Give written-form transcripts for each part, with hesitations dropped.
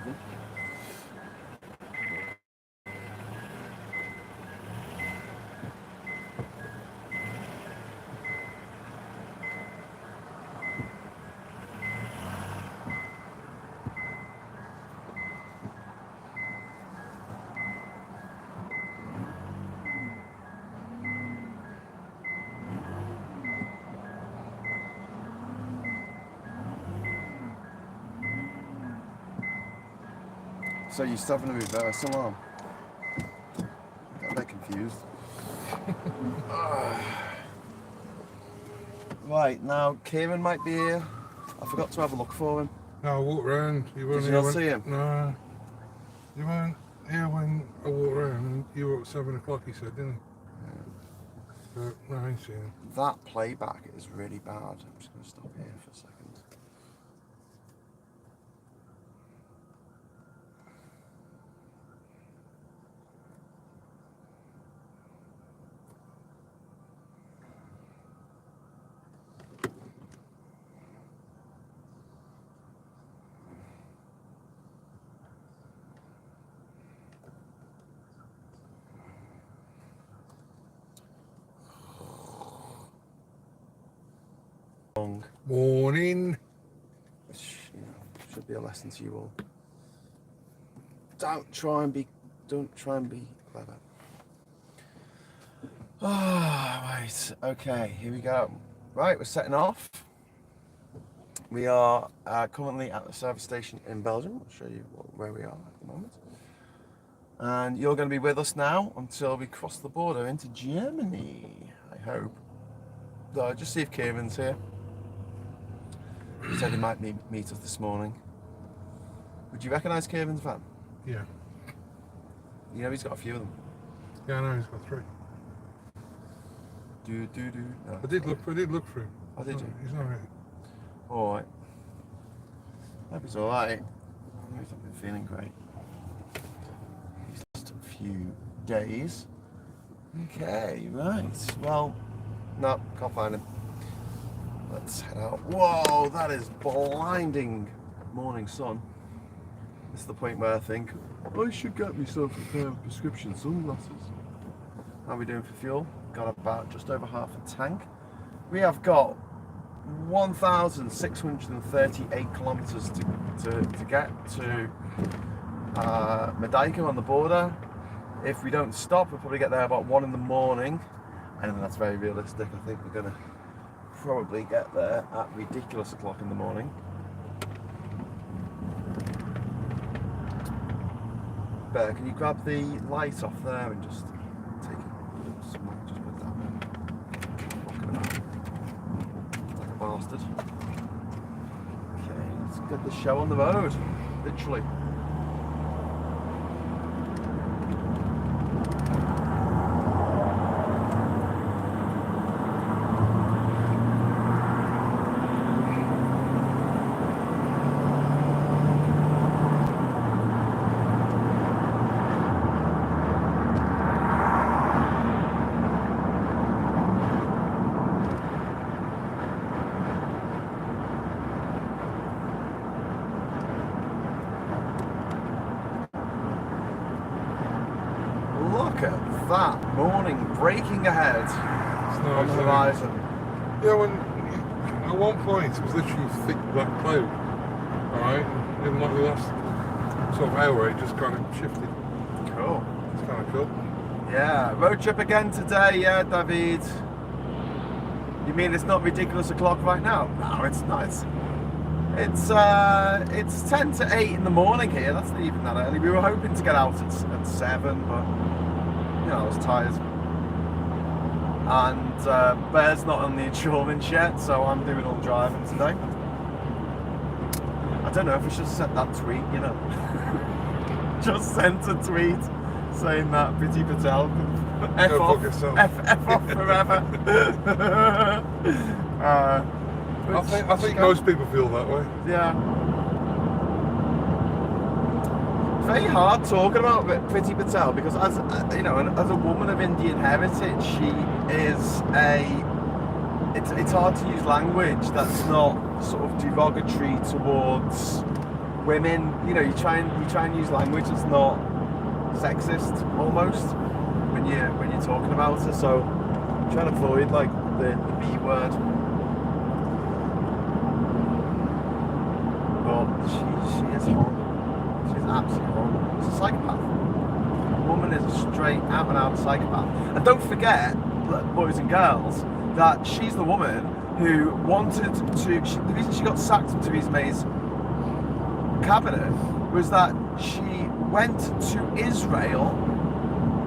Mm-hmm. So you're still having a reverse alarm. Got a bit confused. Right, now Kieran might be here. I forgot to have a look for him. No, I walked round. You weren't Did you here not see him? No. You weren't here when I walked round, and you were at 7 o'clock, he said, didn't he? Yeah. But no, I ain't seen him. That playback is really bad. I'm just going to stop here for a second. Morning. Which, should be a lesson to you all. Don't try and be clever. Right, okay, here we go. Right, we're setting off. We are currently at the service station in Belgium. I'll show you where we are at the moment. And you're going to be with us now until we cross the border into Germany, I hope. So just see if Kieran's here. He said he might meet us this morning. Would you recognise Kieran's van? Yeah. You know he's got a few of them. Yeah, I know, he's got 3. No. I did look for him. Oh, did you? He's not here. Alright. Hope he's alright. He's not been feeling great. He's just a few days. Okay, right. Well, no, can't find him. Let's head out. Whoa, that is blinding morning sun. This is the point where I think, I should get myself a pair of prescription sunglasses. How are we doing for fuel? Got about just over half a tank. We have got 1,638 kilometres to get to Medyka on the border. If we don't stop, we'll probably get there about 1 in the morning. And that's very realistic. I think we're going to probably get there at ridiculous o'clock in the morning. Bear, can you grab the light off there and just take it somewhere? Just put it down there. Walking about like a bastard. Okay, let's get the show on the road. Literally. Look at that morning breaking ahead on the horizon. Yeah, when at one point it was literally thick black cloud. Alright, in like the last sort of hour it just kind of shifted. Cool. It's kind of cool. Yeah, road trip again today, yeah, David. You mean it's not ridiculous o'clock right now? No, it's not. It's 10 to 8 in the morning here. That's not even that early. We were hoping to get out at 7, but I was tired. And Bear's not on the insurance yet, so I'm doing all the driving today. I don't know if I should send that tweet, Just sent a tweet saying that Priti Patel can F off forever. I think most people feel that way. Yeah. It's very hard talking about Priti Patel because as a woman of Indian heritage, she is it's hard to use language that's not sort of derogatory towards women. You know, you try and use language that's not sexist almost when you're talking about it. So try to avoid like the B word. But she is horrible. She's absolutely horrible. She's a psychopath. The woman is a straight out and out psychopath. And don't forget, boys and girls, that she's the woman who wanted to. The reason she got sacked from Theresa May's cabinet was that she went to Israel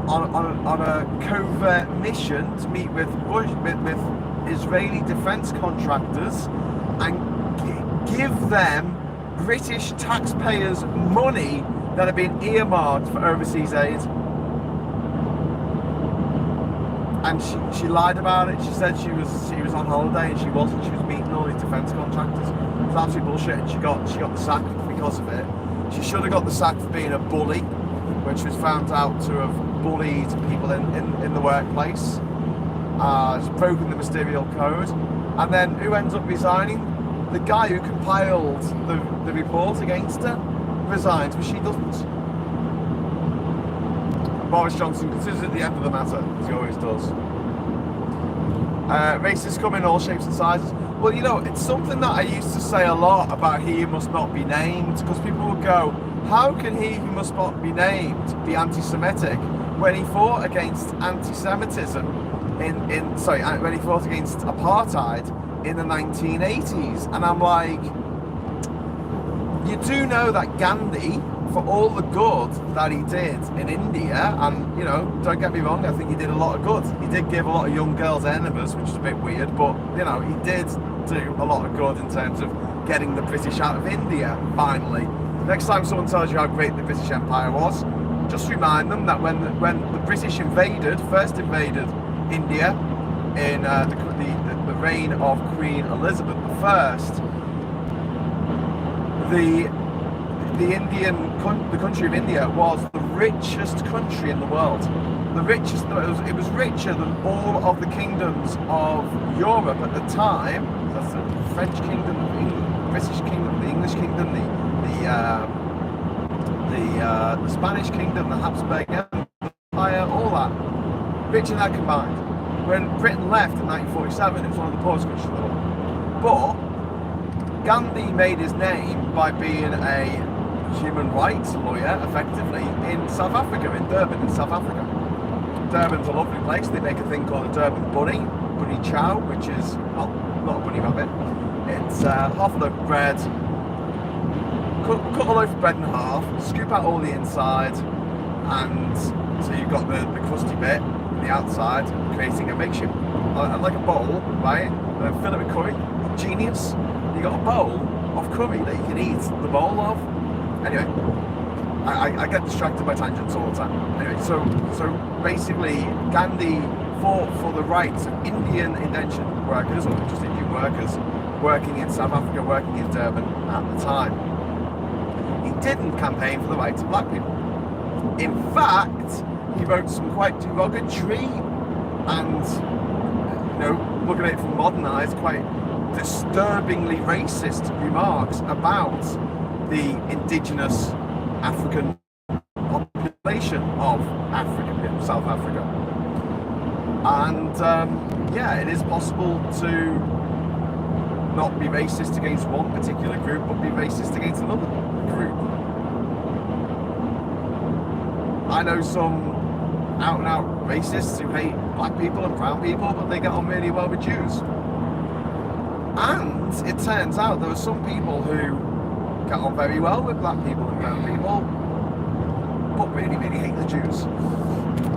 on a covert mission to meet with Israeli defence contractors and give them British taxpayers' money that had been earmarked for overseas aid. And she lied about it. She said she was on holiday and she wasn't. She was meeting all these defence contractors. It was absolute bullshit, and she got the sack because of it. She should have got the sack for being a bully when she was found out to have bullied people in the workplace. She's broken the ministerial code. And then who ends up resigning? The guy who compiled the report against her resigns, but she doesn't. Boris Johnson considers it the end of the matter, as he always does. Racists come in all shapes and sizes. Well, you know, it's something that I used to say a lot about he who must not be named, because people would go, how can he who must not be named be anti-Semitic when he fought against anti-Semitism when he fought against apartheid in the 1980s? And I'm like, you do know that Gandhi, for all the good that he did in India, and, you know, don't get me wrong, I think he did a lot of good. He did give a lot of young girls enemas, which is a bit weird, but, you know, he did do a lot of good in terms of getting the British out of India, finally. Next time someone tells you how great the British Empire was, just remind them that when the British first invaded India in the reign of Queen Elizabeth I, the country of India was the richest country in the world. The richest. It was richer than all of the kingdoms of Europe at the time. That's the French kingdom, the British kingdom, the English kingdom, the Spanish kingdom, the Habsburg Empire, all that. Richer than that combined. When Britain left in 1947, it was one of the poorest countries in the world. But Gandhi made his name by being a human rights lawyer, effectively, in South Africa, in Durban, in South Africa. Durban's a lovely place. They make a thing called a Durban bunny chow, which is, well, not a bunny rabbit. It's half a loaf of bread, cut a loaf of bread in half, scoop out all the inside, and so you've got the crusty bit on the outside, creating a makeshift, like a bowl, right? And then fill it with curry. Genius. You got a bowl of curry that you can eat the bowl of. Anyway, I get distracted by tangents all the time. Anyway, so basically, Gandhi fought for the rights of Indian indentured workers, or just Indian workers, working in South Africa, working in Durban at the time. He didn't campaign for the rights of black people. In fact, he wrote some quite derogatory and, you know, looking at it from modern eyes, quite disturbingly racist remarks about the indigenous African population of South Africa. And yeah, it is possible to not be racist against one particular group, but be racist against another group. I know some out and out racists who hate black people and brown people, but they get on really well with Jews. And it turns out there are some people who get on very well with black people and brown people, but really, really hate the Jews.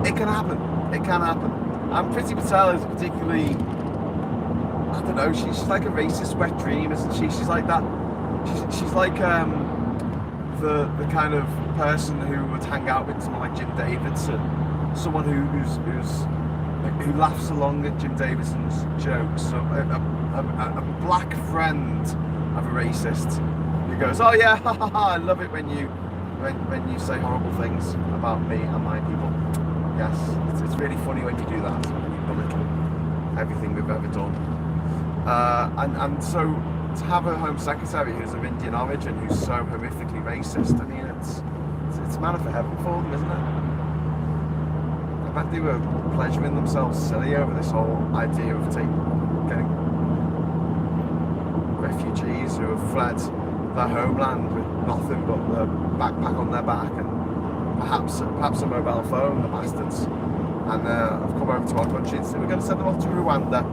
It can happen. It can happen. And Priti Patel is particularly, I don't know, she's like a racist wet dream, isn't she? She's like that. She's like the kind of person who would hang out with someone like Jim Davidson, someone who laughs along at Jim Davidson's jokes. So a black friend of a racist who goes, "Oh yeah, ha ha ha! I love it when you say horrible things about me and my people." Yes, it's really funny when you do that, when you belittle everything we've ever done. And so to have a Home Secretary who's of Indian origin who's so horrifically racist, I mean, it's a manna for heaven for them, isn't it? I bet they were pleasuring themselves silly over this whole idea of getting refugees who have fled their homeland with nothing but a backpack on their back and perhaps a mobile phone, the bastards, and have come over to our country and said we're going to send them off to Rwanda.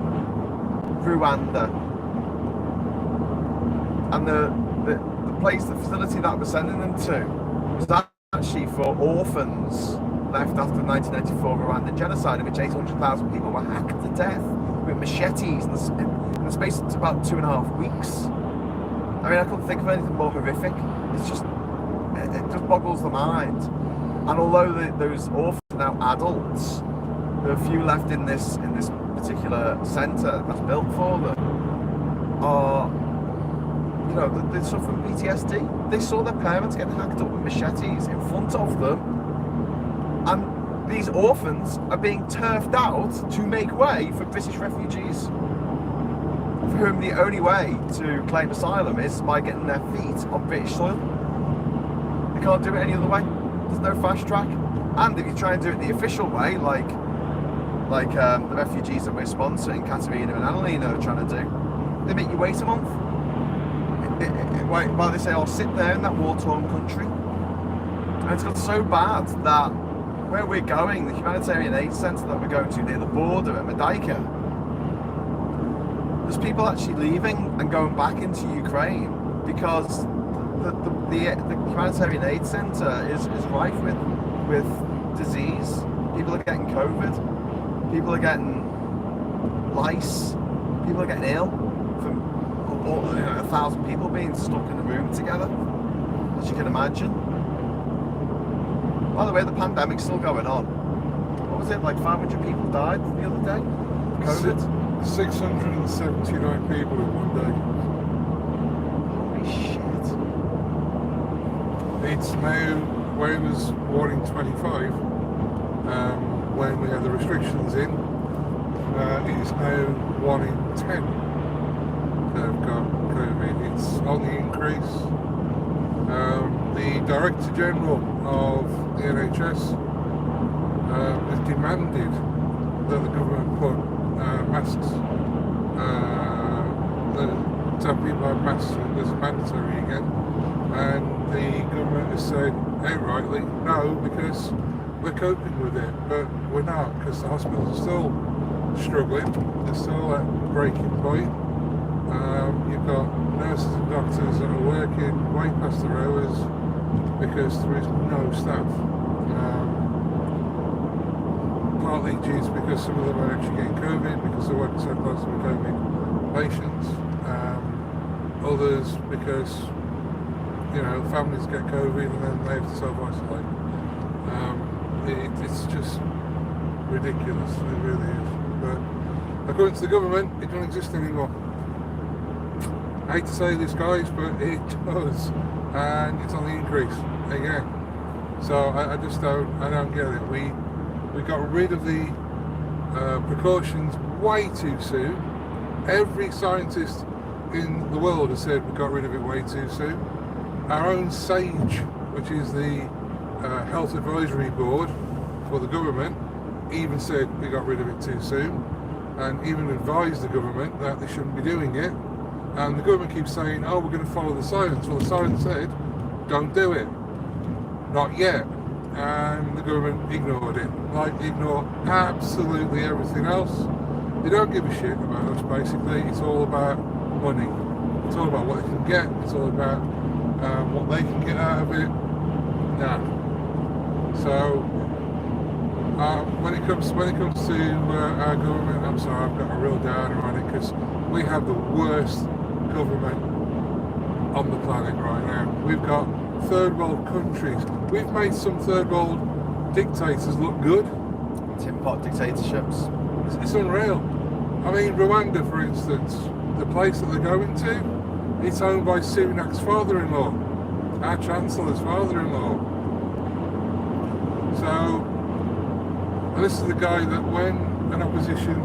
And the facility that we're sending them to was actually for orphans left after the 1994 Rwandan genocide, in which 800,000 people were hacked to death with machetes in the space of about 2.5 weeks. I mean, I couldn't think of anything more horrific. It just boggles the mind. And although those orphans are now adults, there are a few left in this particular centre that's built for them are, you know, they suffer from PTSD. They saw their parents get hacked up with machetes in front of them, and these orphans are being turfed out to make way for British refugees, for whom the only way to claim asylum is by getting their feet on British soil. They can't do it any other way. There's no fast track. And if you try and do it the official way, like the refugees that we're sponsoring, Katerina and Annalena, are trying to do, they make you wait a month. While they say, "I'll sit there in that war-torn country." And it's got so bad that where we're going, the humanitarian aid centre that we're going to near the border at Medyka, there's people actually leaving and going back into Ukraine because the humanitarian aid centre is rife with disease. People are getting COVID. People are getting lice. People are getting ill from 1,000 people being stuck in a room together, as you can imagine. By the way, the pandemic's still going on. What was it, like 500 people died the other day? COVID? 679 people in one day. Holy shit. It's now, where it was 1 in 25, when we had the restrictions in, it is now 1 in 10 that have got COVID. It's on the increase. The Director General of the NHS has demanded that the government put masks, to have people have masks as mandatory again, and the government has said outrightly no, because we're coping with it, but we're not, because the hospitals are still struggling, they're still at breaking point. You've got nurses and doctors that are working way past their hours because there is no staff. Partly due to because some of them are actually getting COVID because they're working so close with COVID patients. Others because, you know, families get COVID and then they have to self-isolate. It's just ridiculous, it really is. But according to the government, it doesn't exist anymore. I hate to say this, guys, but it does, and it's on the increase again. So I don't get it. We got rid of the precautions way too soon. Every scientist in the world has said we got rid of it way too soon. Our own SAGE, which is the Health Advisory Board for the government, even said we got rid of it too soon, and even advised the government that they shouldn't be doing it. And the government keeps saying, oh, we're going to follow the science. Well, the science said, don't do it. Not yet. And the government ignored it. Like, ignore absolutely everything else. They don't give a shit about us, basically. It's all about money. It's all about what they can get. It's all about what they can get out of it. Nah. So, when it comes to our government, I'm sorry, I've got a real downer on it, because we have the worst government on the planet right now. We've got third world countries. We've made some third world dictators look good. Tin pot dictatorships. It's unreal. I mean, Rwanda, for instance, the place that they're going to, it's owned by Sunak's father-in-law, our Chancellor's father-in-law. So, this is the guy that when an opposition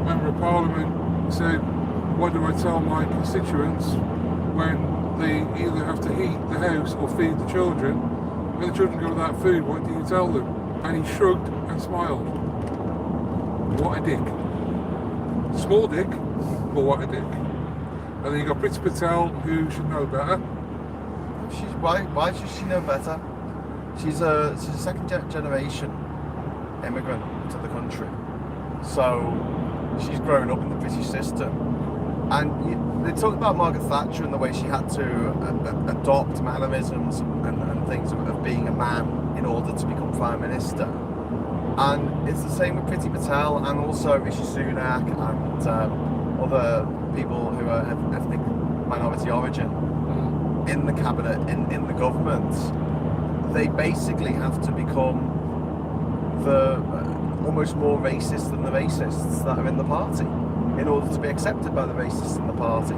member of Parliament said, what do I tell my constituents when they either have to heat the house or feed the children? When the children go without food, what do you tell them? And he shrugged and smiled. What a dick. Small dick, but what a dick. And then you got Priti Patel, who should know better. Why should she know better? She's a second generation immigrant to the country, so she's grown up in the British system. And they talk about Margaret Thatcher and the way she had to adopt mannerisms and things of being a man in order to become Prime Minister. And it's the same with Priti Patel and also Rishi Sunak and other people who are ethnic minority origin in the cabinet, in the government. They basically have to become the almost more racist than the racists that are in the party in order to be accepted by the racists in the party.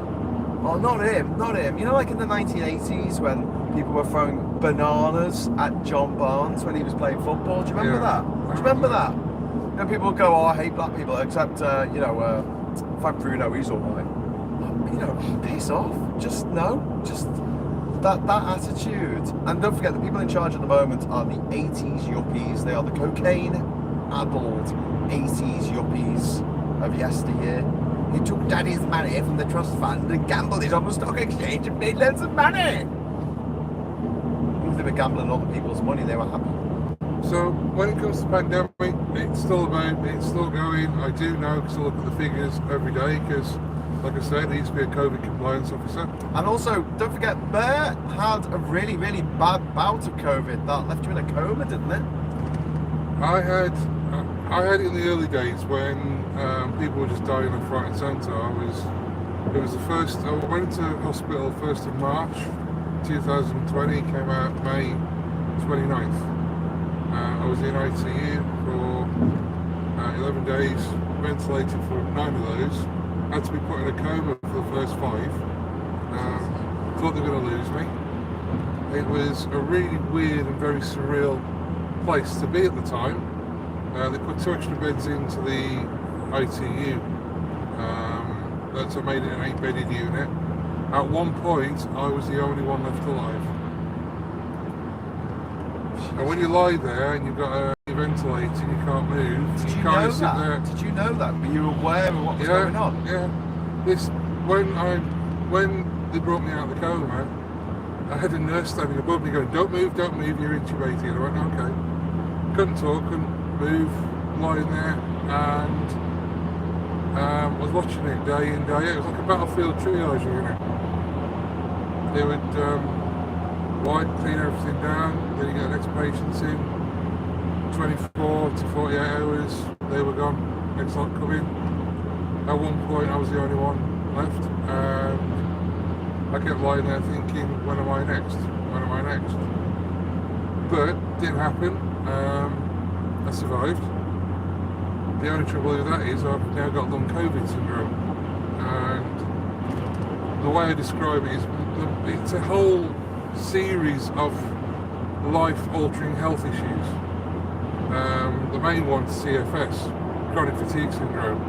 Oh, not him. You know, like in the 1980s when people were throwing bananas at John Barnes when he was playing football. Do you remember that? Do you remember that? You know, people would go, oh, I hate black people, except, Frank Bruno, he's all right. You know, piss off. Just that attitude. And don't forget, the people in charge at the moment are the 80s yuppies. They are the cocaine-addled 80s yuppies of yesteryear. He took daddy's money from the trust fund and gambled it on the stock exchange and made loads of money. If they were gambling other people's money, they were happy. So when it comes to pandemic, it's still going. I do know because I look at the figures every day because, like I said, I used to be a COVID compliance officer. And also, don't forget, Bear had a really, really bad bout of COVID that left you in a coma, didn't it? I had it in the early days when people were just dying left, right and centre. I went into hospital 1st of March 2020, came out May 29th. I was in ICU for 11 days, ventilated for 9 of those. Had to be put in a coma for the first 5. Thought they were going to lose me. It was a really weird and very surreal place to be at the time. They put 2 extra beds into the ITU. That's what made it an 8-bedded unit. At one point, I was the only one left alive. And when you lie there and you've got a ventilator and you can't move, Did you you can't know sit that? there. Did you know that? Were you aware of what was going on? Yeah. When they brought me out of the coma, I had a nurse standing above me going, don't move, you're intubated. I went, okay. Couldn't talk, couldn't move, lying there, and I was watching it day in, day out. It was like a battlefield triage unit. They would wipe, clean everything down, then you get the next patients in. 24 to 48 hours, they were gone, next lot coming. At one point I was the only one left, and I kept lying there thinking, when am I next? But it didn't happen. I survived. The only trouble with that is I've now got long COVID syndrome, and the way I describe it is it's a whole series of life-altering health issues. The main one is CFS, chronic fatigue syndrome.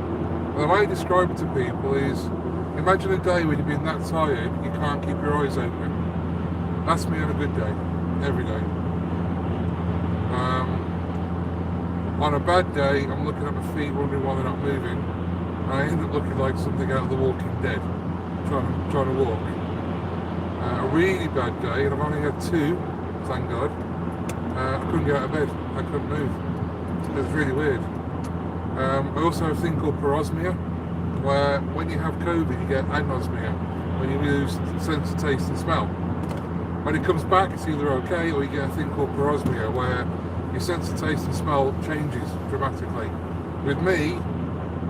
And the way I describe it to people is, imagine a day when you've been that tired you can't keep your eyes open. That's me on a good day, every day. On a bad day, I'm looking at my feet, wondering why they're not moving. And I end up looking like something out of The Walking Dead, trying to walk. A really bad day, and I've only had 2, thank God. I couldn't get out of bed. I couldn't move. It was really weird. I also have a thing called parosmia, where when you have COVID, you get anosmia, when you lose sense of taste and smell. When it comes back, it's either okay, or you get a thing called parosmia, where your sense of taste and smell changes dramatically. With me,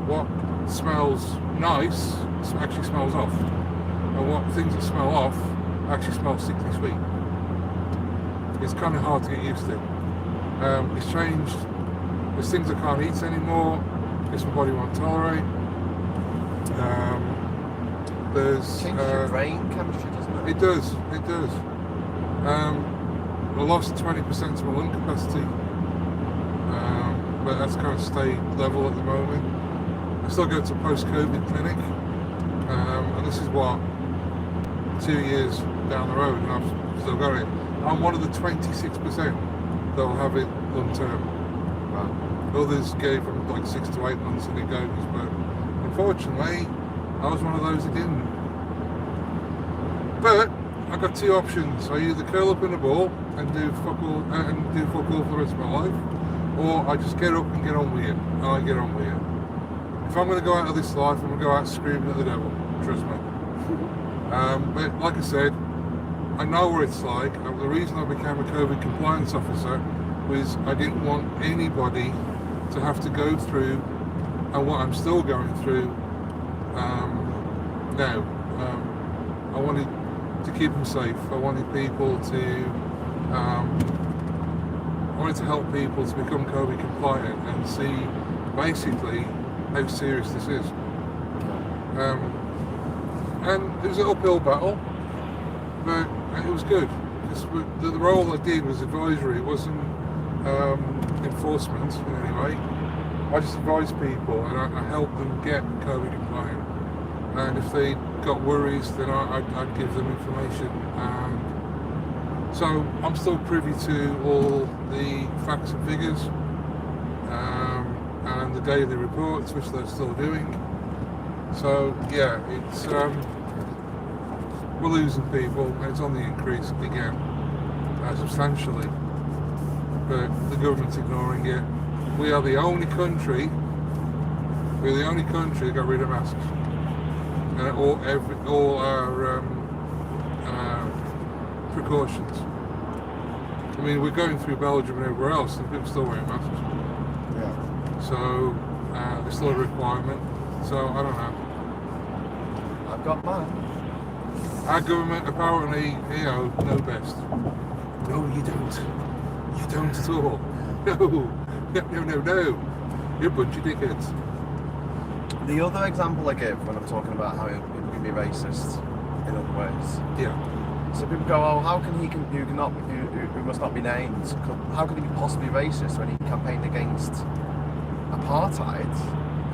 what smells nice actually smells off, and what things that smell off actually smell sickly sweet. It's kind of hard to get used to. It's changed. There's things I can't eat anymore, because my body won't tolerate. Changes your brain chemistry, doesn't it? It does. I lost 20% of my lung capacity, but that's kind of stayed level at the moment. I still go to a post-COVID clinic, and this is what, 2 years down the road, and I've still got it. I'm one of the 26% that'll have it long term. Wow. Others gave them like 6 to 8 months and it goes, but unfortunately, I was one of those that didn't. But I've got 2 options. I either curl up in a ball and do fuck all for the rest of my life, or I just get up and get on with it, and I get on with it. If I'm going to go out of this life, I'm going to go out screaming at the devil, trust me. But like I said, I know what it's like. The reason I became a COVID compliance officer was I didn't want anybody to have to go through, and what I'm still going through now. I wanted to keep them safe. I wanted people to, I wanted to help people to become COVID compliant and see basically how serious this is. And it was an uphill battle, but it was good. The role I did was advisory. It wasn't enforcement in any way. I just advised people and I helped them get COVID compliant. And if they got worries, then I'd give them information. And so I'm still privy to all the facts and figures and the daily reports, which they're still doing. So yeah, it's we're losing people, and it's on the increase again, substantially. But the government's ignoring it. We are the only country. We're the only country that got rid of masks, and all our precautions. I mean, we're going through Belgium and everywhere else, and people still wearing masks. Yeah. So it's still a requirement. So I don't know. I've got mine. Our government apparently, know best. No, you don't. You don't at all. No. You're a bunch of dickheads. The other example I give when I'm talking about how it can be racist in other ways. Yeah. So people go, oh, how can who must not be named? How can he be possibly racist when he campaigned against apartheid?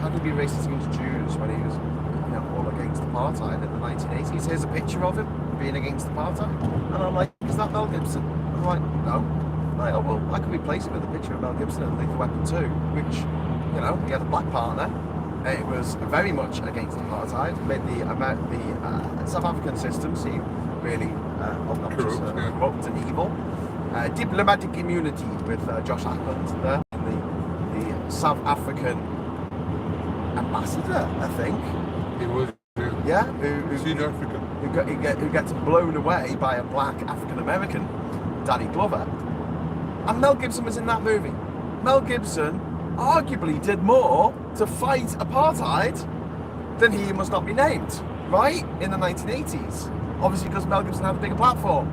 How can he be racist against Jews when he was, all against apartheid in the 1980s? Here's a picture of him being against apartheid, and I'm like, is that Mel Gibson? I'm like, no. Like, oh, well, I could replace it with a picture of Mel Gibson in Lethal Weapon 2, which, he had a black partner. It was very much against apartheid, made the South African system seem really obnoxious, corrupt and evil. Diplomatic immunity with Josh Ackland there, the South African ambassador, I think. He was, yeah. Who gets blown away by a black African American, Danny Glover. And Mel Gibson was in that movie. Mel Gibson arguably did more to fight apartheid than He Must Not Be Named, right? In the 1980s. Obviously because Mel Gibson had a bigger platform.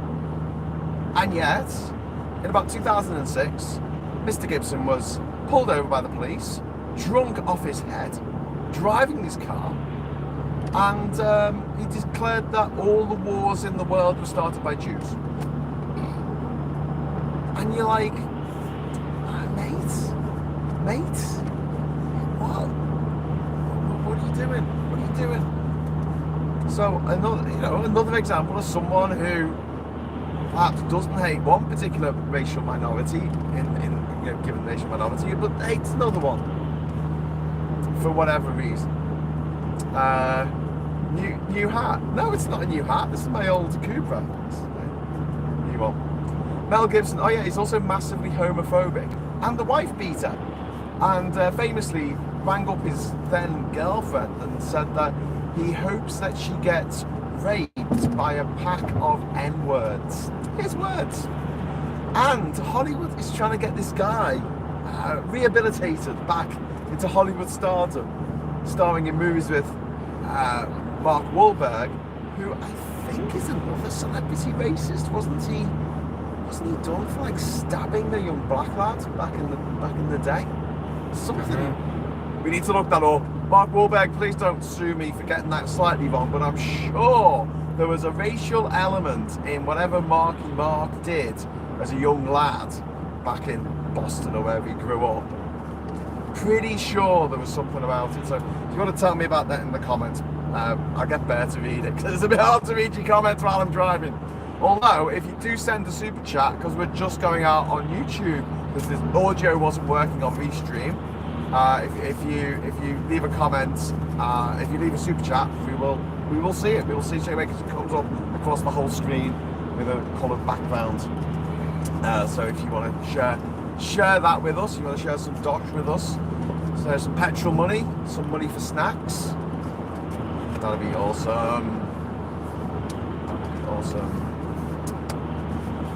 And yet, in about 2006, Mr. Gibson was pulled over by the police, drunk off his head, driving his car, and he declared that all the wars in the world were started by Jews. And you're like, mate, what? What are you doing? What are you doing? So another example of someone who perhaps doesn't hate one particular racial minority in given racial minority, but hates another one for whatever reason. New hat? No, it's not a new hat. This is my old Cupra. New one. Mel Gibson, oh yeah, he's also massively homophobic and the wife beater, and famously rang up his then girlfriend and said that he hopes that she gets raped by a pack of N-words. His words. And Hollywood is trying to get this guy rehabilitated back into Hollywood stardom, starring in movies with Mark Wahlberg, who I think is another celebrity racist, wasn't he? Wasn't he done for like stabbing a young black lad back in the day? Something. Mm-hmm. We need to look that up. Mark Wahlberg, please don't sue me for getting that slightly wrong, but I'm sure there was a racial element in whatever Marky Mark did as a young lad back in Boston or wherever he grew up. Pretty sure there was something about it. So if you want to tell me about that in the comments, I get better to read it because it's a bit hard to read your comments while I'm driving. Although, if you do send a super chat, because we're just going out on YouTube, because this audio wasn't working on Restream, if you leave a comment, if you leave a super chat, we will see it. We will see it straight away because it comes up across the whole screen with a coloured background. So if you want to share that with us, you want to share some docs with us, so some petrol money, some money for snacks, that'd be awesome. Awesome.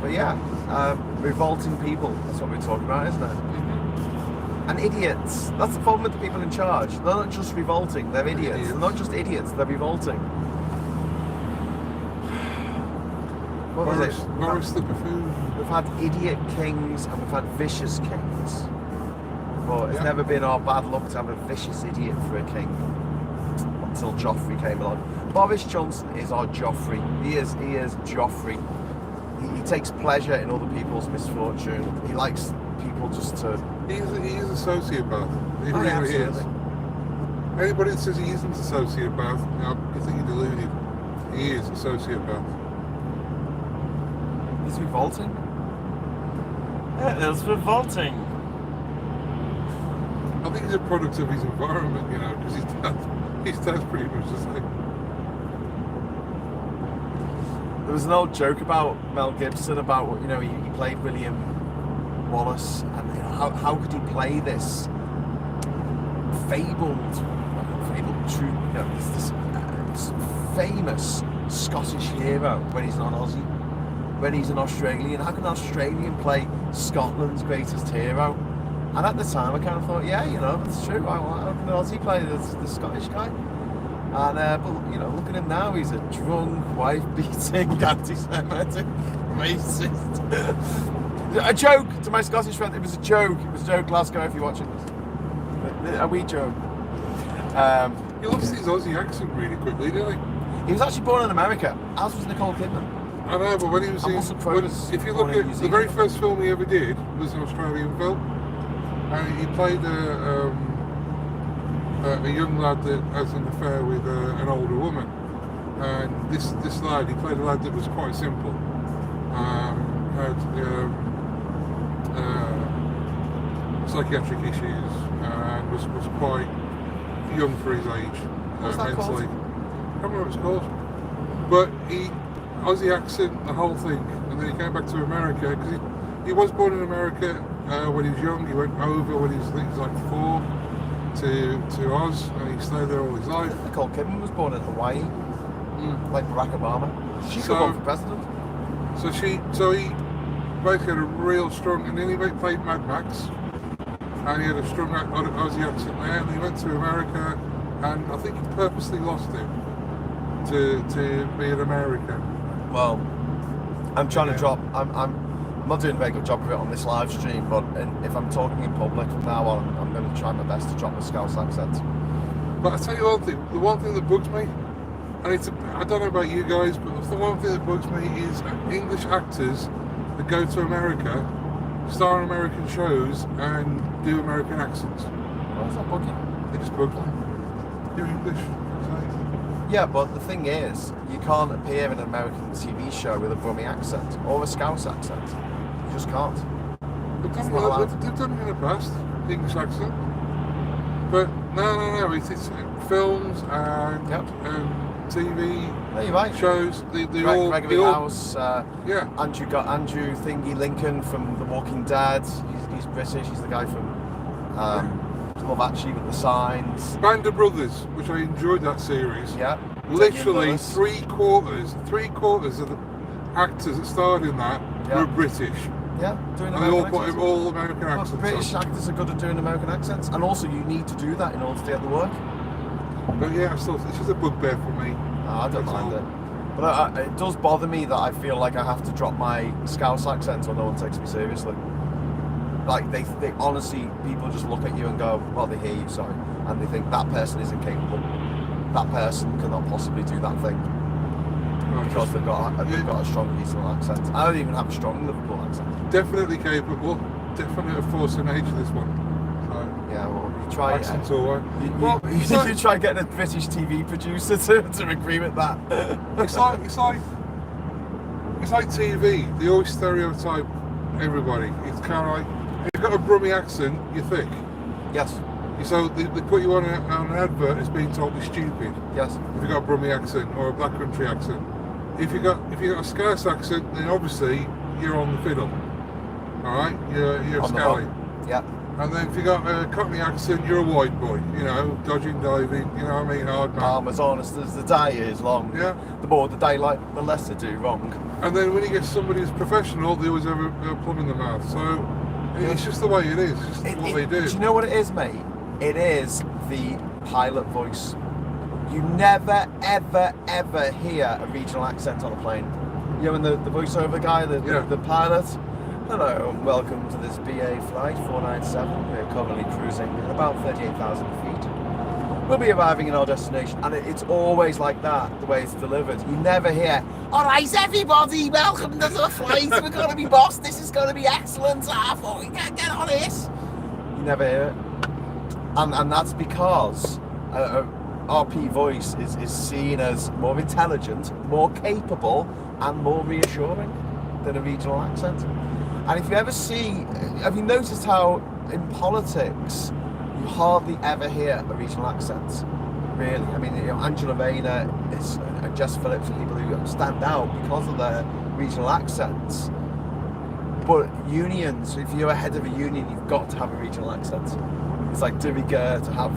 But yeah, revolting people, that's what we're talking about, isn't it? And idiots. That's the problem with the people in charge. They're not just revolting, they're idiots. They're not just idiots, they're revolting. What was it? Boris the buffoon. We've had idiot kings and we've had vicious kings. But it's never been our bad luck to have a vicious idiot for a king. Until Joffrey came along. Boris Johnson is our Joffrey. He is Joffrey. He takes pleasure in other people's misfortune. He likes people just to... He is a sociopath. He really absolutely is. Anybody that says he isn't a sociopath, I think you're deluded. He is a sociopath. He's revolting. Yeah, it's revolting. I think he's a product of his environment, because his dad's pretty much the same. There was an old joke about Mel Gibson about, he played William Wallace, and how could he play this this famous Scottish hero when he's not Aussie, when he's an Australian? How can an Australian play Scotland's greatest hero? And at the time, I kind of thought, that's true. How can an Aussie play the Scottish guy? And but look at him now. He's a drunk, wife-beating, anti-Semitic, racist. A joke to my Scottish friend. It was a joke. It was a joke, Glasgow. If you're watching this, a wee joke. He lost his Aussie accent really quickly, didn't he? He was actually born in America, as was Nicole Kidman. I know, but when he was if you look at the very first film he ever did was an Australian film, and he played a young lad that has an affair with an older woman. And this lad, he played a lad that was quite simple, had psychiatric issues, and was quite young for his age. What's that called? I can't remember what it's called. But Aussie accent, the whole thing, and then he came back to America, because he was born in America when he was young. He went over when he was, I think he was like 4, to Oz, and he stayed there all his life. Nicole Kidman was born in Hawaii, like Barack Obama. She could run for president. So he basically had a real strong, and then he played Mad Max, and he had a strong Aussie accent there, and he went to America, and I think he purposely lost him to be an American. Well, I'm trying to drop. I'm not doing a very good job of it on this live stream, but if I'm talking in public from now on, I'm going to try my best to drop the Scouse accent. But I tell you one thing, the one thing that bugs me, and I don't know about you guys, but the one thing that bugs me is English actors that go to America, star in American shows, and do American accents. Why does that bug you? They just bug me. You're English. Yeah, but the thing is, you can't appear in an American TV show with a Brummie accent or a Scouse accent. You just can't. They've done it in the past, English accent. But no, it's films and TV shows. They all Gregory House, Andrew Thingy Lincoln from The Walking Dead. He's British. He's the guy from Love Actually with the Signs. Band of Brothers, which I enjoyed that series. Yeah. Literally three quarters of the actors that starred in that were British. Yeah, doing American all American accents. British actors are good at doing American accents, and also you need to do that in order to get the work. But yeah, it's just a bugbear for me. I don't mind it. But it does bother me that I feel like I have to drop my Scouse accent or no one takes me seriously. Like, they honestly, people just look at you and go, well, they hear you, sorry. And they think that person is incapable. That person cannot possibly do that thing. Because they've got a strong regional accent. I don't even have a strong Liverpool accent. Definitely capable. Definitely a force of nature, this one. So. Yeah, well, try it. accent or what. You try getting a British TV producer to agree with that. It's like TV. They always stereotype everybody. It's kind of like if you've got a Brummie accent, you're thick. Yes. So they put you on an advert as being totally stupid. Yes. If you've got a Brummie accent or a Black Country accent. If you got a Scouse accent, then obviously you're on the fiddle. All right, you're a Scally. Yeah. And then if you got a Cockney accent, you're a white boy. You know, dodging, diving. You know what I mean? Hard man. I'm as honest as the day is long. Yeah. The more the daylight, the less they do wrong. And then when you get somebody who's professional, they always have a plum in the mouth. So it's just the way it is. It's just what they do. Do you know what it is, mate? It is the pilot voice. You never, ever, ever hear a regional accent on a plane. You know, when the voiceover guy, the pilot. Hello and welcome to this BA flight 497. We're currently cruising at about 38,000 feet. We'll be arriving in our destination, and it's always like that, the way it's delivered. You never hear, all right, everybody, welcome to the flight. We're going to be boss. This is going to be excellent. We can't get on this. You never hear it. And that's because RP voice is seen as more intelligent, more capable, and more reassuring than a regional accent. And if you ever have you noticed how in politics you hardly ever hear a regional accent? Really, I mean, Angela Rayner and Jess Phillips are people who stand out because of their regional accents. But unions, if you're a head of a union, you've got to have a regional accent. It's like de rigueur to have.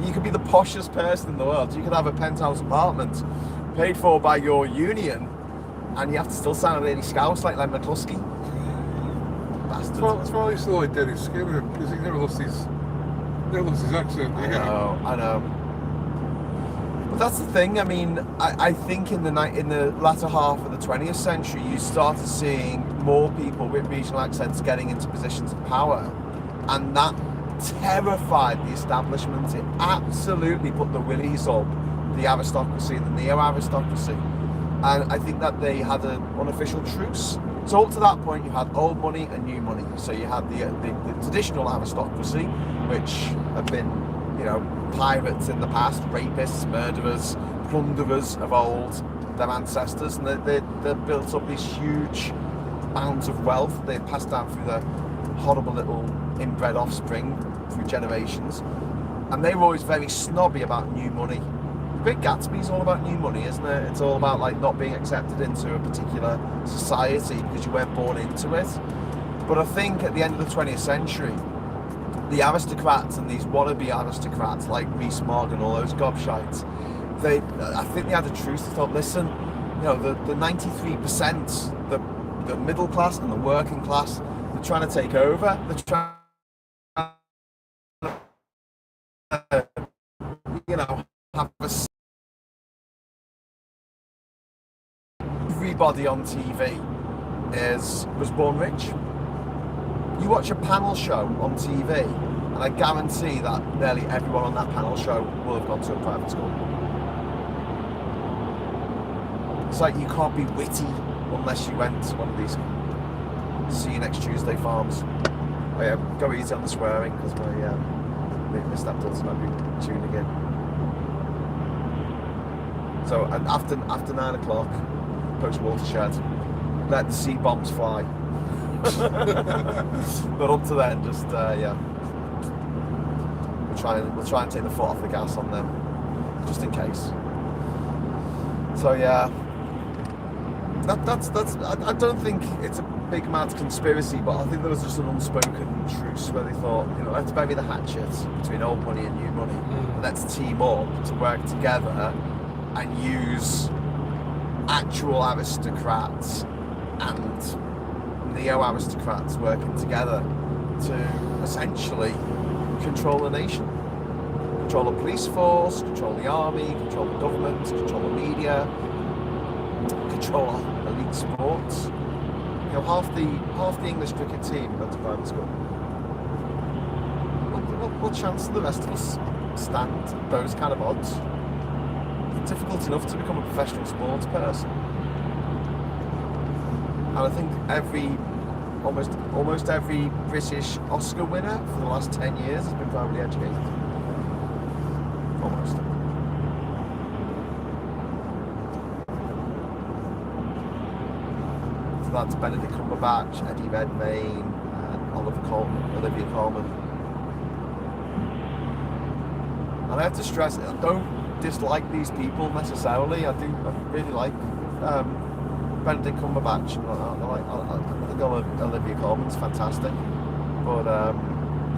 You could be the poshest person in the world. You could have a penthouse apartment paid for by your union, and you have to still sound really Scouse like McCluskey. Bastard. That's why I used to like Dennis Skinner, because he never lost his accent. I know. But that's the thing. I mean, I think in the latter half of the 20th century, you started seeing more people with regional accents getting into positions of power, and that terrified the establishment. It absolutely put the willies up the aristocracy and the neo-aristocracy. And I think that they had an unofficial truce. So up to that point, you had old money and new money. So you had the traditional aristocracy, which have been, pirates in the past, rapists, murderers, plunderers of old, their ancestors, and they built up these huge mounds of wealth. They passed down through the horrible little inbred offspring through generations, and they were always very snobby about new money. The Great Gatsby's all about new money, isn't it? It's all about like not being accepted into a particular society because you weren't born into it. But I think at the end of the 20th century, the aristocrats and these wannabe aristocrats like Rees-Mogg and all those gobshites, I think they had a truce. They thought, listen, the 93%, the middle class and the working class, they're trying to take over. They're trying to, have everybody on TV was born rich. You watch a panel show on TV, and I guarantee that nearly everyone on that panel show will have gone to a private school. It's like you can't be witty unless you went to one of these See You Next Tuesday farms. Oh yeah, go easy on the swearing because my stepdaughter might be tuning in. So after 9 o'clock, post watershed, let the sea bombs fly. But up to then, just we'll try and take the foot off the gas on them, just in case. So yeah, that's. I don't think it's a big mad conspiracy, but I think there was just an unspoken truce where they thought, let's bury the hatchet between old money and new money, and let's team up to work together and use actual aristocrats and neo-aristocrats working together to essentially control the nation. Control the police force, control the army, control the government, control the media, control elite sports. Half the English cricket team went to private school. What chance do the rest of us stand those kind of odds? It's difficult enough to become a professional sports person. And I think almost every British Oscar winner for the last 10 years has been privately educated. Almost. So that's Benedict Cumberbatch, Eddie Redmayne, and Olivia Colman. And I have to stress, I don't dislike these people necessarily. I really like Benedict Cumberbatch. I think Olivia Colman's fantastic. But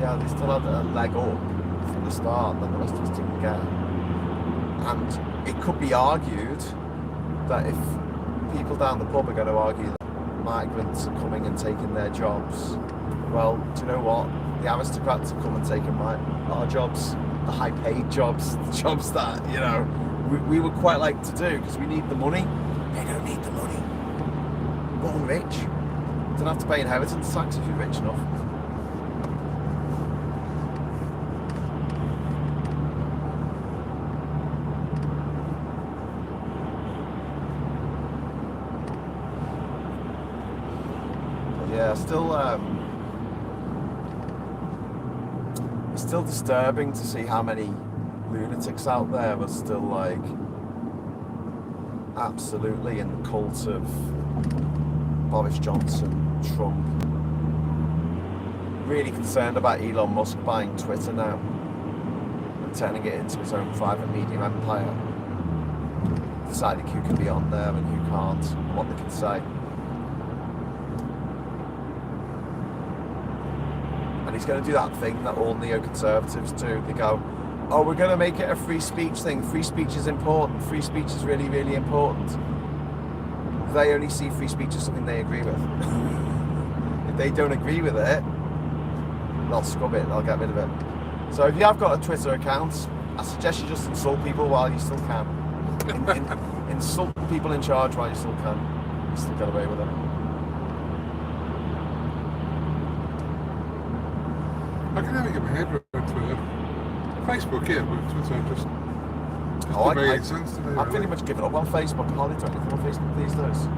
yeah, they still had a leg up from the start that the rest of us didn't get. And it could be argued that if people down the pub are going to argue that migrants are coming and taking their jobs, well, do you know what? The aristocrats have come and taken our jobs, the high-paid jobs, the jobs that, you know, we would quite like to do because we need the money. They don't need the money. Born rich. Don't have to pay inheritance tax if you're rich enough. Yeah, it's still disturbing to see how many lunatics out there are still like absolutely in the cult of Boris Johnson, Trump. Really concerned about Elon Musk buying Twitter now and turning it into his own private media empire. Deciding who can be on there and who can't, and what they can say. And he's going to do that thing that all neoconservatives do. They go, oh, we're going to make it a free speech thing. Free speech is important. Free speech is really, really important. They only see free speech as something they agree with. If they don't agree with it, they'll scrub it. They'll get rid of it. So if you have got a Twitter account, I suggest you just insult people while you still can. Insult people in charge while you still can. You still get away with it. I can never get my head around Twitter. Facebook, yeah, but Twitter just made sense to me. I've pretty much given up on Facebook. I hardly do anything on Facebook these days.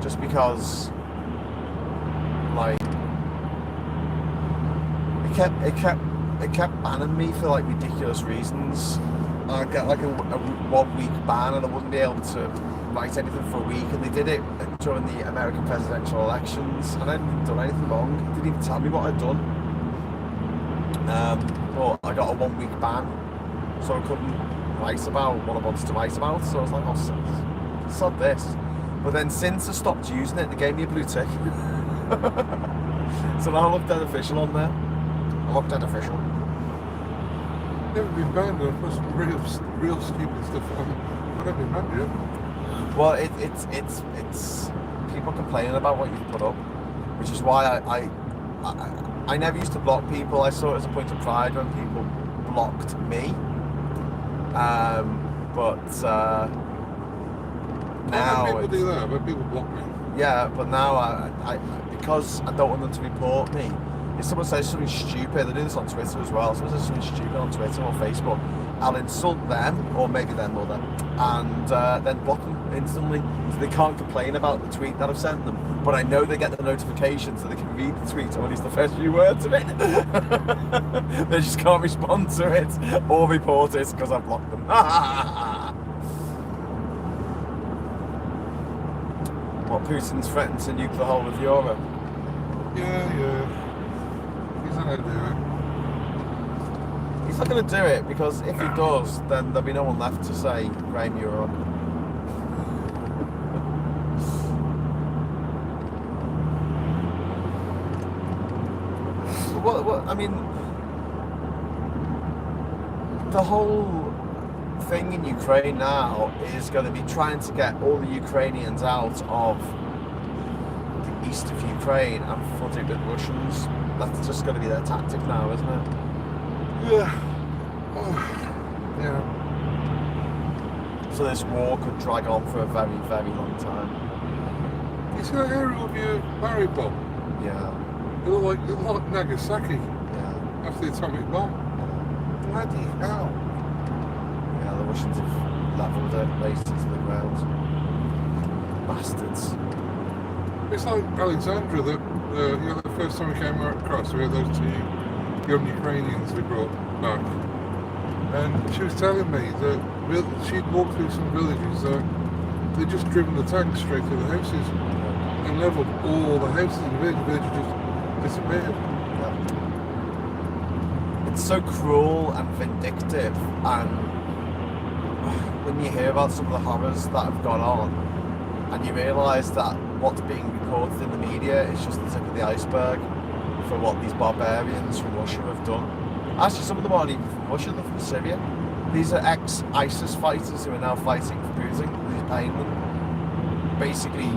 Just because, like, it kept banning me for like ridiculous reasons. I'd get like a 1 week ban and I wouldn't be able to write anything for a week, and they did it during the American presidential elections and I hadn't even done anything wrong. They didn't even tell me what I'd done. But I got a 1 week ban, so I couldn't write about what I wanted to write about, so I was like, oh, sod this. But then since I stopped using it, they gave me a blue tick. So now I look dead official on there. I look dead official. Never been banned on for some real stupid stuff. I've never been banned yet. Well, it's people complaining about what you've put up, which is why I never used to block people. I saw it as a point of pride when people blocked me. Now people do that, but people block me. Yeah, but now I because I don't want them to report me. If someone says something stupid, they do this on Twitter as well. If someone says something stupid on Twitter or Facebook, I'll insult them, or maybe their mother, and then block them instantly. So they can't complain about the tweet that I've sent them. But I know they get the notification, so they can read the tweet, or at least the first few words of it. They just can't respond to it or report it because I've blocked them. What, Putin's threatened to nuke the whole of Europe? Yeah. He's not going to do it. He's not going to do it because if he does, then there'll be no one left to say, blame Europe. What, I mean, the whole thing in Ukraine now is going to be trying to get all the Ukrainians out of the east of Ukraine and flood it with Russians. That's just going to be their tactic now, isn't it? Yeah. Oh. Yeah. So this war could drag on for a very, very long time. You see that aerial view of Mariupol? Yeah. It looked like Nagasaki Yeah. after the atomic bomb. Bloody hell. Yeah, the Russians have levelled it, razed it to the ground. Bastards. It's like Alexandra that the first time we came across, we had those two young Ukrainians we brought back, and she was telling me that she'd walked through some villages that they'd just driven the tanks straight through the houses and levelled all the houses in the village. The village just disappeared. It's so cruel and vindictive, and when you hear about some of the horrors that have gone on, and you realise that what's being reported in the media is just the tip of the iceberg for what these barbarians from Russia have done. Actually, some of them aren't even from Russia, they're from Syria. These are ex-ISIS fighters who are now fighting for Putin, who's paying them. Basically,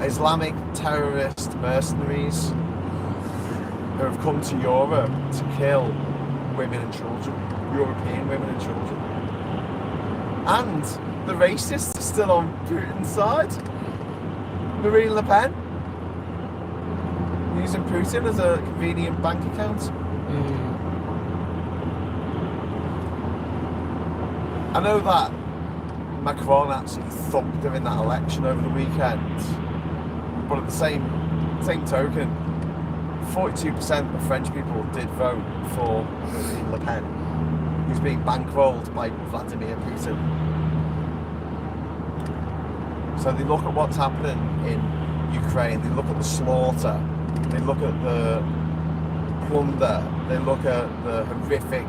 Islamic terrorist mercenaries who have come to Europe to kill women and children, European women and children. And the racists are still on Putin's side. Marine Le Pen, using Putin as a convenient bank account. I know that Macron actually thumped him in that election over the weekend, but at the same token, 42% of French people did vote for Marine Le Pen, who's being bankrolled by Vladimir Putin. So they look at what's happening in Ukraine, they look at the slaughter, they look at the plunder, they look at the horrific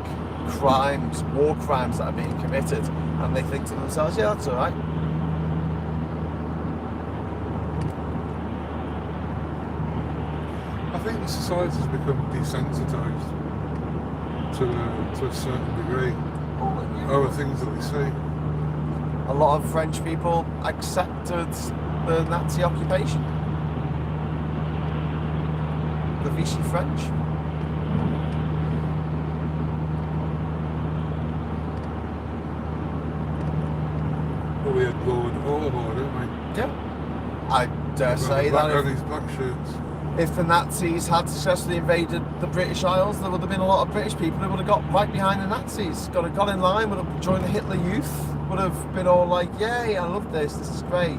crimes, war crimes that are being committed, and they think to themselves, yeah, that's alright. I think the society has become desensitised to a certain degree over things that they see. A lot of French people accepted the Nazi occupation. The Vichy French. Well, we had Lord Orwell, didn't we? Yeah. I dare say that these black shirts. if the Nazis had successfully invaded the British Isles, there would have been a lot of British people who would have got right behind the Nazis, got in line, would have joined the Hitler Youth, would have been all like, yay, I love this is great.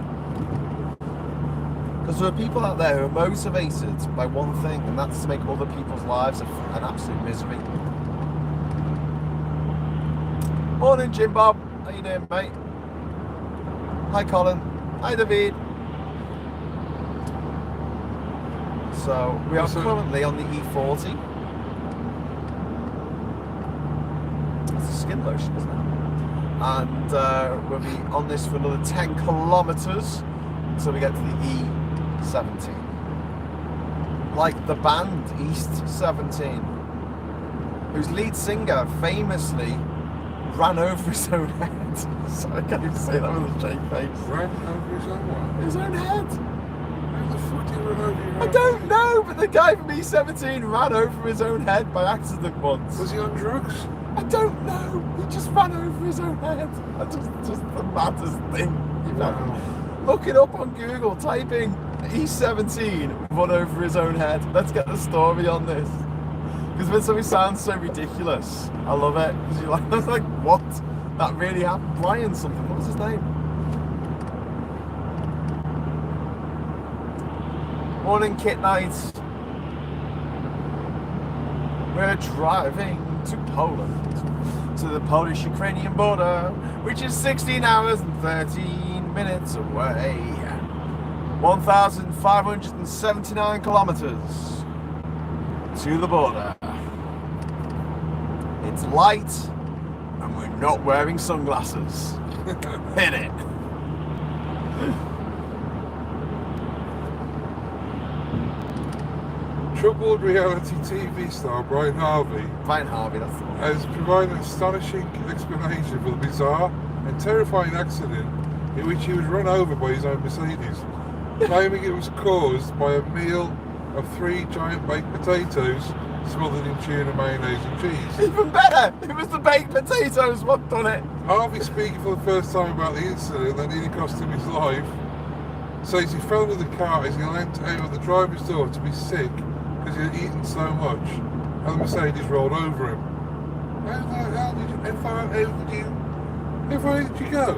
Because there are people out there who are motivated by one thing, and that's to make other people's lives an absolute misery. Morning, Jim Bob. How you doing, mate? Hi, Colin. Hi, David. So, we are currently on the E40. It's a skin lotion, isn't it? And we'll be on this for another 10 kilometres until we get to the E17. Like the band East 17, whose lead singer famously ran over his own head. Sorry, I can't even say that with a straight face. Ran over his own what? His own head. How the fuck did he run over your I own don't head? know, but the guy from E17 ran over his own head by accident once. Was he on drugs? I don't know. He just ran over his own head. Just the maddest thing you've ever. Wow. Look it up on Google. Typing E17 run over his own head. Let's get the story on this. Because when something sounds so ridiculous, I love it. Because you're like, I was like, what? That really happened? Brian something. What was his name? Morning, Kit Night. We're driving to Poland, to the Polish-Ukrainian border, which is 16 hours and 13 minutes away. 1,579 kilometers to the border. It's light, and we're not wearing sunglasses. Hit it. Troubled reality TV star Brian Harvey Brian Harvey, that's the one. has provided an astonishing explanation for the bizarre and terrifying accident in which he was run over by his own Mercedes, claiming it was caused by a meal of 3 giant baked potatoes smothered in tuna, mayonnaise and cheese. Even better! It was the baked potatoes what done it. Harvey, speaking for the first time about the incident that nearly cost him his life, says he fell into the car as he leant out of the driver's door to be sick because he had eaten so much, and the Mercedes rolled over him. How far did you go?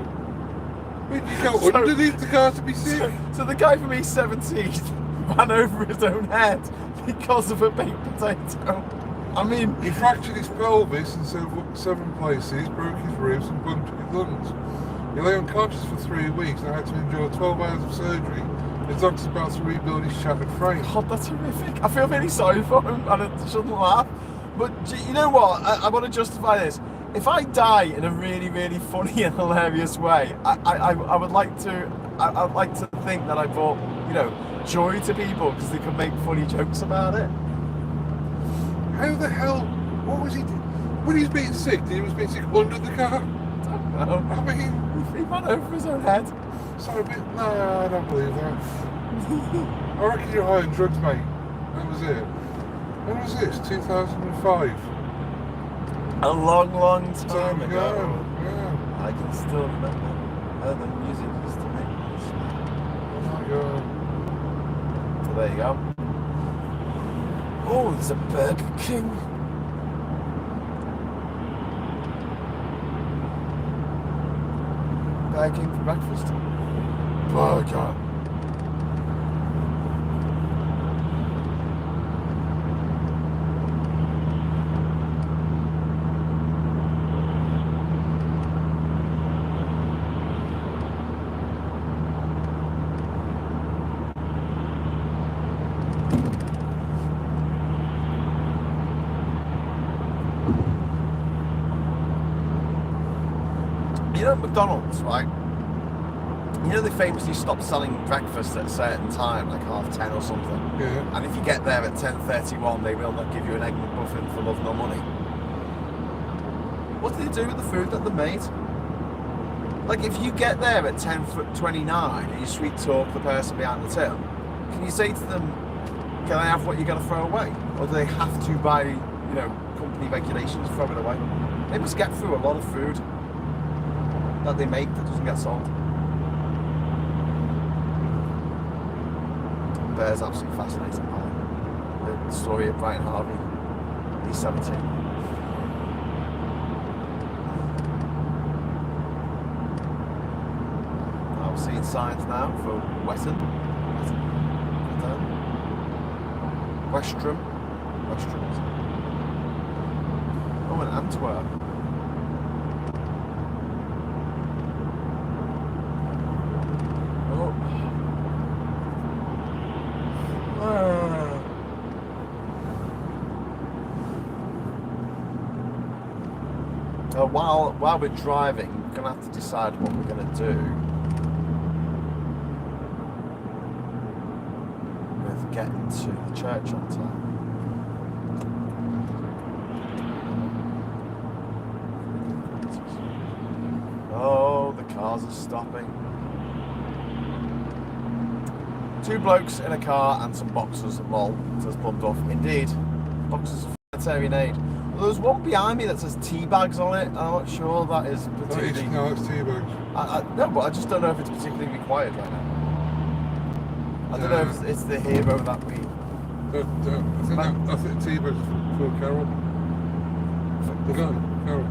When you go underneath the car to be sick. So the guy from East 17 ran over his own head because of a baked potato. I mean, He fractured his pelvis in 7 places, broke his ribs and punctured his lungs. He lay unconscious for 3 weeks and had to endure 12 hours of surgery. His doctor's about to rebuild his shattered frame. God, that's horrific. I feel really sorry for him, and I shouldn't laugh. But you know what? I want to justify this. If I die in a really, really funny and hilarious way, I would like to. I'd like to think that I brought, joy to people because they can make funny jokes about it. How the hell? What was he doing? When he was being sick, he was being sick under the car? I don't know. I mean, He ran over his own head. sorry, but no, I don't believe that. I reckon you're high on drugs, mate. That was it. When was this? 2005? A long, long time ago. Yeah. I can still remember how the music used to make me smile. Oh my god. So there you go. Oh, there's a Burger King. Burger King for breakfast. Burger. You know McDonald's, right? You know they famously stop selling breakfast at a certain time, like 10:30 or something. Yeah. And if you get there at 10:31, they will not give you an egg McMuffin for love nor money. What do they do with the food that they made? Like if you get there at 10:29 and you sweet talk the person behind the till, can you say to them, "Can I have what you're going to throw away?" Or do they have to, by company regulations, throw it away? They must get through a lot of food that they make that doesn't get sold. Bear's absolutely fascinating by the story of Brian Harvey. He's 17. I'm seeing signs now for Westrum. Oh, and Antwerp. While we're driving, we're going to have to decide what we're going to do with getting to the church on time. Oh, the cars are stopping. 2 blokes in a car and some boxers, lol, says Bummed Off. Indeed, boxers of humanitarian aid. There's one behind me that says tea bags on it. I'm not sure that is particularly. No, it's tea bags. No, but I just don't know if it's particularly required right now. I don't know if it's the hero that we. I think tea bags for Carol. The guy, Carol.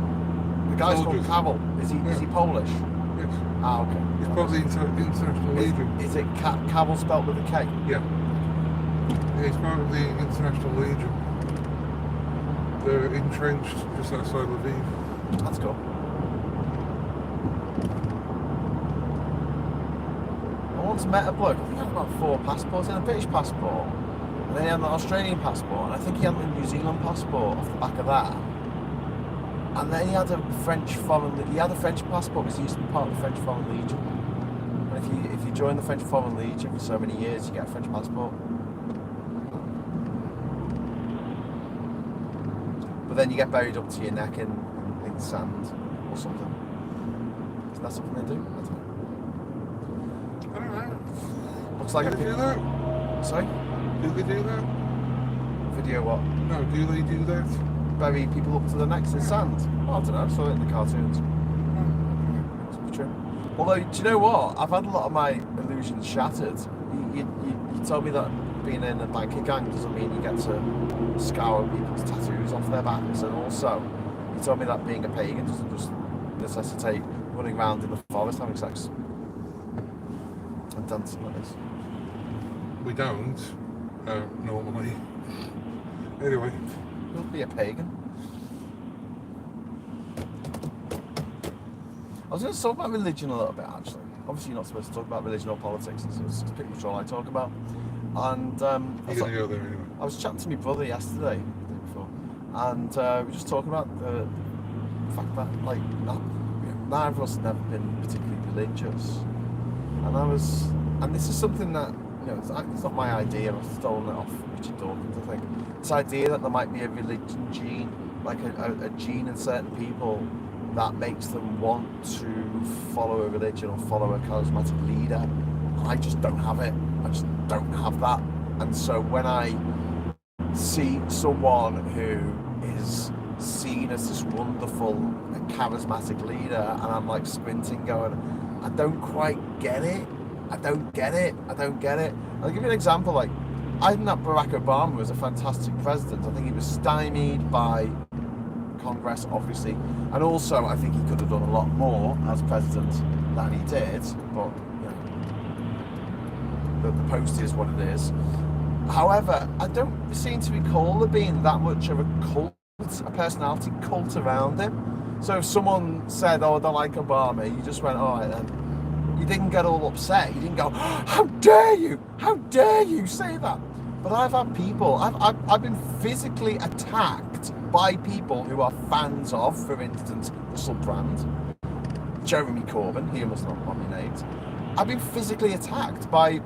The guy's Soldiers. called Cavill. Is he Polish? Yes. Ah, okay. He's part of the International Legion. Is it Cavill spelled with a K? Yeah. He's part of the International Legion. They're entrenched just outside Lviv. That's cool. I once met a bloke, I think he had about 4 passports. He had a British passport, and then he had an Australian passport, and I think he had a New Zealand passport off the back of that. And then he had a French passport because he used to be part of the French Foreign Legion. And if you join the French Foreign Legion for so many years, you get a French passport. But then you get buried up to your neck in sand or something. Is that something they do? I don't know. Looks like Do they do that? Sorry? Do they do that? Video what? No, do they do that? Bury people up to the necks in sand? Well, I don't know, I saw it in the cartoons. It's true. Although, do you know what? I've had a lot of my illusions shattered. You told me that being in a biker gang doesn't mean you get to scour people's tattoos off their backs, and also you told me that being a pagan doesn't just necessitate running around in the forest having sex. and dancing like this? We don't, normally. Anyway. You'll be a pagan. I was going to talk about religion a little bit, actually. Obviously, you're not supposed to talk about religion or politics. It's pretty much all I talk about. And You're going to go there anyway. I was chatting to my brother yesterday, the day before, and we were just talking about the fact that, like, neither of us have never been particularly religious. And this is something that, it's not my idea. I've stolen it off Richard Dawkins, I think. This idea that there might be a religion gene, like a gene in certain people that makes them want to follow a religion or follow a charismatic leader. I just don't have it. I just don't have that. And so when I see someone who is seen as this wonderful, charismatic leader, and I'm like squinting going, I don't quite get it. I don't get it. I'll give you an example. Like, I think that Barack Obama was a fantastic president. I think he was stymied by Congress, obviously, and also I think he could have done a lot more as president than he did, but the post is what it is. However, I don't seem to recall there being that much of a cult, a personality cult around him. So if someone said, oh, I don't like Obama, you just went, all right then. You didn't get all upset. You didn't go, how dare you say that? But I've had people, I've been physically attacked by people who are fans of, for instance, Russell Brand, Jeremy Corbyn, he must not want me named. I've been physically attacked by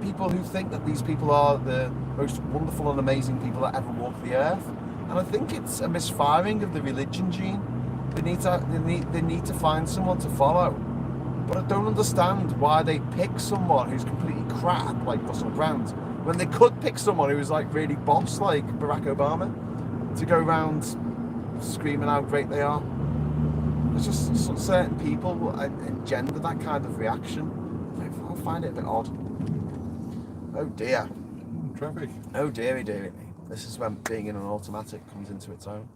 people who think that these people are the most wonderful and amazing people that ever walked the earth. And I think it's a misfiring of the religion gene. They need to find someone to follow. But I don't understand why they pick someone who's completely crap, like Russell Brand, when they could pick someone who's like really boss, like Barack Obama, to go around screaming how great they are. There's just certain people engender that kind of reaction. I find it a bit odd. Oh dear. Traffic. Oh dearie. This is when being in an automatic comes into its own.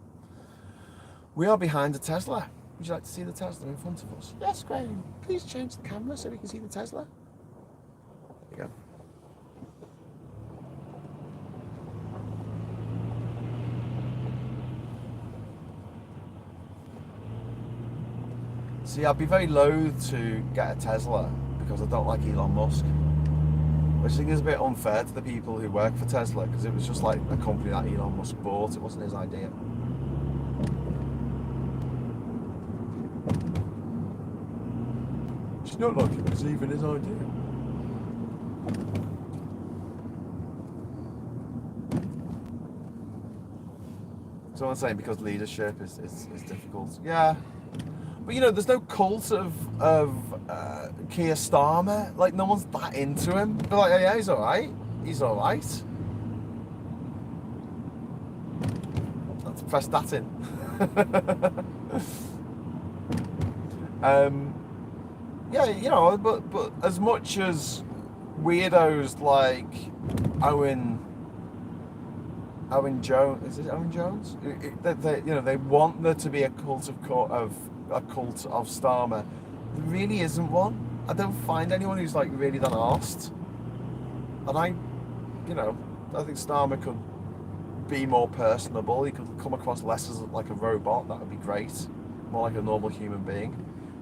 We are behind a Tesla. Would you like to see the Tesla in front of us? Yes, Graham. Please change the camera so we can see the Tesla. There you go. See, I'd be very loath to get a Tesla because I don't like Elon Musk. Which I think is a bit unfair to the people who work for Tesla, because it was just like a company that Elon Musk bought. It wasn't his idea. It's not like it was even his idea. So I'm saying because leadership is difficult. Yeah. But there's no cult of Keir Starmer. Like, no one's that into him. But like, yeah, he's alright. He's alright. Let's press that in. Yeah, but as much as weirdos like Owen Jones, is it Owen Jones? They want there to be a cult of Starmer. There really isn't one. I don't find anyone who's like really that arsed. And I think Starmer could be more personable. He could come across less as like a robot. That would be great. More like a normal human being.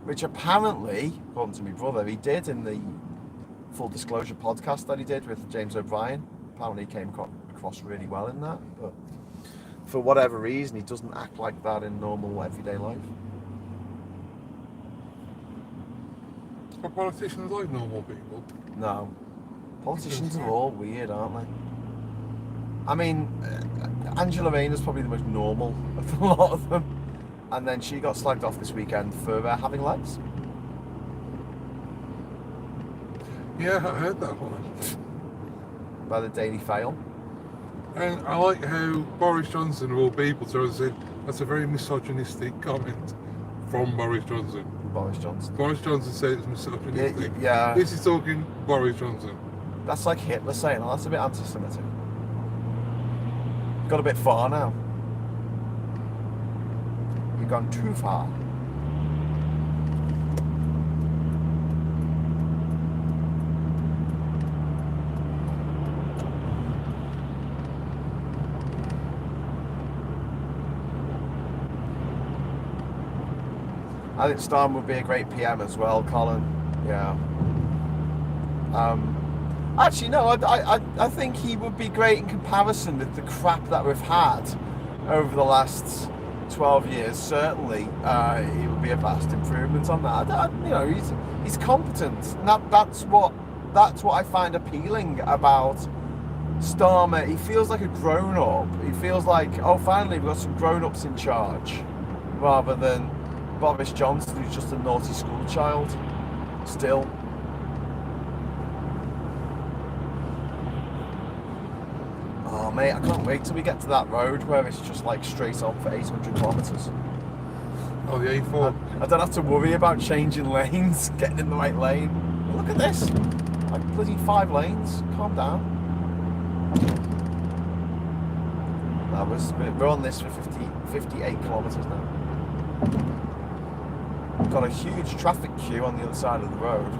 Which apparently, according to my brother, he did in the Full Disclosure podcast that he did with James O'Brien. Apparently he came across really well in that. But for whatever reason, he doesn't act like that in normal everyday life. Are politicians like normal people? No. Politicians are all weird, aren't they? I mean, Angela Rayner's probably the most normal of a lot of them. And then she got slagged off this weekend for having legs. Yeah, I heard that one. By the Daily Fail. And I like how Boris Johnson, of all people, said that's a very misogynistic comment from Boris Johnson. Boris Johnson. Boris Johnson said it's misogynistic. Yeah. This is talking Boris Johnson. That's like Hitler saying, oh, that's a bit anti-Semitic. Got a bit far now. You've gone too far. I think Starmer would be a great PM as well, Colin. Yeah. Actually, no, I think he would be great in comparison with the crap that we've had over the last 12 years. Certainly, he would be a vast improvement on that. You know, he's competent. And that's what I find appealing about Starmer. He feels like a grown-up. He feels like, oh, finally we've got some grown-ups in charge, rather than Boris Johnson, who's just a naughty school child still. Oh mate, I can't wait till we get to that road where it's just like straight on for 800 kilometres. Oh, the A4. I don't have to worry about changing lanes, getting in the right lane. Look at this, like bloody 5 lanes. Calm down. That was, we're on this for 58 kilometres now. Got a huge traffic queue on the other side of the road.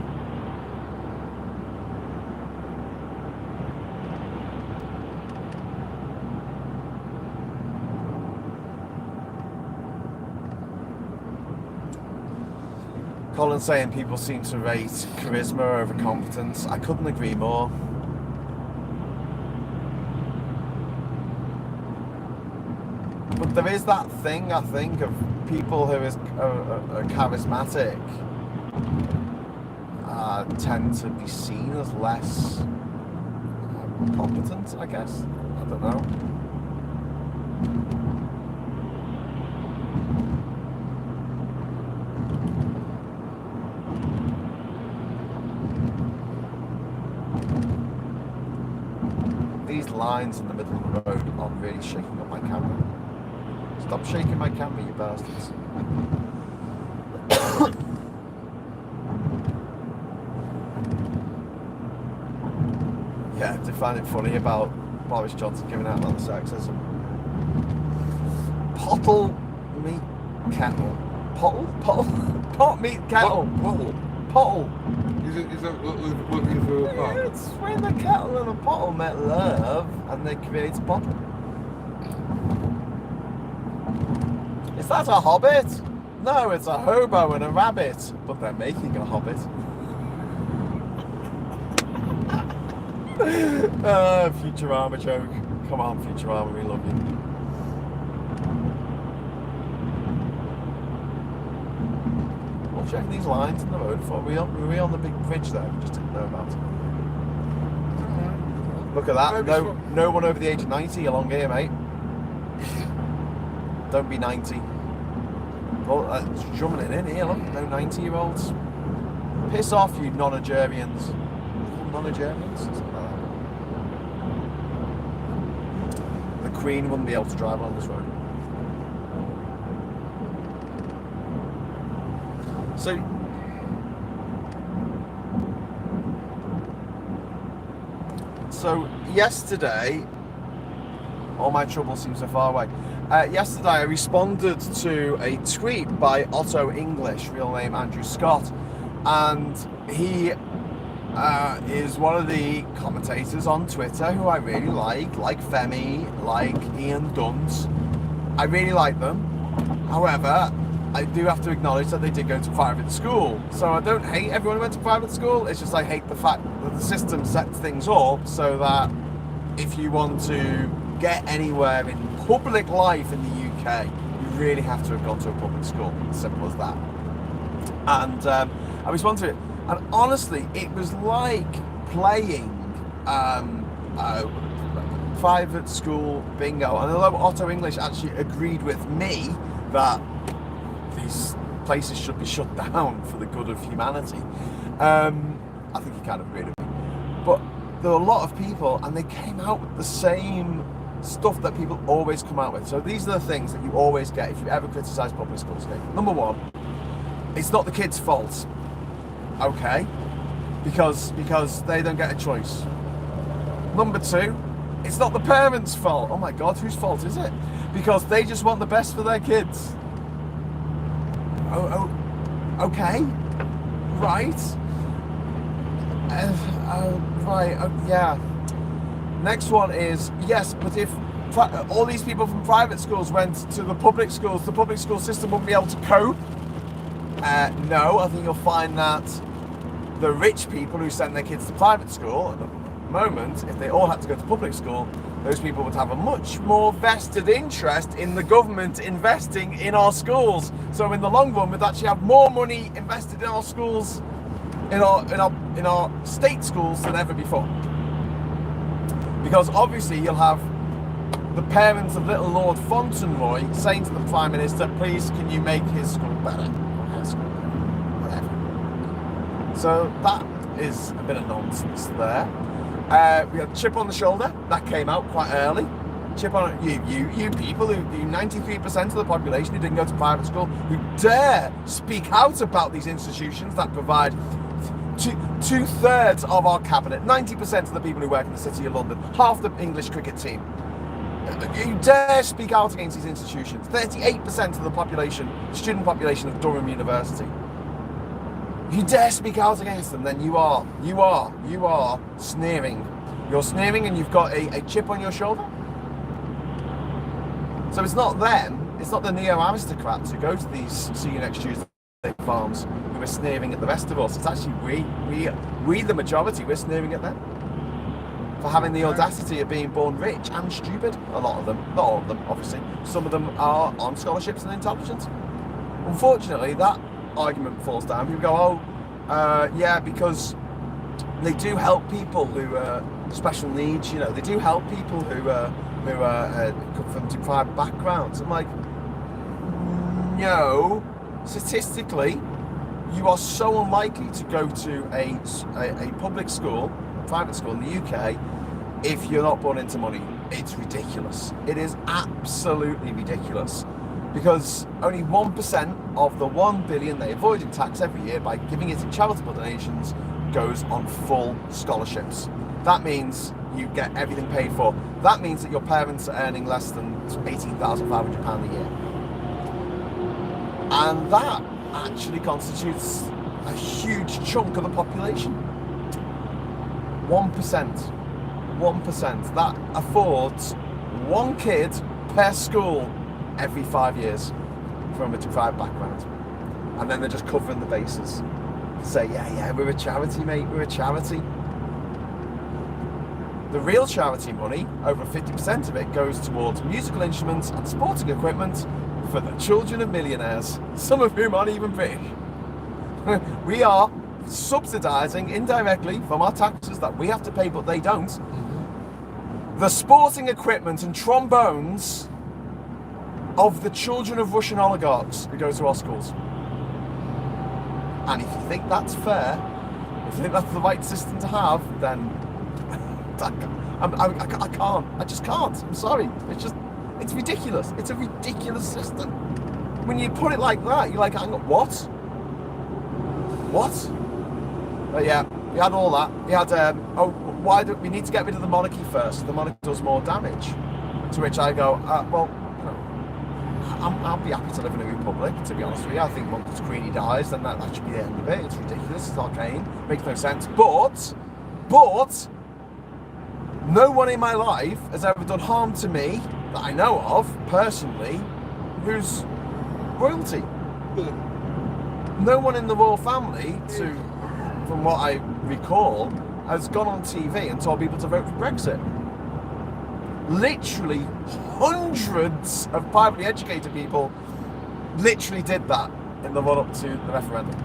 Colin's saying people seem to rate charisma over competence. I couldn't agree more. But there is that thing, I think, of people who are charismatic tend to be seen as less competent, I guess. I don't know. These lines in the middle of the road are really shaking up my camera. Stop shaking my camera, you bastards. Yeah, I find it funny about Boris Johnson giving out on sexism. Pottle meat kettle. Pot meat kettle. Pottle. Is that what looking for a pot? It's when the kettle and a pottle met love and they create a pottle. Is that a hobbit? No, it's a hobo and a rabbit. But they're making a hobbit. Futurama joke. Come on, Futurama, we love you. We'll check these lines in the road for. Were we on the big bridge there? We just didn't know about it. Look at that. No one over the age of 90 along here, mate. Don't be 90. Well, it's drumming in here, look. No 90-year-olds. Piss off, you nonagerians. Nonagerians? Something like that. The Queen wouldn't be able to drive on this road. So yesterday, all my trouble seems so far away. Yesterday I responded to a tweet by Otto English, real name Andrew Scott, and he is one of the commentators on Twitter who I really like Femi, like Ian Dunt. I really like them. However, I do have to acknowledge that they did go to private school. So I don't hate everyone who went to private school, it's just I hate the fact that the system sets things up so that if you want to get anywhere in public life in the UK, you really have to have gone to a public school. Simple as that. And I responded to it, and honestly, it was like playing private school bingo. And although Otto English actually agreed with me that these places should be shut down for the good of humanity, I think he kind of agreed with me. But there were a lot of people, and they came out with the same stuff that people always come out with. So these are the things that you always get if you ever criticise public schools. Okay? Number one, it's not the kids' fault. Okay, because they don't get a choice. Number two, it's not the parents' fault. Oh my God, whose fault is it? Because they just want the best for their kids. Okay, right. Yeah. Next one is, yes, but if all these people from private schools went to the public school system wouldn't be able to cope. No, I think you'll find that the rich people who send their kids to private school at the moment, if they all had to go to public school, those people would have a much more vested interest in the government investing in our schools. So in the long run, we'd actually have more money invested in our schools, in our state schools than ever before. Because obviously you'll have the parents of little Lord Fauntleroy saying to the Prime Minister, please can you make his school better? Her school better, whatever. So that is a bit of nonsense there. We had Chip on the Shoulder, that came out quite early. Chip on you people who 93% of the population who didn't go to private school, who dare speak out about these institutions that provide two-thirds of our cabinet, 90% of the people who work in the City of London, half the English cricket team. You dare speak out against these institutions. 38% of the population, student population of Durham University. You dare speak out against them, then you are sneering. You're sneering and you've got a chip on your shoulder. So it's not them, it's not the neo-aristocrats who go to these see you next Tuesday farms who are sneering at the rest of us. It's actually we the majority, we're sneering at them for having the audacity of being born rich and stupid. A lot of them, not all of them, obviously. Some of them are on scholarships and intelligence. Unfortunately, that argument falls down. People go, yeah, because they do help people who are special needs. You know, they do help people who come from deprived backgrounds. I'm like, no. Statistically, you are so unlikely to go to a public school, private school in the UK, if you're not born into money. It's ridiculous. It is absolutely ridiculous. Because only 1% of the 1 billion they avoid in tax every year by giving it in charitable donations goes on full scholarships. That means you get everything paid for. That means that your parents are earning less than £18,500 a year. And that actually constitutes a huge chunk of the population. 1%. That affords one kid per school every 5 years from a deprived background. And then they're just covering the bases. Say, yeah, we're a charity, mate, we're a charity. The real charity money, over 50% of it, goes towards musical instruments and sporting equipment for the children of millionaires, some of whom aren't even British. We are subsidising indirectly from our taxes that we have to pay, but they don't, the sporting equipment and trombones of the children of Russian oligarchs who go to our schools. And if you think that's fair, if you think that's the right system to have, then I can't. I just can't. I'm sorry. It's ridiculous. It's a ridiculous system. When you put it like that, you're like, hang on, what? But yeah, you had all that. You had, why do we need to get rid of the monarchy first? The monarchy does more damage. To which I go, well, I'll be happy to live in a republic, to be honest with you. I think once Queenie dies, then that should be the end of it. It's ridiculous, it's arcane, makes no sense. But, no one in my life has ever done harm to me, that I know of, personally, who's royalty. No one in the royal family, from what I recall, has gone on TV and told people to vote for Brexit. Literally hundreds of privately educated people literally did that in the run-up to the referendum.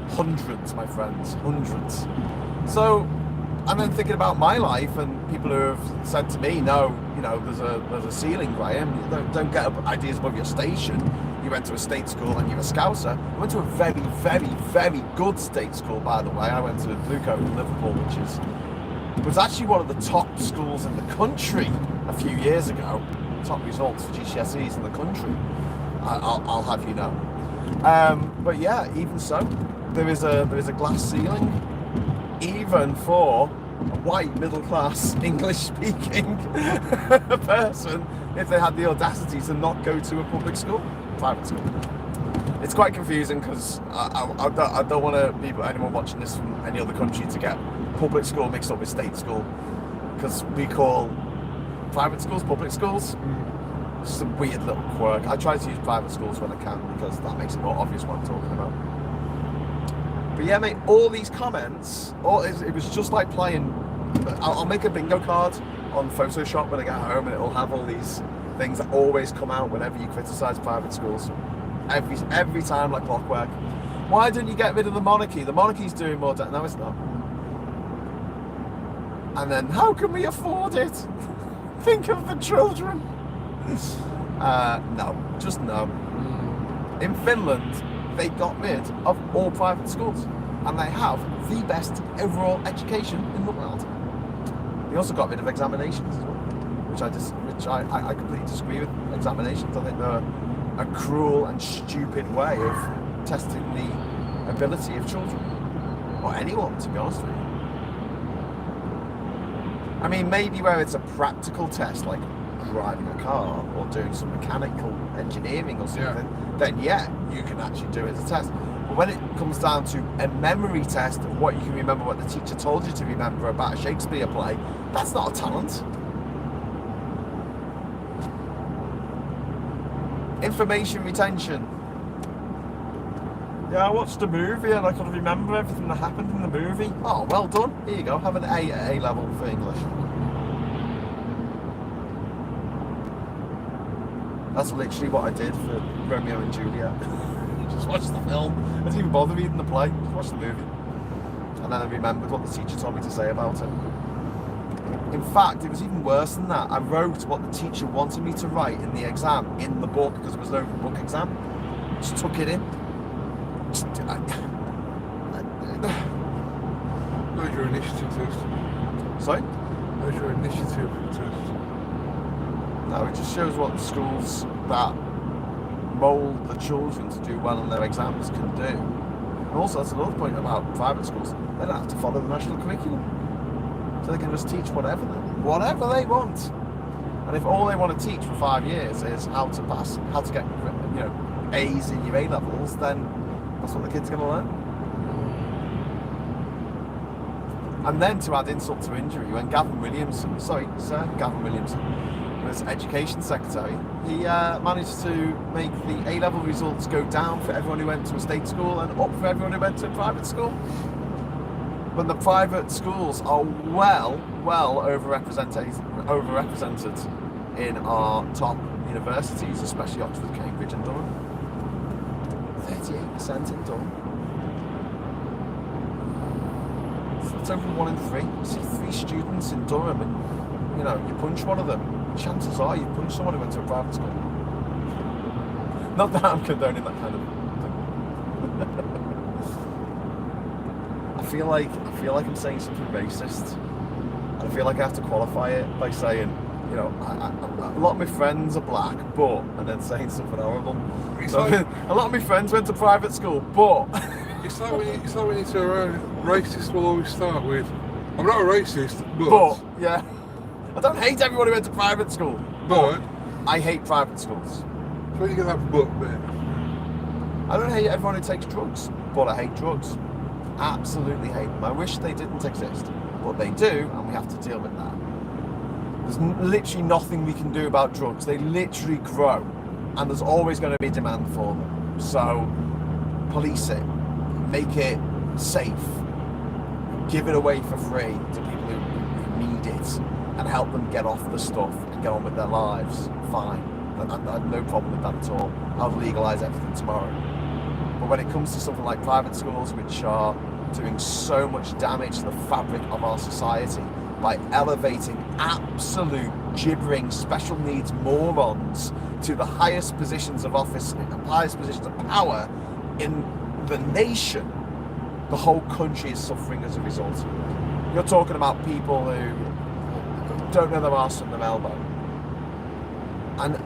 Hundreds, my friends, hundreds. So, and then thinking about my life and people who have said to me, no, you know, there's a ceiling, Graham. Don't get ideas above your station. You went to a state school and you're a Scouser. I went to a very, very, very good state school, by the way. I went to Bluecoat in Liverpool, which was actually one of the top schools in the country a few years ago. Top results for GCSEs in the country, I'll have you know. But yeah, even so, there is a glass ceiling, even for a white middle-class English-speaking person, if they had the audacity to not go to a public school, private school. It's quite confusing because I don't want anyone watching this from any other country to get public school mixed up with state school, because we call private schools public schools. Just a weird little quirk. I try to use private schools when I can because that makes it more obvious what I'm talking about. But yeah, mate, all these comments, it was just like playing. I'll make a bingo card on Photoshop when I get home, and it'll have all these things that always come out whenever you criticise private schools. Every time, like clockwork. Why didn't you get rid of the monarchy? The monarchy's doing more. No, it's not. And then, how can we afford it? Think of the children. No, just no. In Finland, they got rid of all private schools, and they have the best overall education in the world. They also got rid of examinations as well, which I completely disagree with. Examinations, I think they're a cruel and stupid way of testing the ability of children, or anyone, to be honest with you. I mean, maybe where it's a practical test, like driving a car or doing some mechanical engineering or something, then yeah, you can actually do it as a test. But when it comes down to a memory test of what you can remember, what the teacher told you to remember about a Shakespeare play, that's not a talent. Information retention. Yeah, I watched the movie and I could remember everything that happened in the movie. Oh, well done. Here you go. Have an A at A level for English. That's literally what I did for Romeo and Juliet. Just watch the film. I didn't even bother reading the play. Just watch the movie. And then I remembered what the teacher told me to say about it. In fact, it was even worse than that. I wrote what the teacher wanted me to write in the exam in the book because there was no book exam. Just took it in. How's your initiative test? Sorry? How's your initiative test? No, it just shows what the schools that mould the children to do well in their exams can do. And also, that's another point about private schools. They don't have to follow the national curriculum. So they can just teach whatever they want. And if all they want to teach for 5 years is how to pass, how to get, A's in your A levels, then that's what the kids are going to learn. And then to add insult to injury, when Gavin Williamson was Education Secretary, he managed to make the A-level results go down for everyone who went to a state school and up for everyone who went to a private school. When the private schools are well overrepresented in our top universities, especially Oxford, Cambridge and Durham. 38% in Durham. It's over 1 in 3. You see 3 students in Durham and, you punch one of them. Chances are you punch someone who went to a private school. Not that I'm condoning that kind of thing. I feel like I'm saying something racist. And I feel like I have to qualify it by saying, a lot of my friends are black, but, and then saying something horrible. So, like, a lot of my friends went to private school, but. It's like when you turn around, racist will always start with, I'm not a racist, but yeah. I don't hate everyone who went to private school, but I hate private schools. So when you get that book there. I don't hate everyone who takes drugs, but I hate drugs. Absolutely hate them. I wish they didn't exist, but they do, and we have to deal with that. There's literally nothing we can do about drugs. They literally grow, and there's always going to be demand for them. So, police it, make it safe, give it away for free to people who need it, and help them get off the stuff and get on with their lives. Fine. I have no problem with that at all. I'll legalise everything tomorrow. But when it comes to something like private schools, which are doing so much damage to the fabric of our society by elevating absolute gibbering special needs morons to the highest positions of office, highest positions of power in the nation, the whole country is suffering as a result. You're talking about people who don't know their arse from their elbow. And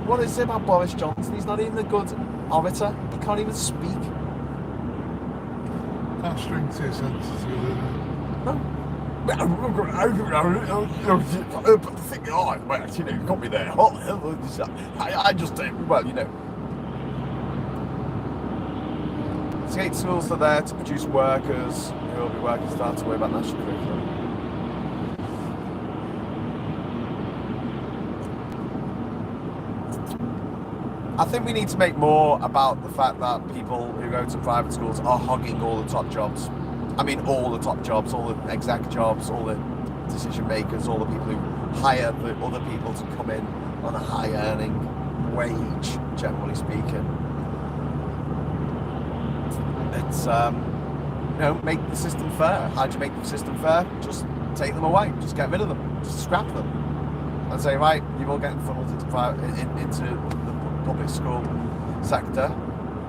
what is it about Boris Johnson? He's not even a good orator. He can't even speak. Can't string 2 sentences together. No. But the thing, you got me there. I just, State schools are there to produce workers who will be working start to worry about national curriculum. I think we need to make more about the fact that people who go to private schools are hogging all the top jobs. I mean, all the top jobs, all the exec jobs, all the decision makers, all the people who hire the other people to come in on a high earning wage, generally speaking. It's, make the system fair. How do you make the system fair? Just take them away. Just get rid of them. Just scrap them. And say, right, you're all getting funneled into the public school sector.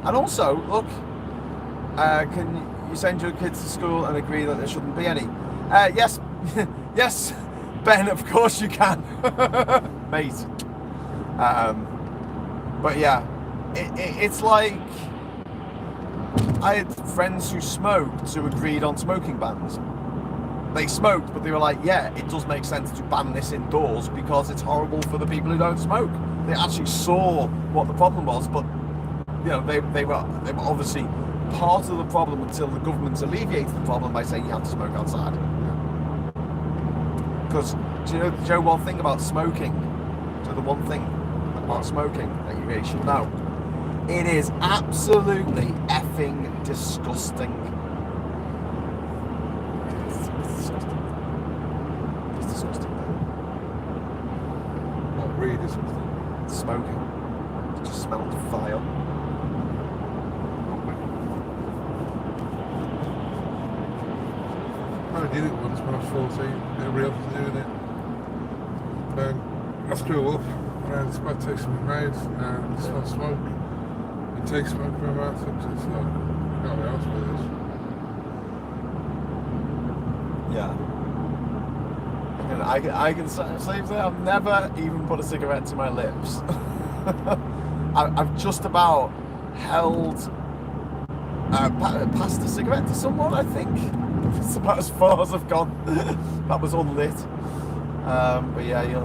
And also, look, can you send your kids to school and agree that there shouldn't be any? Yes, yes, Ben, of course you can, mate. But yeah, it's like, I had friends who smoked who agreed on smoking bans. They smoked, but they were like, yeah, it does make sense to ban this indoors because it's horrible for the people who don't smoke. They actually saw what the problem was, but they were obviously part of the problem until the government alleviated the problem by saying you have to smoke outside. Because do you know one thing about smoking? So the one thing about smoking that you really should know, it is absolutely effing disgusting. It's disgusting. It's disgusting. Not really disgusting. Smoking. It just smells vile. I did it once when I was 14. Nobody else was doing it. And I threw up, and I had this bad taste in my mouth, and I smelled smoke. You take smoke from my mouth, and it's like, I can't be arsed with this. Yeah. And I can say I've never even put a cigarette to my lips. I've just about held passed a cigarette to someone, I think. It's about as far as I've gone. That was unlit. But yeah,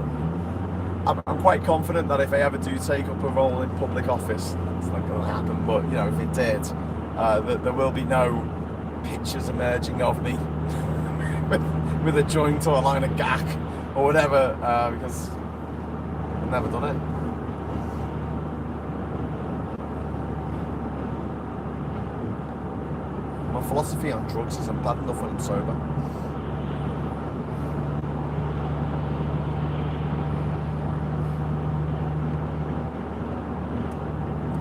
I'm quite confident that if I ever do take up a role in public office, it's not going to happen, but if it did, that there will be no pictures emerging of me with a joint or a line of gack or whatever, because I've never done it. My philosophy on drugs is I'm bad enough when I'm sober.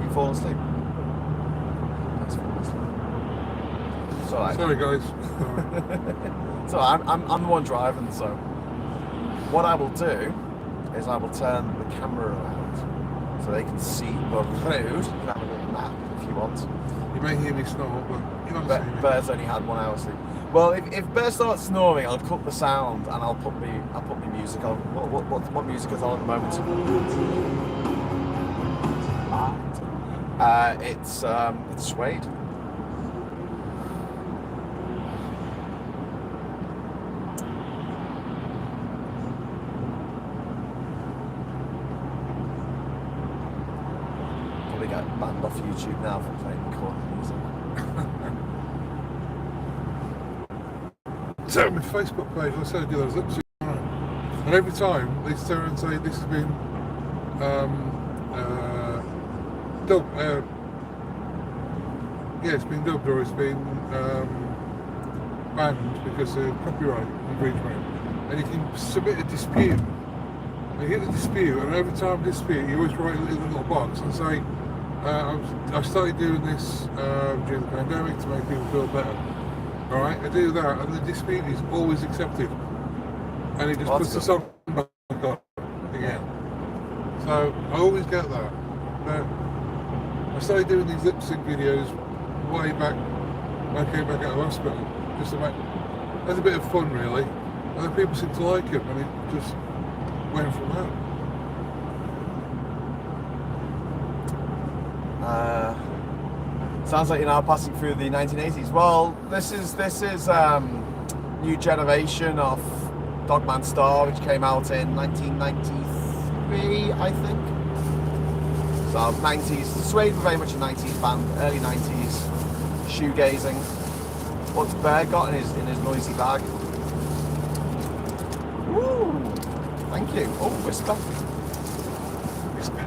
You fall asleep? Let's fall asleep. It's alright. Sorry guys. So I'm the one driving, so what I will do is I will turn the camera around so they can see the road. You can have a little map if you want. You may hear me snore, but you're not seeing me. Bear's only had 1 hour sleep. Well, if Bear starts snoring, I'll cut the sound and I'll put me music on. What music is on at the moment? It's Suede. Probably get banned off YouTube now for playing recorded music. So my Facebook page, I said, those up to, and every time they turn and say this has been it's been dubbed or it's been banned because of copyright infringement, and you can submit a dispute. And you get the dispute, and every time dispute, you always write a little box and say, I started doing this during the pandemic to make people feel better. Alright, I do that, and the dispute is always accepted. And it just puts the song back on again. So, I always get that. But I started doing these lip sync videos way back when I came back out of hospital. Just to make, as a bit of fun really. And then people seem to like it, and it just went from that. Sounds like you're now passing through the 1980s. Well, this is new generation of Dogman Star, which came out in 1993, I think. So 90s. Suede were very much a 90s band, early 90s, shoegazing. What's Bear got in his noisy bag? Woo! Thank you. Oh, whisper. Whisper.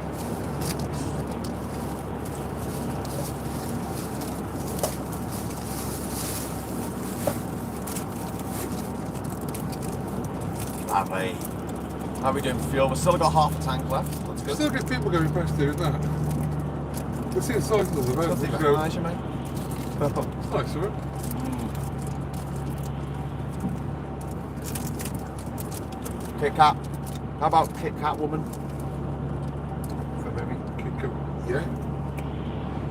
Alright, mate. How are we doing for fuel? We've still got half a tank left. That's You good. still get people going past here, isn't that? Let's see the size of the Does vehicles. he So, recognise you, mate? it's nice, isn't it? Kit Kat. How about Kit Kat woman? For a movie. Kick up. Yeah.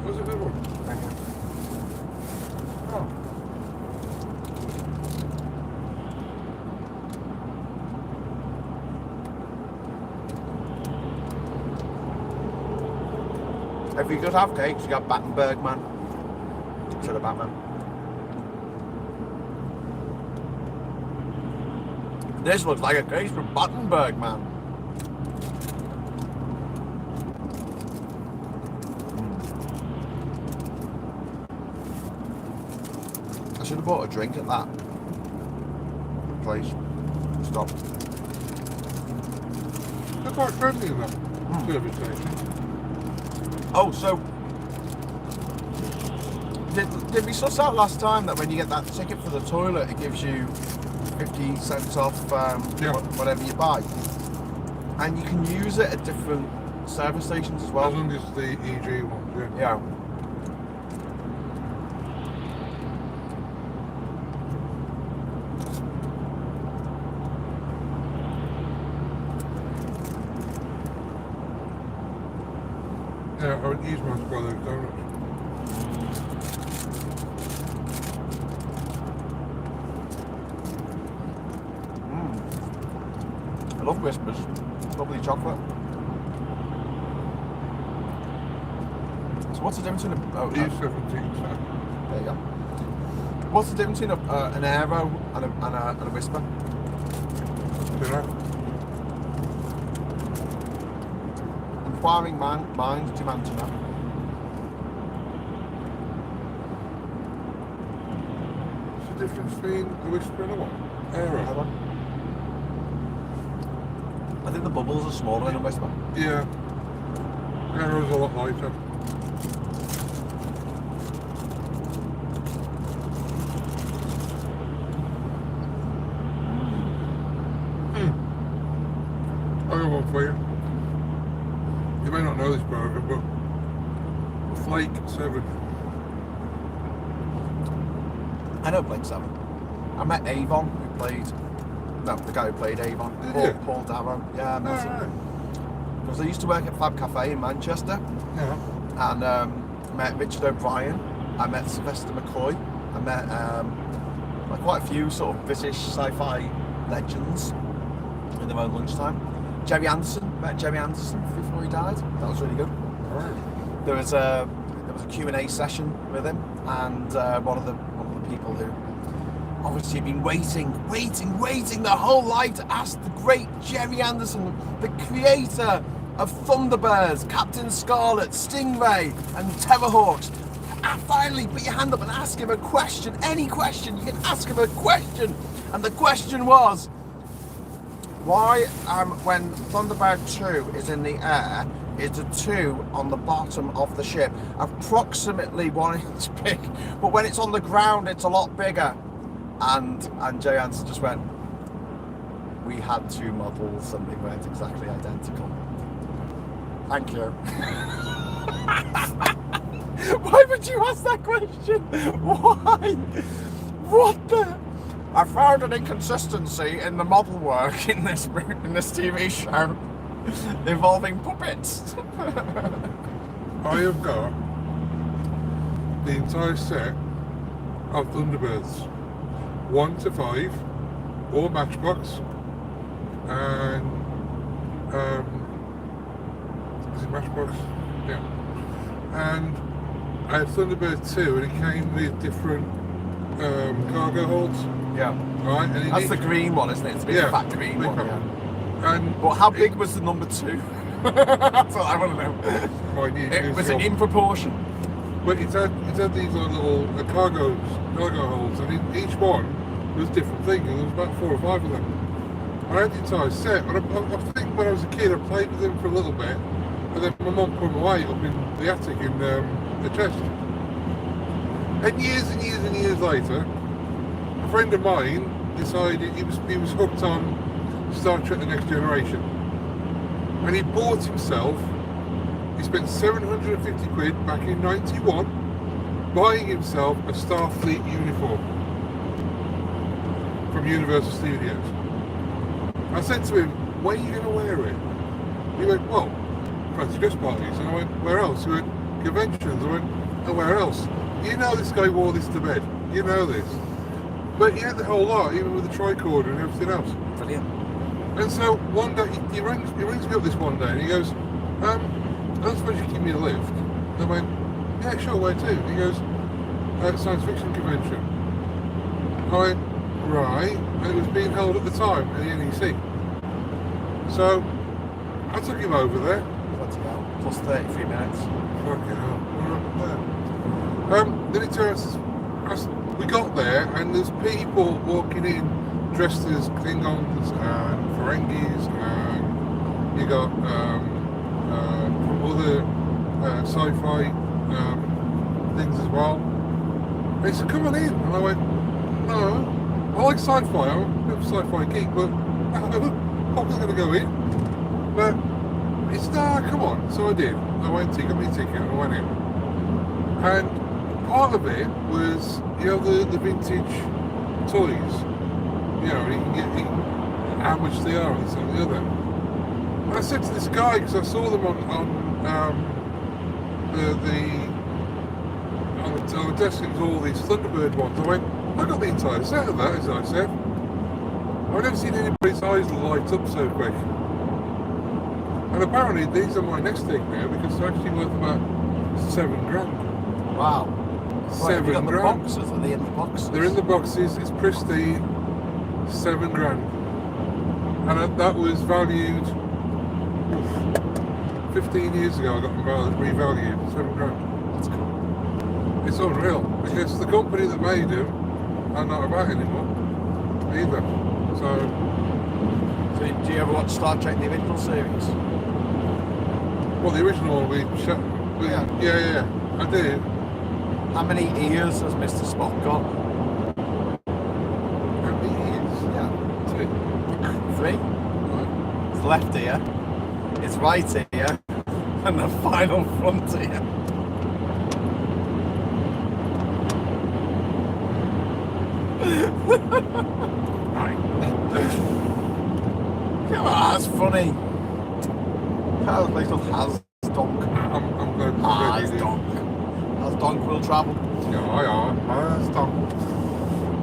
What's a good one? Thank you. Oh. If you could have cakes, you got Battenberg man. Instead of Batman. This looks like a case from Battenberg man. I should have bought a drink at that place. Stop. They're quite friendly in that service station. Oh, so did we suss out last time that when you get that ticket for the toilet, it gives you 50 cents off whatever you buy, and you can use it at different service stations as well. As long as the EG one, yeah. Yeah. Yeah, I would use my by those donuts. I love Whispers. Lovely chocolate. So what's the difference in a... E17, so. There you go. What's the difference between an Aero and a Whisper? Dunno. Inquiring minds demand to know. What's the difference between a Whisper and a what? Aero. I think the bubbles are smaller than a Whisper. Yeah. Aero's a lot lighter. I got one for you. You may not know this burger, but Flake 7. I know Blake 7. I met Avon, who played... No, the guy who played Avon. Did you? Paul Darrow. Yeah, I met him. Alright. Because I used to work at Fab Cafe in Manchester. Yeah. And met Richard O'Brien. I met Sylvester McCoy. I met like quite a few sort of British sci-fi legends in their own lunchtime. Jerry Anderson. Met Jerry Anderson before he died. That was really good. Alright. There was a Q&A session with him, and one of the people who obviously had been waiting the whole night to ask the great Jerry Anderson, the creator of Thunderbirds, Captain Scarlet, Stingray, and Terrorhawks. Finally, put your hand up and ask him a question. Any question, you can ask him a question. And the question was, why when Thunderbird 2 is in the air, is a 2 on the bottom of the ship, approximately 1 inch big, but when it's on the ground, it's a lot bigger. And Jay Anderson just went, we had 2 models and they weren't exactly identical. Thank you. Why would you ask that question? Why? What the? I found an inconsistency in the model work in this TV show involving puppets. I have got the entire set of Thunderbirds 1 to 5, all Matchbox, and is it Matchbox? Yeah. And I had Thunderbird 2, and it came with different cargo holds. Yeah. Right. And That's the green one, isn't it? It's a big fat green big one. fat Yeah. And But how big was the number 2? That's what I want to know. Was it in proportion? But it had these little cargo holds, and each one was a different thing, and there was about 4 or 5 of them. I had the entire set, and I think when I was a kid I played with them for a little bit, and then my mum put them away up in the attic in the chest. And years later, a friend of mine decided he was hooked on Star Trek The Next Generation. And he bought himself, he spent 750 quid back in 91 buying himself a Starfleet uniform from Universal Studios. I said to him, where are you going to wear it? He went, well, fancy dress parties. And I went, where else? He went, conventions. I went, and where else? You know this guy wore this to bed. You know this. But he had the whole lot, even with the tricorder and everything else. Brilliant. And so one day, he rings me up this one day and he goes, I don't suppose you give me a lift? And I went, yeah, sure, where to? He goes, science fiction convention. I went, right, and it was being held at the time at the NEC. So I took him over there. Bloody hell. Plus 33 minutes. Fucking hell. Then it turns, we got there and there's people walking in dressed as Klingons and Ferengis, and you got other sci-fi things as well. And he said, come on in. And I went, no, I like sci-fi, I'm a bit of a sci-fi geek, but no, I'm not going to go in. But he said, nah, come on. So I did. I went, he got me a ticket and I went in. And part of it was, you know, the vintage toys. You know, you can get how much they are and this and the other. And I said to this guy, because I saw them on the desk, it was all these Thunderbird ones. I went, I got the entire set of that, as I said. I've never seen anybody's eyes light up so quick. And apparently these are my next thing now, because they're actually worth about £7,000. Wow. £7,000. The boxes? Are they in the boxes? They're in the boxes, it's pristine, £7,000. And that was valued 15 years ago. I got them revalued, £7,000. That's cool. It's unreal, because the company that made them are not about anymore either. So do you ever watch Star Trek the original series? Well, the original one yeah, I did. How many ears has Mr. Spock got? How many years? Yeah. 3. Right. His left ear, his right ear, and the final front ear. Come on, that's funny. How's place called Hasdonk? I'm glad to see Hasdonk. Hasdonk will travel. Yeah, Hasdonk.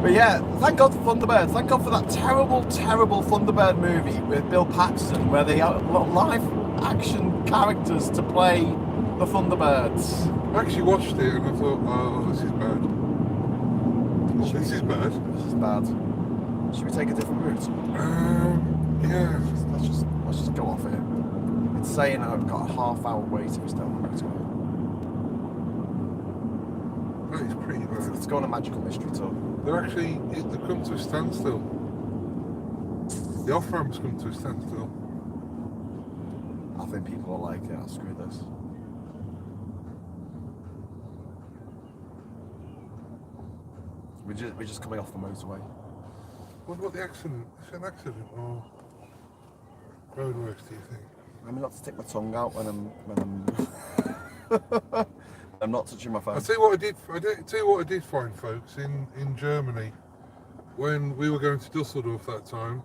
But yeah, thank God for Thunderbirds. Thank God for that terrible, terrible Thunderbird movie with Bill Paxton, where they had live action characters to play the Thunderbirds. I actually watched it and I thought, oh, this is bad. This is bad. This is bad. Should we take a different route? Yeah. Let's just go off here. It's saying I've got a half-hour wait if it's down the motorway. That is pretty bad. Let's go on a magical mystery tour. They've come to a standstill. The off-ramp's come to a standstill. I think people are like, yeah, screw this. We're just coming off the motorway. What about the accident? Is it an accident or roadworks, do you think? I'm not to stick my tongue out when I'm I'm not touching my phone. I'll tell you what I did find, folks, in Germany, when we were going to Dusseldorf that time.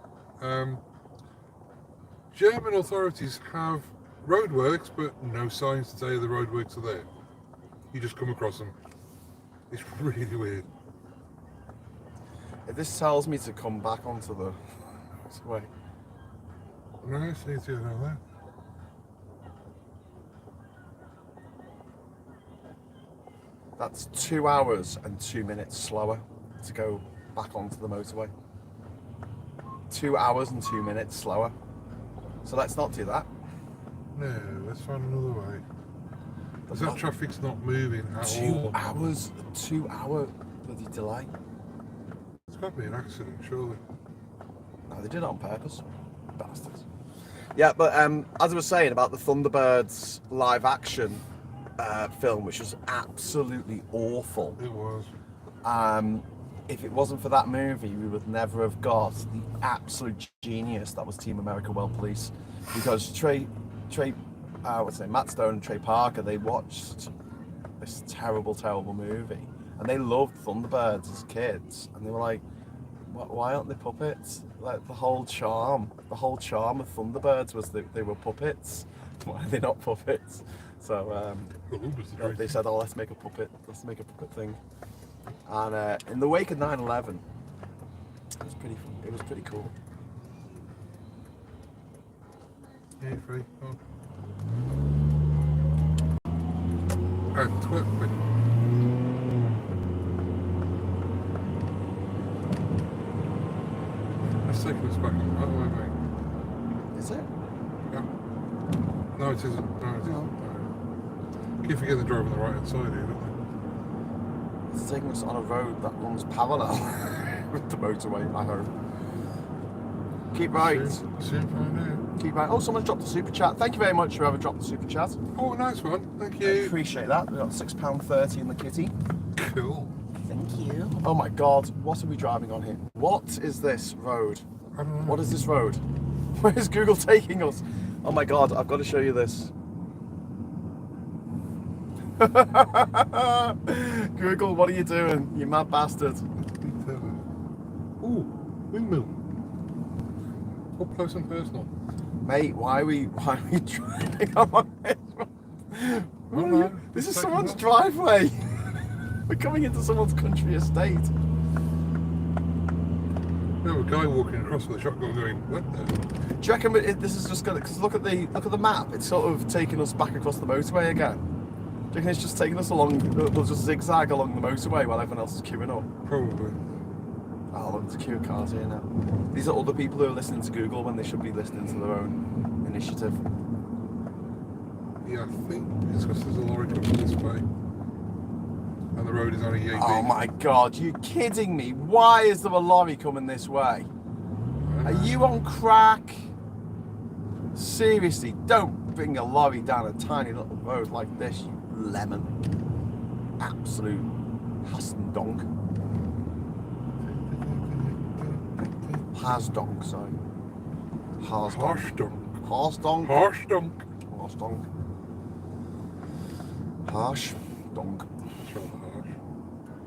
German authorities have roadworks, but no signs to tell you the roadworks are there. You just come across them. It's really weird. If this tells me to come back onto the way. No, I see it know that. That's 2 hours and 2 minutes slower to go back onto the motorway. 2 hours and 2 minutes slower. So let's not do that. No, let's find another way. Because that traffic's not moving at all. 2 hours, 2 hour bloody delay. It's got to be an accident, surely. No, they did it on purpose. Bastards. Yeah, but as I was saying about the Thunderbirds live action film, which was absolutely awful. It was. if it wasn't for that movie, we would never have got the absolute genius that was Team America World Police. Because Matt Stone and Trey Parker, they watched this terrible movie, and they loved Thunderbirds as kids, and they were like, why aren't they puppets? Like the whole charm of Thunderbirds was that they were puppets. Why are they not puppets? So they said, oh, let's make a puppet thing. And in the wake of 9/11, it was pretty cool. Yeah, free. Oh. And Twitman. That's taking us back on the right way, mate. Is it? Yeah. No, it isn't. No, it isn't. No. Keep forgetting the drive on the right hand side here, don't It's taking us on a road that runs parallel with the motorway, I hope. Keep right. Soon find out. Keep right. Oh, someone's dropped a super chat. Thank you very much, whoever dropped the super chat. Oh, nice one. Thank I you. appreciate that. We got £6.30 in the kitty. Cool. Thank you. Oh my God, what are we driving on here? What is this road? I don't know. What is this road? Where is Google taking us? Oh my God, I've got to show you this. Google, what are you doing? You mad bastard. Ooh, windmill. Up close and personal. Mate, why are we driving on this road? No. This is someone's driveway. We're coming into someone's country estate. There was a guy walking across with a shotgun going, what the? Do you reckon this is just gonna? Because look at the map. It's sort of taking us back across the motorway again. Do you reckon it's just taking us along? We'll just zigzag along the motorway while everyone else is queuing up. Probably. Oh, look, there's a queue of cars here now. These are all the people who are listening to Google when they should be listening to their own initiative. Yeah, I think it's because there's a lorry coming this way. And the road is only 8 Oh my God, you kidding me? Why is there a lorry coming this way? Are you on crack? Seriously, don't bring a lorry down a tiny little road like this, you lemon. Absolute Hasdonk. Hasdonk, sorry. Harshdonk. Harsdonk. Harshdonk. Harsdonk. Harsh. Donk. It's rather harsh.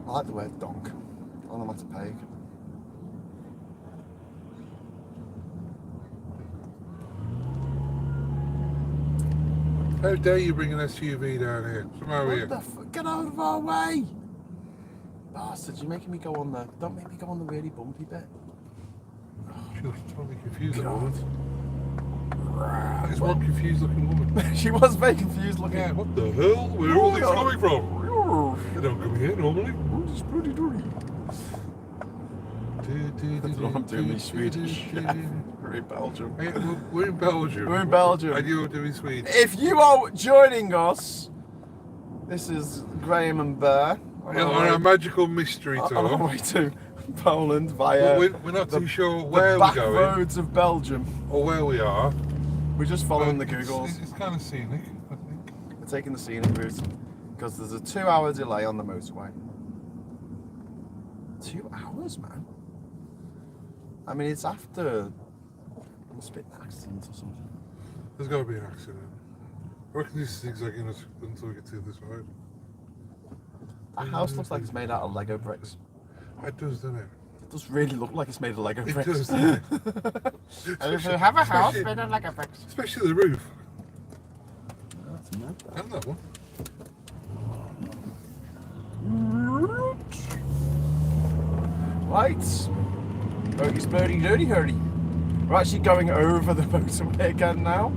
I like the word donk. Onomatopoeic. How dare you bring an SUV down here? Somehow here. Get out of our way! Bastard, you're making me go on the... Don't make me go on the really bumpy bit. She looks totally confused, that woman. That is one confused looking woman. She was very confused looking. Yeah, what the hell? Where are all these coming from? They don't come here normally. It's pretty dirty. That's what I'm doing in Swedish. We're in Belgium. Hey, we're in Belgium. We're in Belgium. And you're doing Sweden. If you are joining us, this is Graham and Bear. On a magical mystery On our tour. way to Poland via We're not too sure where the we're back going roads of Belgium. or where we are. We're just following the But Googles. It's kind of scenic, I think. We're taking the scenic route because there's a 2-hour delay on the motorway. 2 hours, man. I mean, it's after. Must be an accident or something. There's got to be an accident. I reckon this is zigzagging us until we get to this side. That house looks like it's made out of Lego bricks. It does, doesn't it? It does really look like it's made of Lego It bricks. does, doesn't it? And if you have a house Especially- made of Lego bricks. Especially the roof. That's mad. And that one. Right. Bogies, birdie, dirty, hurdy. We're actually going over the motorway again now.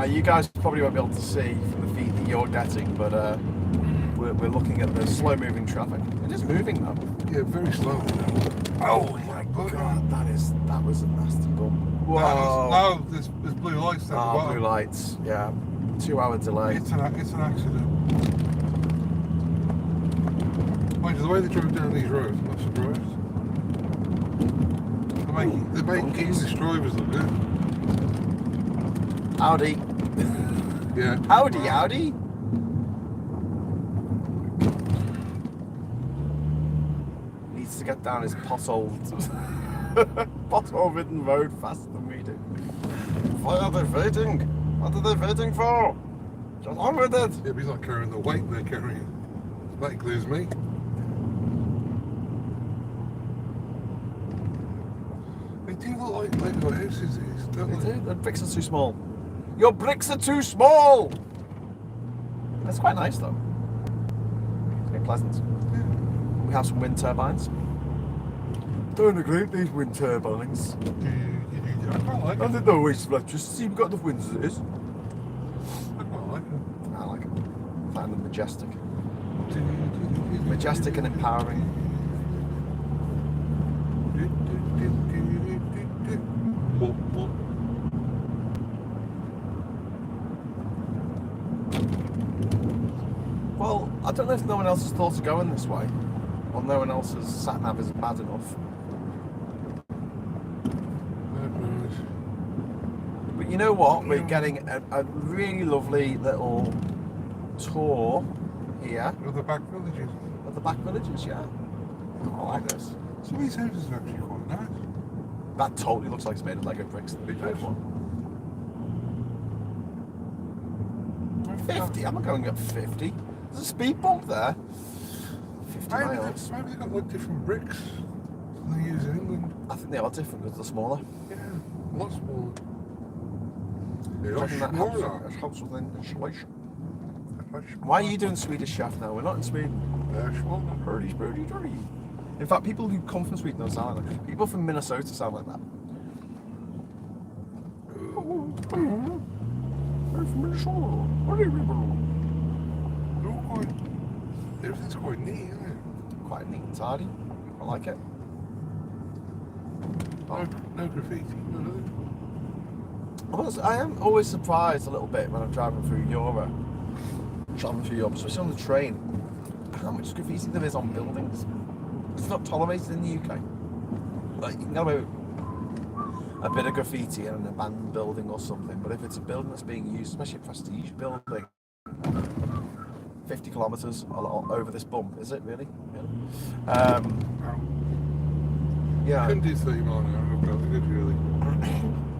You guys probably won't be able to see from the feed that you're getting, but we're looking at the slow-moving traffic. It is moving though. Yeah, very slowly now. Oh my God, that was a nasty bump. Whoa. No, there's blue lights there. Ah, blue lights. Yeah, 2-hour delay. It's an accident. Mind you, the way they drove down these roads, I'm not surprised. They make English drivers look good. Audi. Yeah. Audi. Needs to get down his pothole-ridden road faster than we do. Why are they waiting? What are they waiting for? Just on with it. Yeah, but he's not carrying the weight they're carrying. That includes me. They do look like Lego houses, these, don't they? The bricks are too small. Your bricks are too small! It's quite nice though. It's quite pleasant. Yeah. We have some wind turbines. Don't agree with these wind turbines. I quite like I it. think they're a waste of electricity. We've got enough winds as it is. I quite like it. I like it. I find them majestic. Majestic and empowering. Well, I don't know if no one else has thought of going this way, or no one else's sat nav is bad enough. But you know what? We're getting a really lovely little tour here Of the back villages. of the back villages, yeah. I like this. Some of these houses are actually quite nice. That totally looks like it's made of Lego bricks, the big red one. 50? I'm not going at 50. There's a speed bump there. 50 miles. Maybe they've got like different bricks than they use in England. I think they are different because they're smaller. Yeah, a lot smaller. I reckon that helps with insulation. Why are you doing Swedish chef now? We're not in Sweden. Hurdy, spurdy, dirty. In fact, people who come from Sweden don't sound like that. People from Minnesota sound like that. From Minnesota. Everything's quite neat, isn't it? Quite neat and tidy. I like it. No graffiti. I am always surprised a little bit when I'm driving through Europe, especially on the train, how much graffiti there is on buildings. It's not tolerated in the UK. Like, you can get away with a bit of graffiti in an abandoned building or something, but if it's a building that's being used, especially a prestige building, 50 kilometres over this bump, is it really? Yeah. You couldn't do 30 mile an hour over that, could you really?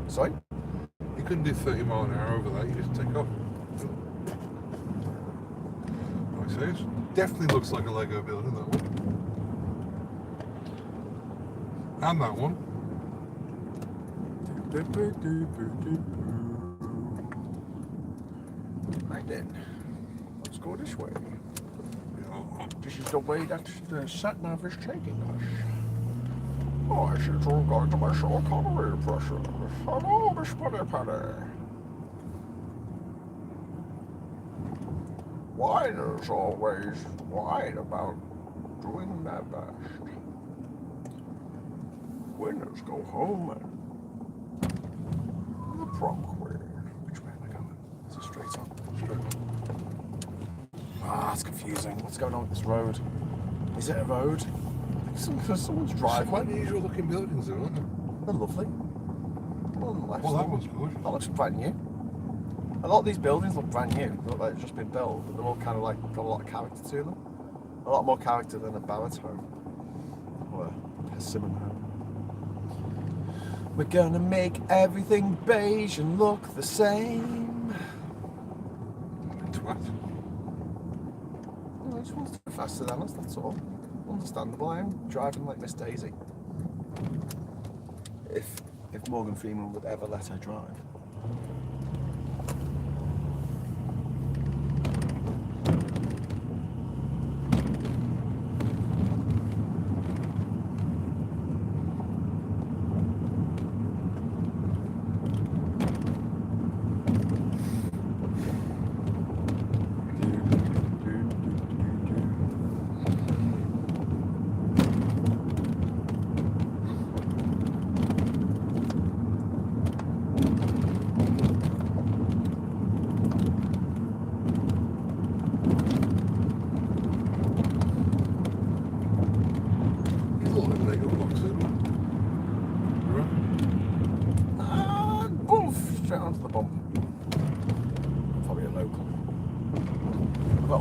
Sorry? You couldn't do 30 mile an hour over that, you just take off. Like I say, it definitely looks like a Lego building, that one. And that one. Right then, let's go this way. Yeah. This is the way that the sat nav is taking us. Oh, I should all go to my short economy pressure. Hello, Miss Penny Penny. Wine is always wine about doing their best. Winners go home and the prom queen. Which way am I going? Is it straight on? Straight on. Ah, it's confusing. What's going on with this road? Is it a road? I think someone's driving. Quite unusual looking buildings though, aren't they? They're lovely. Well, on the left Well, that side. one's good. That looks brand new. A lot of these buildings look brand new. They look like they've just been built, but they're all kind of like got a lot of character to them. A lot more character than a Barrett's home or a persimmon home. We're gonna make everything beige and look the same. Twat. Well, this one's too faster than us, that's all. Understandable. I am driving like Miss Daisy. If Morgan Freeman would ever let her drive.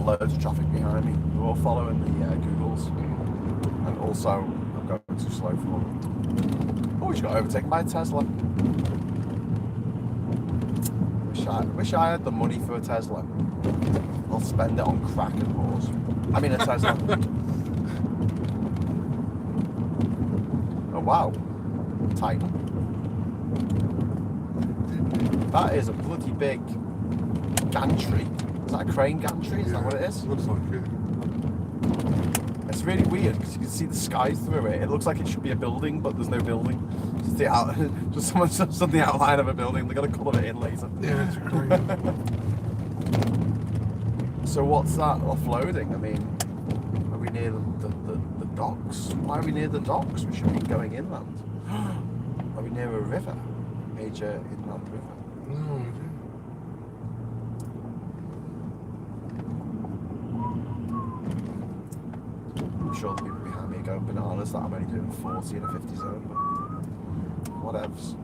Loads of traffic behind me. We're all following the Googles, and also I'm going too slow for them. Oh, we just got overtaken by a Tesla. Wish I had the money for a Tesla. I'll spend it on crack and whores. I mean a Tesla. Oh wow. Tight. That is a bloody big gantry. Is that a crane gantry? Is that what it is? Looks like it. It's really weird because you can see the sky through it. It looks like it should be a building, but there's no building. Just the out, just someone's done the outline of a building. They're gonna colour it in later. Yeah, it's a crane. So what's that offloading? I mean, are we near the docks? Why are we near the docks? We should be going inland. Are we near a river? Major inland river? No idea. I'm sure the people behind me are going bananas that I'm only doing 40 in a 50 zone, but whatevs.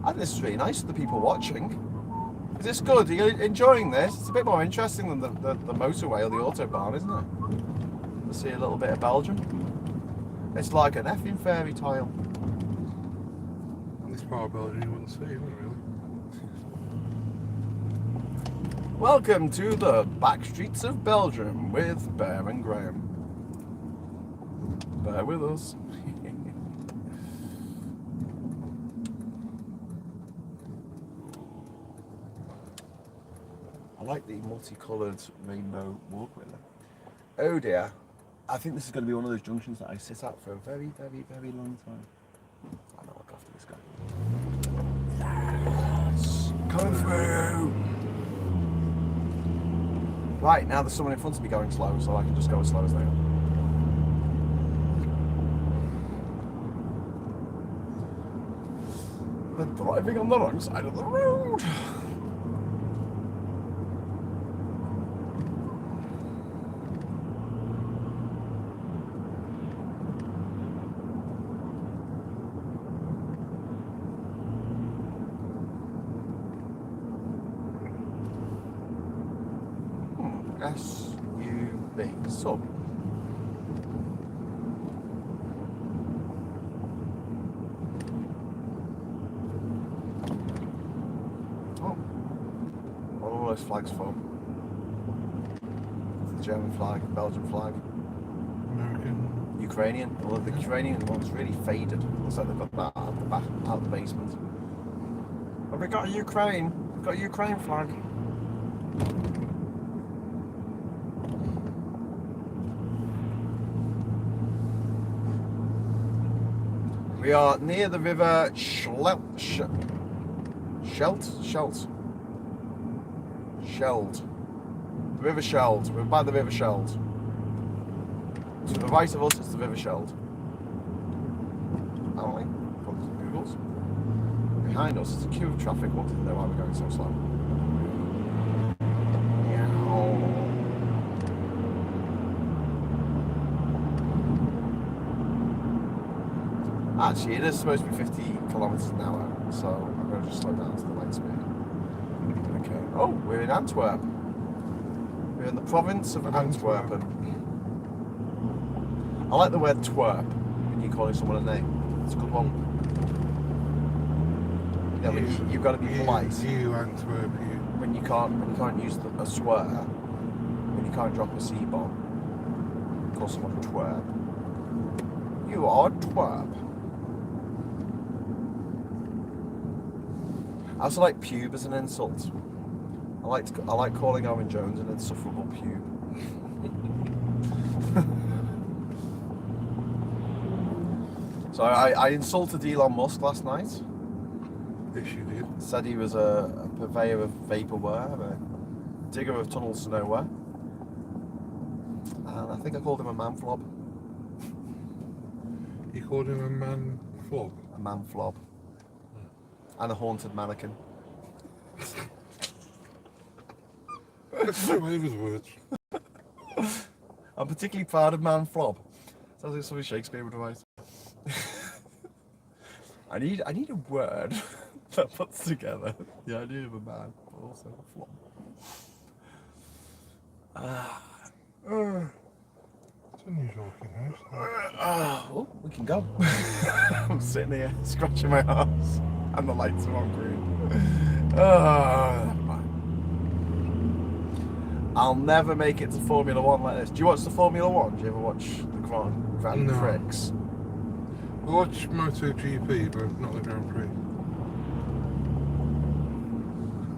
I think this is really nice for the people watching. Is this good? Are you enjoying this? It's a bit more interesting than the motorway or the autobahn, isn't it? To see a little bit of Belgium. It's like an effing fairy tale. This part of Belgium you wouldn't see, would it really? Welcome to the back streets of Belgium with Bear and Graham. Bear with us. I like the multicoloured rainbow walkway there. Oh dear. I think this is going to be one of those junctions that I sit at for a very, very, very long time. I'm going to look after this guy. Yes! Coming through! Right, now there's someone in front of me going slow, so I can just go as slow as they are. They're driving on the wrong side of the road. SUV sub. Oh, what are all those flags for? The German flag, Belgian flag, American. Ukrainian. Although the Ukrainian one's really faded. Looks like they've got that out the back, out the basement. Have we got a Ukraine? We've got a Ukraine flag. We are near the river Scheld. The River Scheld. We're by the River Scheld. To the right of us is the River Scheld. Aren't we? According to Google's. Behind us is a queue of traffic. Wanted to know why we're going so slow. Actually, it is supposed to be 50 kilometers an hour, so I'm going to just slow down to the light speed. Okay. Oh, we're in Antwerp. We're in the province of Antwerpen. I like the word twerp when you're calling someone a name. It's a good one. Yeah, when you've got to be polite. You Antwerp, you. When you can't use a swear. When you can't drop a C-bomb. Call someone a twerp. You are a twerp. I also like pube as an insult. I like calling Owen Jones an insufferable pube. So I insulted Elon Musk last night. Yes, you did. Said he was a purveyor of vaporware, a digger of tunnels to nowhere. And I think I called him a man flob. You called him a man flog? A man flob. And a haunted mannequin. That's my favourite words. I'm particularly proud of man flob. Sounds like something Shakespeare would write. I need a word that puts together the idea of a man, but also a flop. So unusual looking house. Oh, we can go. I'm sitting here scratching my arse and the lights are on green. Never mind. I'll never make it to Formula 1 like this. Do you watch the Formula 1? Do you ever watch the Grand Prix? I watch MotoGP, but not the Grand Prix.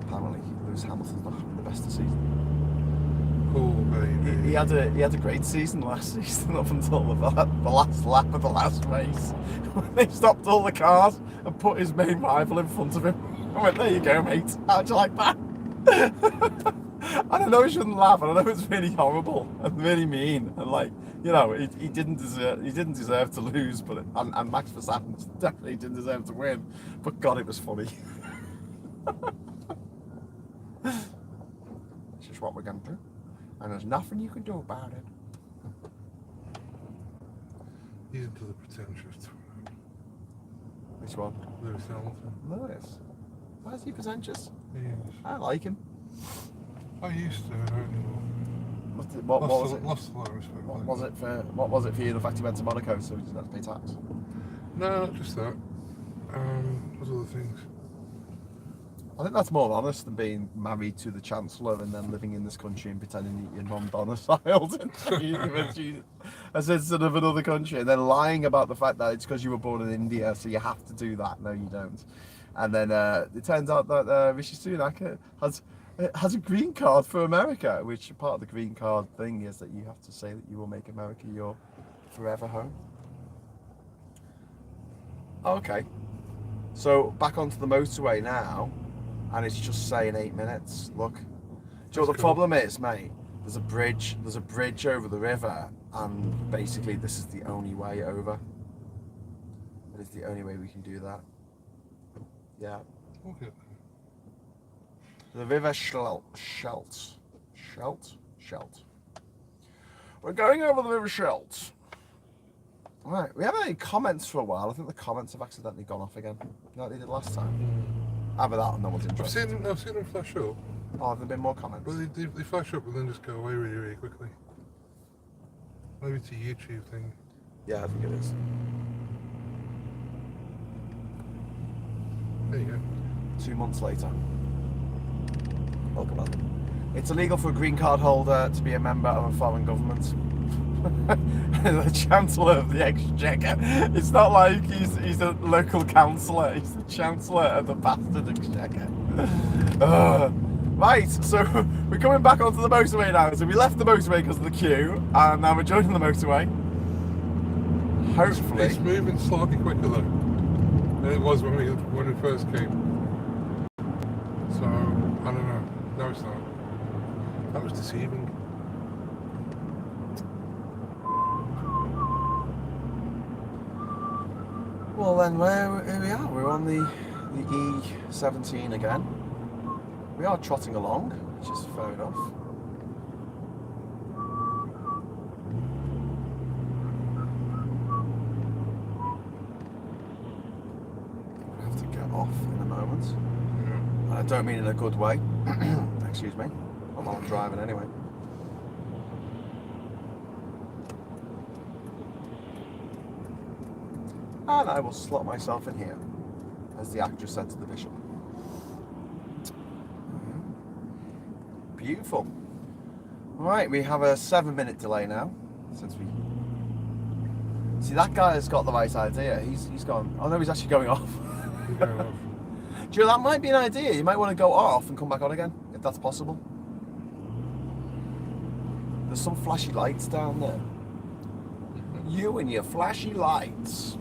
Apparently, Lewis Hamilton's not having the best of season. Cool, baby. He had a great season last season up until the last lap of the last race when they stopped all the cars and put his main rival in front of him. I went, there you go, mate. How'd you like that? And I know I shouldn't laugh, and I know it's really horrible and really mean, and like, you know, he didn't deserve to lose, but and Max Verstappen definitely didn't deserve to win. But God, it was funny. It's just what we're gonna do, and there's nothing you can do about it. He's into the pretentious. Which one? Lewis Hamilton. Lewis. Why is he pretentious? He is. I like him. I used to, I don't anymore. What was it? Lost a lot of respect. What was it for you? The fact he went to Monaco so he doesn't have to pay tax? No, not just that. There's other things. I think that's more honest than being married to the Chancellor and then living in this country and pretending that you're non-domiciled as a citizen of another country, and then lying about the fact that it's because you were born in India, so you have to do that. No, you don't. And then it turns out that Rishi Sunak has a green card for America, which part of the green card thing is that you have to say that you will make America your forever home. Okay, so back onto the motorway now, and it's just saying 8 minutes. Look, do you know what the problem is, mate? There's a bridge over the river, and basically this is the only way over. It is the only way we can do that. Yeah. Okay. The River Scheldt. We're going over the River Scheldt. Right, we haven't had any comments for a while. I think the comments have accidentally gone off again. Like they did last time. Either that or no one's interested. I've seen them flash up. Oh, have there been more comments? But they flash up and then just go away really, really quickly. Maybe it's a YouTube thing. Yeah, I think it is. There you go. 2 months later. Welcome on. It's illegal for a green card holder to be a member of a foreign government. The Chancellor of the Exchequer. It's not like he's a local councillor. He's the Chancellor of the bastard Exchequer. Right, so we're coming back onto the motorway now. So we left the motorway because of the queue, and now we're joining the motorway. Hopefully, it's moving slightly quicker though than it was when we first came. So I don't know. No, it's not. That was deceiving. well then, here we are. We're on the E17 again. We are trotting along, which is fair enough. I have to get off in a moment. Yeah. I don't mean in a good way. Excuse me. I'm not driving anyway. And I will slot myself in here, as the actress said to the bishop. Beautiful. Right, we have a 7-minute delay now, since we... See, that guy has got the right idea. He's gone... Oh no, he's actually going off. He's going off. Do you know, that might be an idea. You might want to go off and come back on again, if that's possible. There's some flashy lights down there. You and your flashy lights.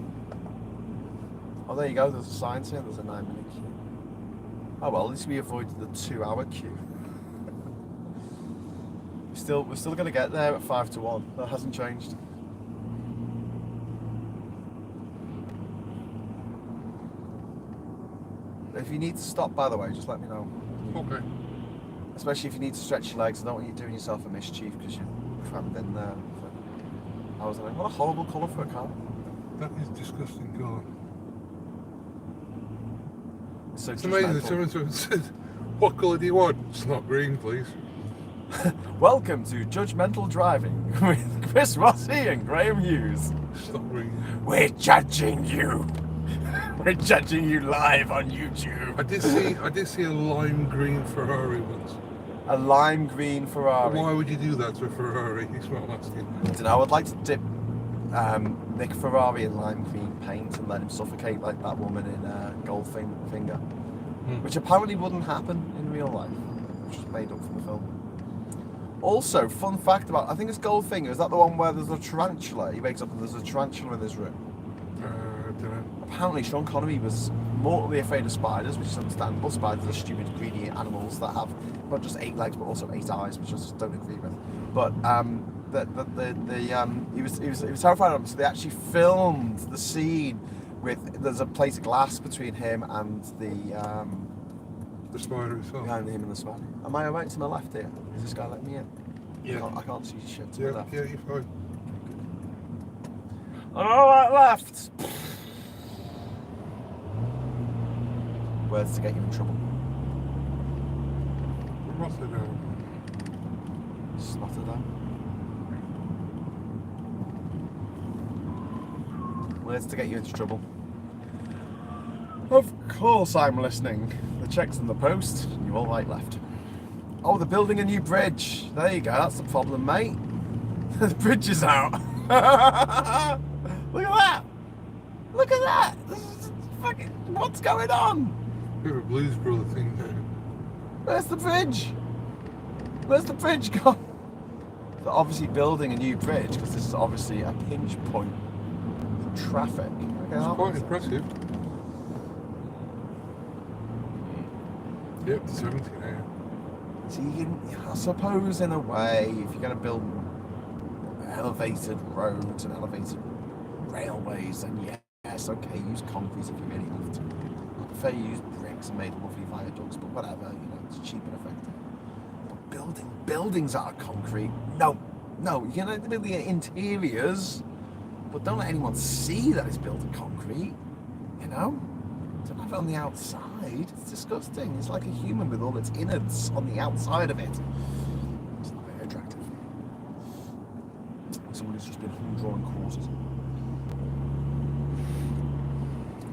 Oh, there you go. There's a sign saying there's a 9-minute queue. Oh well, at least we avoided the 2-hour queue. We're still going to get there at 5 to 1. That hasn't changed. If you need to stop, by the way, just let me know. Okay. Especially if you need to stretch your legs. I don't want you doing yourself a mischief because you're crammed in there. I was like, what a horrible colour for a car. That is disgusting colour. So It's amazing that someone said, what colour do you want? It's not green, please. Welcome to Judgmental Driving with Chris Rossi and Graham Hughes. Stop ringing. We're judging you. We're judging you live on YouTube. I did see a lime green Ferrari once. A lime green Ferrari. Why would you do that to a Ferrari? It's not asking. I don't know. I would like to dip Nick Ferrari in lime green paint and let him suffocate like that woman in Goldfinger, which apparently wouldn't happen in real life, which is made up for the film. Also, fun fact about, I think it's Goldfinger, is that the one where there's a tarantula? He wakes up and there's a tarantula in his room. I don't know. Apparently Sean Connery was mortally afraid of spiders, which is understandable. Spiders are stupid, greedy animals that have not just 8 legs but also 8 eyes, which I just don't agree with. But he was terrified of them, so they actually filmed the scene with, there's a plate of glass between him and The spider itself. behind him and the spider. Am I alright to my left here? Is this guy letting me in? Yeah. I can't see shit to Yeah, my left. yeah, you're fine. Alright, left. Words to get you in trouble. Rotterdam. Rotterdam. Words to get you into trouble. Of course I'm listening. The check's in the post. You all right left. Oh, they're building a new bridge. There you go. That's the problem, mate. The bridge is out. Look at that. Look at that. This is fucking. What's going on? Bit of a Blues Brother thing there. Where's the bridge? Where's the bridge gone? They're obviously building a new bridge because this is obviously a pinch point for traffic. Okay, It's quite impressive. Yep, 70 now. So you can, I suppose, in a way, if you're going to build elevated roads and elevated railways, then yes, okay, use concrete if you really have to. I prefer you use bricks and made lovely viaducts, but whatever, it's cheap and effective. But buildings out of concrete, no, you can build the interiors, but don't let anyone see that it's built of concrete, Don't have it on the outside. It's disgusting. It's like a human with all its innards on the outside of it. It's not very attractive. Someone who's just been drawing courses.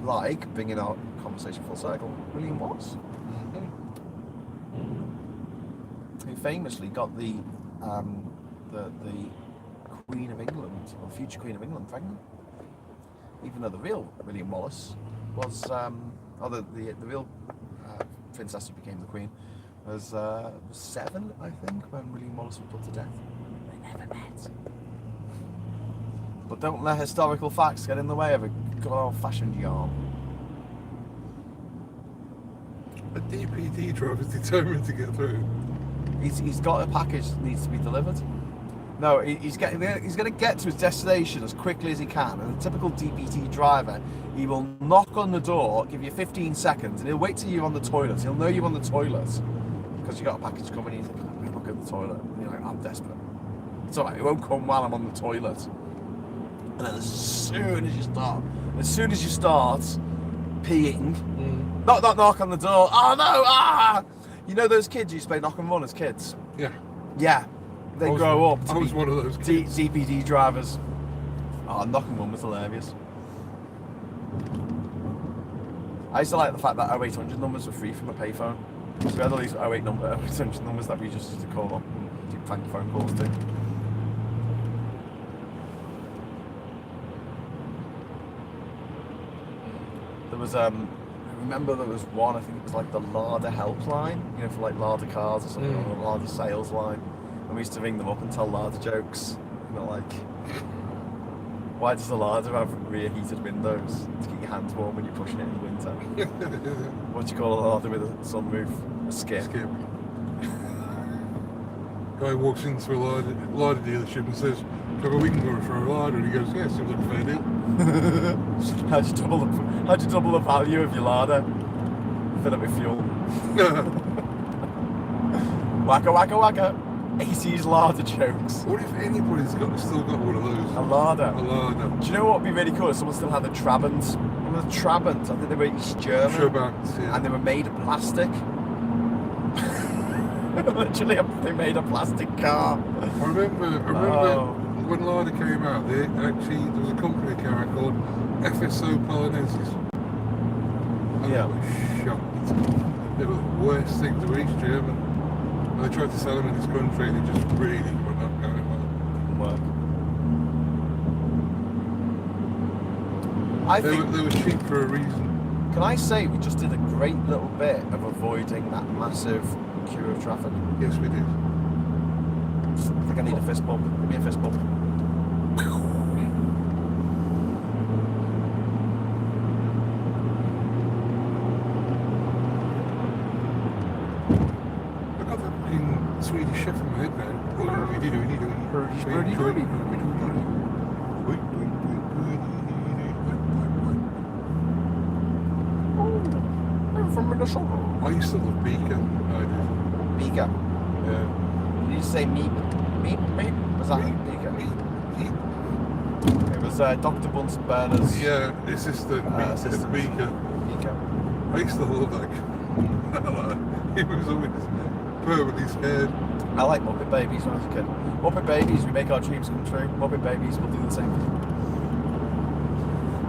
Like, bringing our conversation full circle, William Wallace. Who famously got the Queen of England, or future Queen of England, pregnant. Even though the real William Wallace was, the real princess who became the Queen was 7, I think, when William Wallace was put to death. They never met. But don't let historical facts get in the way of a good old-fashioned yarn. A DPD driver's determined to get through. He's got a package that needs to be delivered. No, he's going to get to his destination as quickly as he can. And a typical DPT driver, he will knock on the door, give you 15 seconds, and he'll wait till you're on the toilet. He'll know you're on the toilet because you got a package coming. He's like, "I'm look at the toilet." And you're like, "I'm desperate." It's alright. It won't come while I'm on the toilet. And then as soon as you start peeing, knock on the door. Oh no! You know those kids who used to play knock and run as kids? Yeah. Yeah. They grow up to I was be one of those kids. DPD drivers. Oh, knock and run was hilarious. I used to like the fact that 0800 numbers were free from a payphone. So we had all these 0800 numbers that we just used to call on, do prank phone calls to. There was I remember there was one, I think it was like the Larder helpline, for like Larder cars or something, or the Larder sales line. And we used to ring them up and tell Larder jokes. Like, why does the Larder have rear heated windows? To keep your hands warm when you're pushing it in the winter. What do you call a Larder with a sunroof? A skip. Guy walks into a Larder dealership and says, "So we can go for a Larder," and he goes, "Yeah, seems like a fair deal." How'd you double the value of your Larder? Fill it with fuel. Wacka wacka wacka. 80s Larder jokes. What if anybody's still got one of those? A Larder. A Larder. Do you know what would be really cool if someone still had a Trabant? Remember the Trabant? I think they were East German. Trabant, yeah. And they were made of plastic. Literally, they made a plastic car. I remember when Lada came out, there was a company car called FSO Poloneses. And Yeah. they were shocked. They were the worst thing to reach German. And they tried to sell them in this country and they just really were not going well. Work. I They think. were cheap for a reason. Can I say we just did a great little bit of avoiding that massive queue of traffic? Yes, we did. I think I need a fist bump. Give me a fist bump. I've got that fucking Swedish chef in my head now. From Minnesota. I used to love Beaker. I did. Beaker. Yeah. Did you say meep? Meep? Meep? Was that Beaker? It was Dr. Bunsen Burner's Yeah, assistant assistant. Beaker. Beaker. I used to love that guy. He was always permanently scared. I like Muppet Babies when I was a kid. Muppet Babies, we make our dreams come true. Muppet Babies will do the same.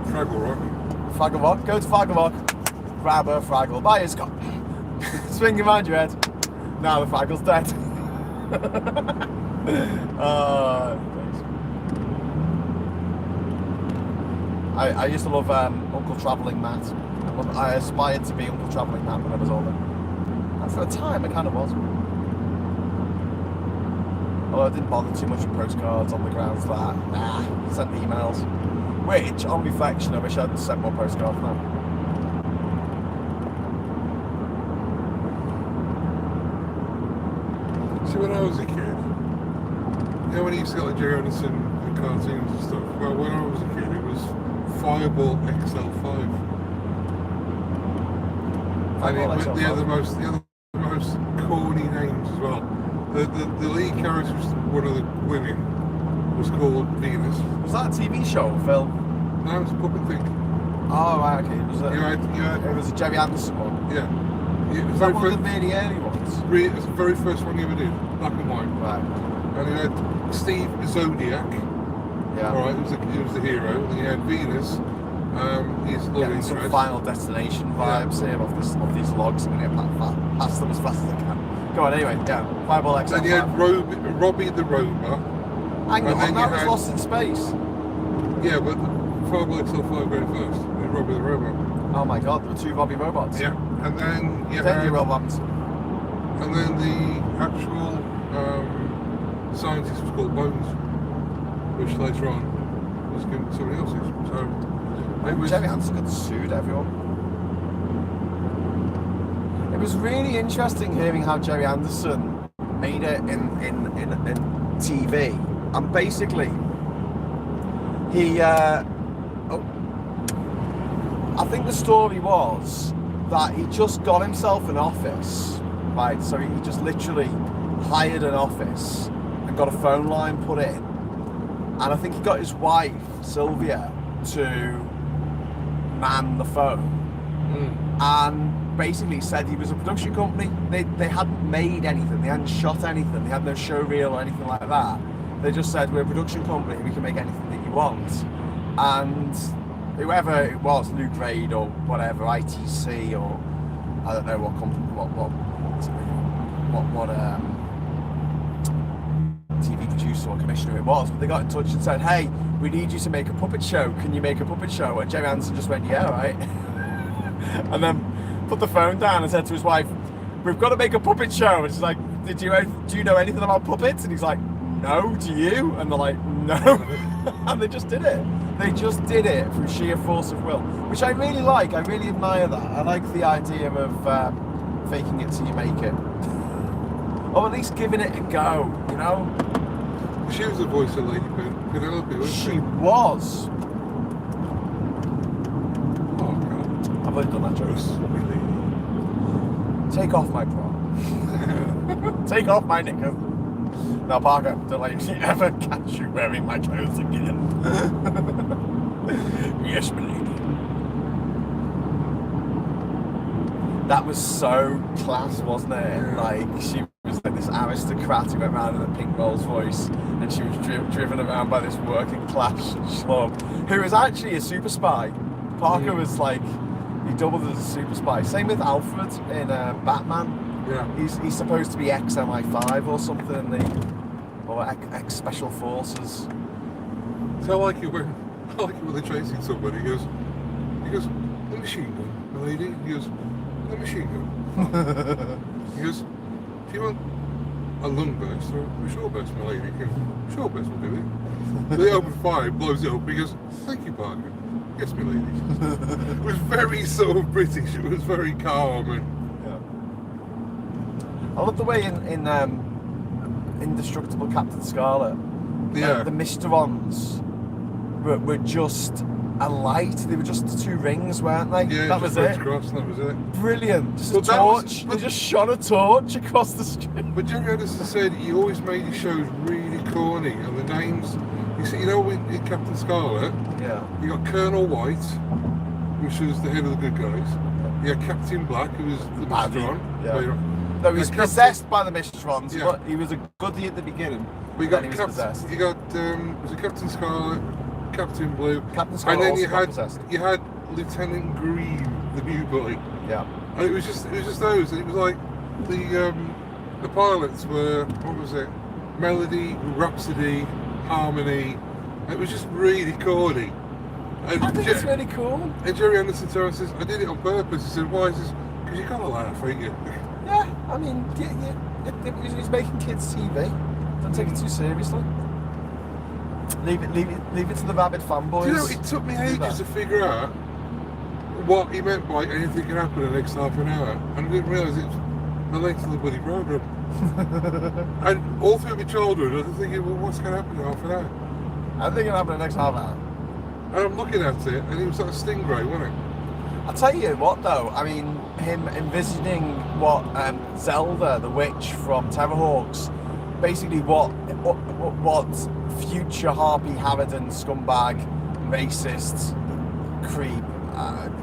Fraggle Rock. Fraggle Rock, go to Fraggle Rock, grab a Fraggle, buy his cup, swing him around your head. Now the Fraggle's dead. I used to love Uncle Travelling Matt. I aspired to be Uncle Travelling Matt when I was older. And for a time, I kind of was. Although I didn't bother too much with postcards on the grounds that, sent emails. Which, on reflection, I wish I'd sent more postcards now. See, when I was a kid, you know when you used to get like Jerry Anderson and cartoons and stuff? Well, when I was a kid, it was Fireball XL5. And they had the most corny names as well. The lead character was one of the women was called Venus. Was that a TV show or film? No, it was a puppet thing. Oh, right, okay. It was a, You had, it was a Jerry Anderson one. yeah. It was Was that one of the really early ones? it was the very first one you ever did, black and white. Right. And you had Steve Zodiac. Yeah. All right, he was the hero. And you had Venus. He's love Getting some interest. Final Destination vibes here of these logs. I'm going to pass them as fast as I can. Go on, anyway, yeah. Fireball XL5. Then you had Robbie the Rover. Hang and on, then that you was had- Lost in Space. Yeah, but Fireball XL5 going first. With Robbie the Rover. Oh my god, there were two Robbie robots. Yeah. And then you Thank had... you, robots. And then the actual scientist was called Bones, which later on was given to somebody else's. So it was... Jerry Anderson got sued everyone. It was really interesting hearing how Jerry Anderson made it in TV. And basically, he... I think the story was that he just got himself an office, right? So he just literally hired an office and got a phone line put in. And I think he got his wife, Sylvia, to man the phone. And basically said he was a production company. They hadn't made anything, they hadn't shot anything, they had no show reel or anything like that. They just said, we're a production company, we can make anything that you want. And whoever it was, Lou Grade or whatever, ITC or I don't know what TV producer or commissioner it was, but they got in touch and said, hey, we need you to make a puppet show. Can you make a puppet show? And Jerry Anderson just went, yeah, right. And then put the phone down and said to his wife, we've got to make a puppet show. And she's like, do you know anything about puppets? And he's like, no, do you? And they're like, no. And they just did it. They just did it through sheer force of will, which I really like. I really admire that. I like the idea of faking it till you make it. Or at least giving it a go, you know? She was the voice of Lady Penelope, wasn't she? She was. Oh, God. I've already done that joke. Sweet lady. Take off my bra. Take off my knickers. Now, Parker, don't let me ever catch you wearing my clothes again. Yes, my lady. That was so class, wasn't it? Yeah. Like, she was aristocrat who went around in a pink Rolls Royce, and she was driven around by this working class schlub who was actually a super spy. Parker was like, he doubled as a super spy. Same with Alfred in Batman. Yeah. He's supposed to be ex-MI5 or something, or ex-Special Forces. So I like it when they're chasing somebody. He goes, the machine gun, my lady. He goes, the machine gun. He goes, do you want a lung burst or a short burst, my lady? He goes, short burst will do it. They open fire, blows it up. He goes, thank you, Parker. Yes, my lady. It was very sort of British. It was very calm and. I love the way in Indestructible Captain Scarlet, the Mysterons were just a light. They were just two rings, weren't they? Yeah, that was it. Cross, that was it. Brilliant. Just a torch. They just shone a torch across the street. But Jerry Anderson said he always made his shows really corny, and the names. You see, in Captain Scarlet, you got Colonel White, which was the head of the good guys. You had Captain Black, who was the Mysteron. Yeah. No, he was possessed by the Mysterons, but he was a goodie at the beginning. We got possessed. You got was it Captain Scarlet, Captain Blue, Captain Scarlet, and then you had Lieutenant Green, the new bully. Yeah. And it was just those. And it was like the pilots were, what was it? Melody, Rhapsody, Harmony. It was just really corny. And I think it's really cool. And Jerry Anderson says, I did it on purpose. He said, why is this? Because you gotta laugh, ain't you? Yeah, I mean, he's making kids TV. Don't take it too seriously. Leave it to the rabid fanboys. Do you know, it took me ages to figure out what he meant by anything can happen in the next half an hour, and I didn't realise it was the length of the bloody programme. And all through my childhood, I was thinking, well, what's going to happen in half an hour? I think it'll happen in the next half hour. And I'm looking at it, and he was like a stingray, wasn't he? I'll tell you what though, I mean, him envisioning what Zelda, the witch from Terrorhawks, basically what future Harpy Harridan scumbag, racist, creep,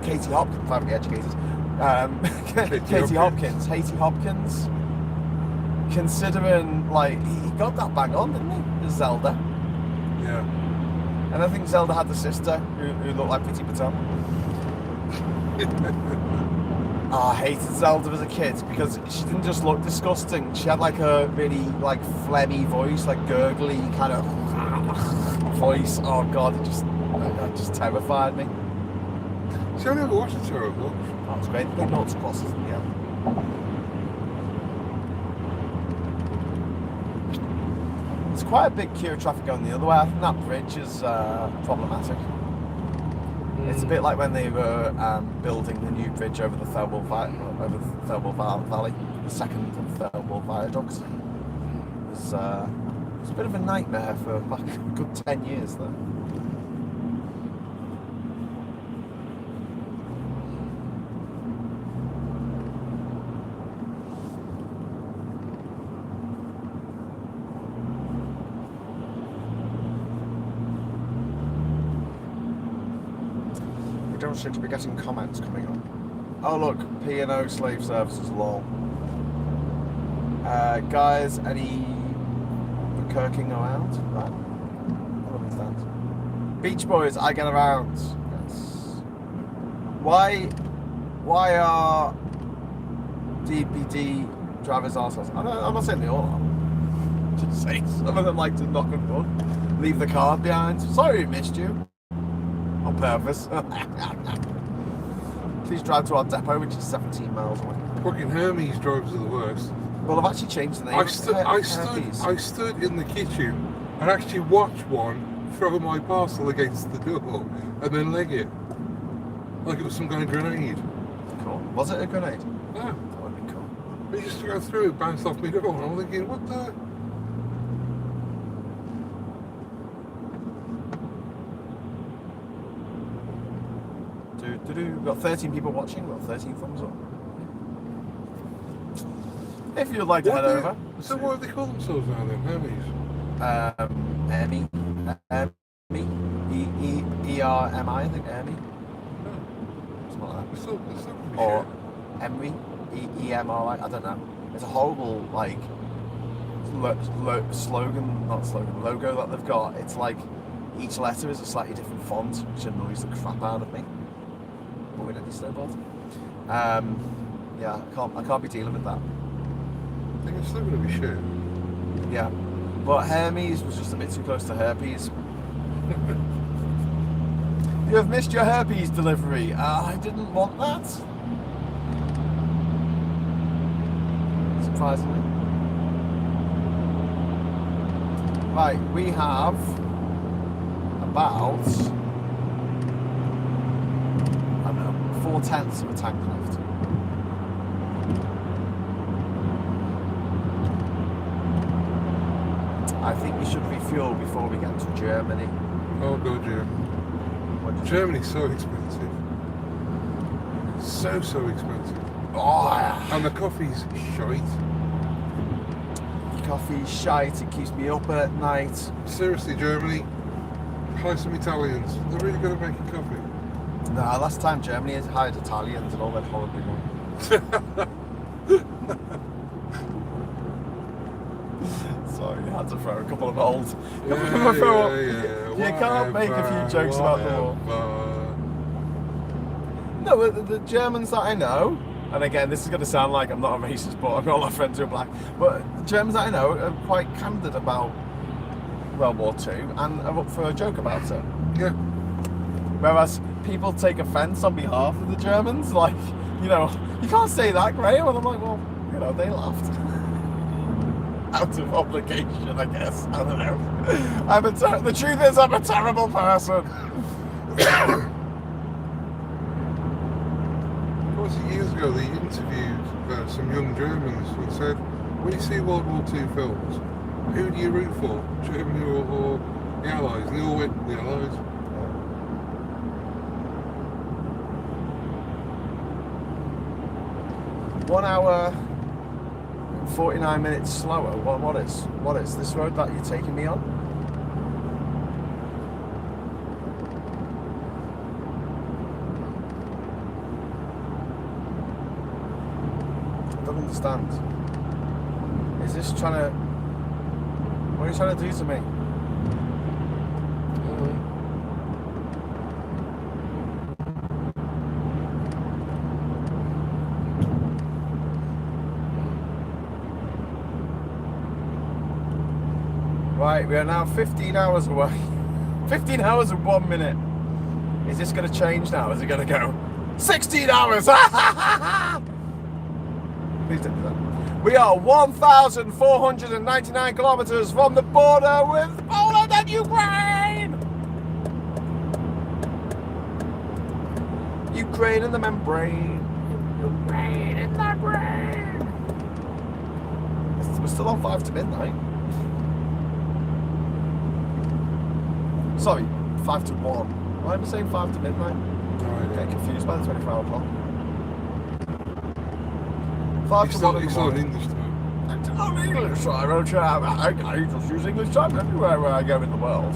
Katie Hopkins, privately educated, Katie Hopkins, considering, like, he got that bang on, didn't he, as Zelda? Yeah. And I think Zelda had the sister who looked like Priti Patel. I hated Zelda as a kid because she didn't just look disgusting. She had like a really like phlegmy voice, like gurgly kind of voice. Oh god, it just terrified me. See, I never watched the Terrorhawks. That was great. Big lots of crosses in the end. There's quite a big queue of traffic going the other way. I think that bridge is problematic. It's a bit like when they were building the new bridge over the Thirlwall Valley, the second Thirlwall Viaduct. It was a bit of a nightmare for like a good 10 years there. Don't seem to be getting comments coming up. Oh look, P&O slave services lol. Guys, any kirking around? Right. I understand. Beach Boys, I get around. Yes. Why are DPD drivers assholes? I'm not saying they all are. Just saying some of them like to knock and run. Leave the car behind. Sorry we missed you. On purpose. Please drive to our depot, which is 17 miles away. Fucking Hermes drivers are the worst. Well, I've actually changed the name. I stood in the kitchen and actually watched one throw my parcel against the door and then leg it. Like it was some kind of grenade. Cool. Was it a grenade? No. That would be cool. It just ran through, it bounced off my door, and I'm thinking, what the? We've got 13 people watching, we've got 13 thumbs up. If you'd like to head over. So what do they call themselves now then, Hermes? E-R-M-I, I think, Emmy. Something like that. Or Emery, E-M-R-I, I don't know. It's a horrible, like, logo that they've got, it's like each letter is a slightly different font, which annoys the crap out of me. But we don't need snowballs. Yeah, I can't be dealing with that. I think it's still going to be shit. Yeah, but Hermes was just a bit too close to herpes. You have missed your herpes delivery. I didn't want that. Surprisingly. Right, we have about, I don't know, 4/10 of a tank left. I think we should refuel before we get to Germany. Oh god, yeah. Germany's so expensive. So expensive. Oh, yeah. And the coffee's shite. Coffee's shite, it keeps me up at night. Seriously, Germany, hire some Italians. They're really good at making coffee. No, last time Germany has hired Italians and all went horribly wrong. Sorry, I had to throw a couple of old. You can't make a few jokes about the war. No, but the Germans that I know, and again, this is going to sound like I'm not a racist, but I've got a lot of friends who are black. But the Germans that I know are quite candid about World War II and are up for a joke about it. Yeah. Whereas people take offence on behalf of the Germans, like, you know, you can't say that, Graham. And I'm like, well, you know, they laughed. Out of obligation, I guess. I don't know. The truth is, I'm a terrible person. Years ago, they interviewed some young Germans and said, when you see World War II films, who do you root for? Germany or the Allies? And they all went, the Allies. 1 hour and 49 minutes slower. What is this road that you're taking me on? I don't understand. Is this trying to... What are you trying to do to me? Right, we are now 15 hours away. 15 hours and 1 minute. Is this going to change now? Is it going to go 16 hours? Please don't do that. We are 1,499 kilometers from the border with Poland and Ukraine. Ukraine in the membrane. Ukraine in the brain. We're still on 5 to midnight. Sorry, 5 to 1. Why am I saying 5 to midnight? I get confused by the 24-hour clock. 5 to 1 in the morning. English time. It's not English time. I just use English time everywhere where I go in the world.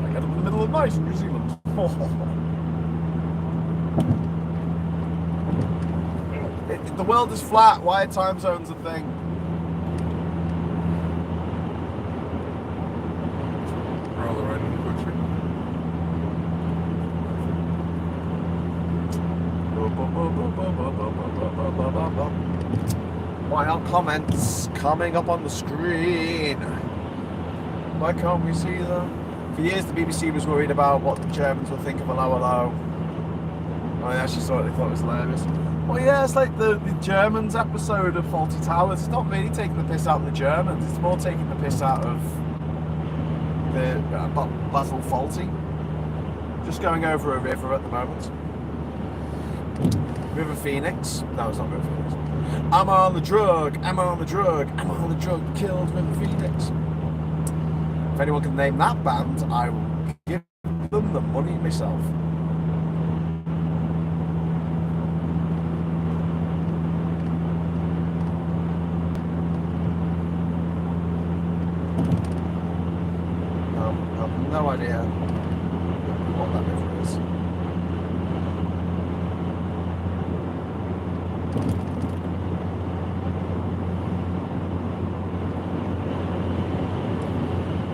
I get up in the middle of the night in New Zealand. The world is flat. Why are time zones a thing? Rather random question. Why aren't comments coming up on the screen? Why can't we see them? For years the BBC was worried about what the Germans would think of a low. I actually thought it was hilarious. Well, yeah, it's like the Germans episode of Faulty Towers. It's not really taking the piss out of the Germans. It's more taking the piss out of the Basil Fawlty. Just going over a river at the moment. River Phoenix. No, it's not River Phoenix. I'm on the drug. Killed River Phoenix. If anyone can name that band, I will give them the money myself. I have no idea what that river is.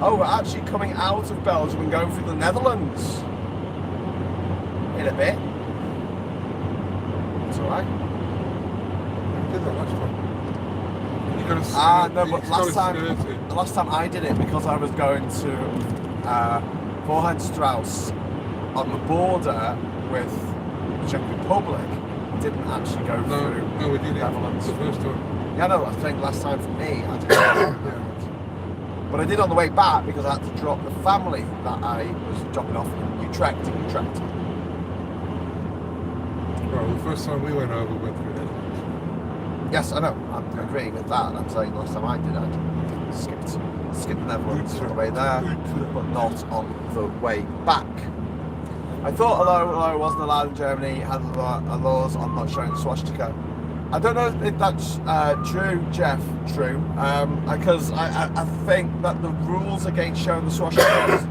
Oh, we're actually coming out of Belgium and going through the Netherlands. In a bit. It's alright. We did that last time. You gotta No, but you last gotta skirt time, it. the last time I did it, because I was going to Strauss on the border with the Czech Republic, didn't actually go through No, we did it Netherlands. the first time. Yeah, no, I think last time for me, I did it. But I did on the way back because I had to drop the family that I was dropping off in Utrecht. Well, the first time we went over, we went through it. Yes, I know. I'm agreeing with that. I'm saying last time I did, I skipped the Netherlands on the way there, but not on the way back. I thought, although I wasn't allowed in Germany, it had laws on not showing the swastika. I don't know if that's true, Jeff. True, because I think that the rules against showing the swastikas,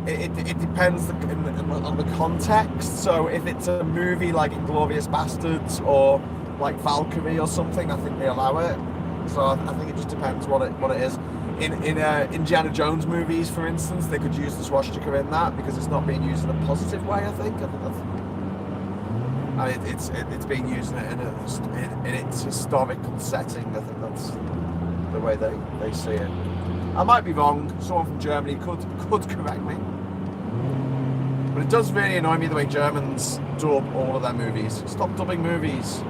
it depends on the context. So if it's a movie like Inglourious Bastards or like Valkyrie or something, I think they allow it. So I think it just depends what it is. In Indiana Jones movies, for instance, they could use the swastika in that because it's not being used in a positive way. I think that's, and it's being used in its historical setting. I think that's the way they see it. I might be wrong. Someone from Germany could correct me. But it does really annoy me the way Germans dub all of their movies. Stop dubbing movies.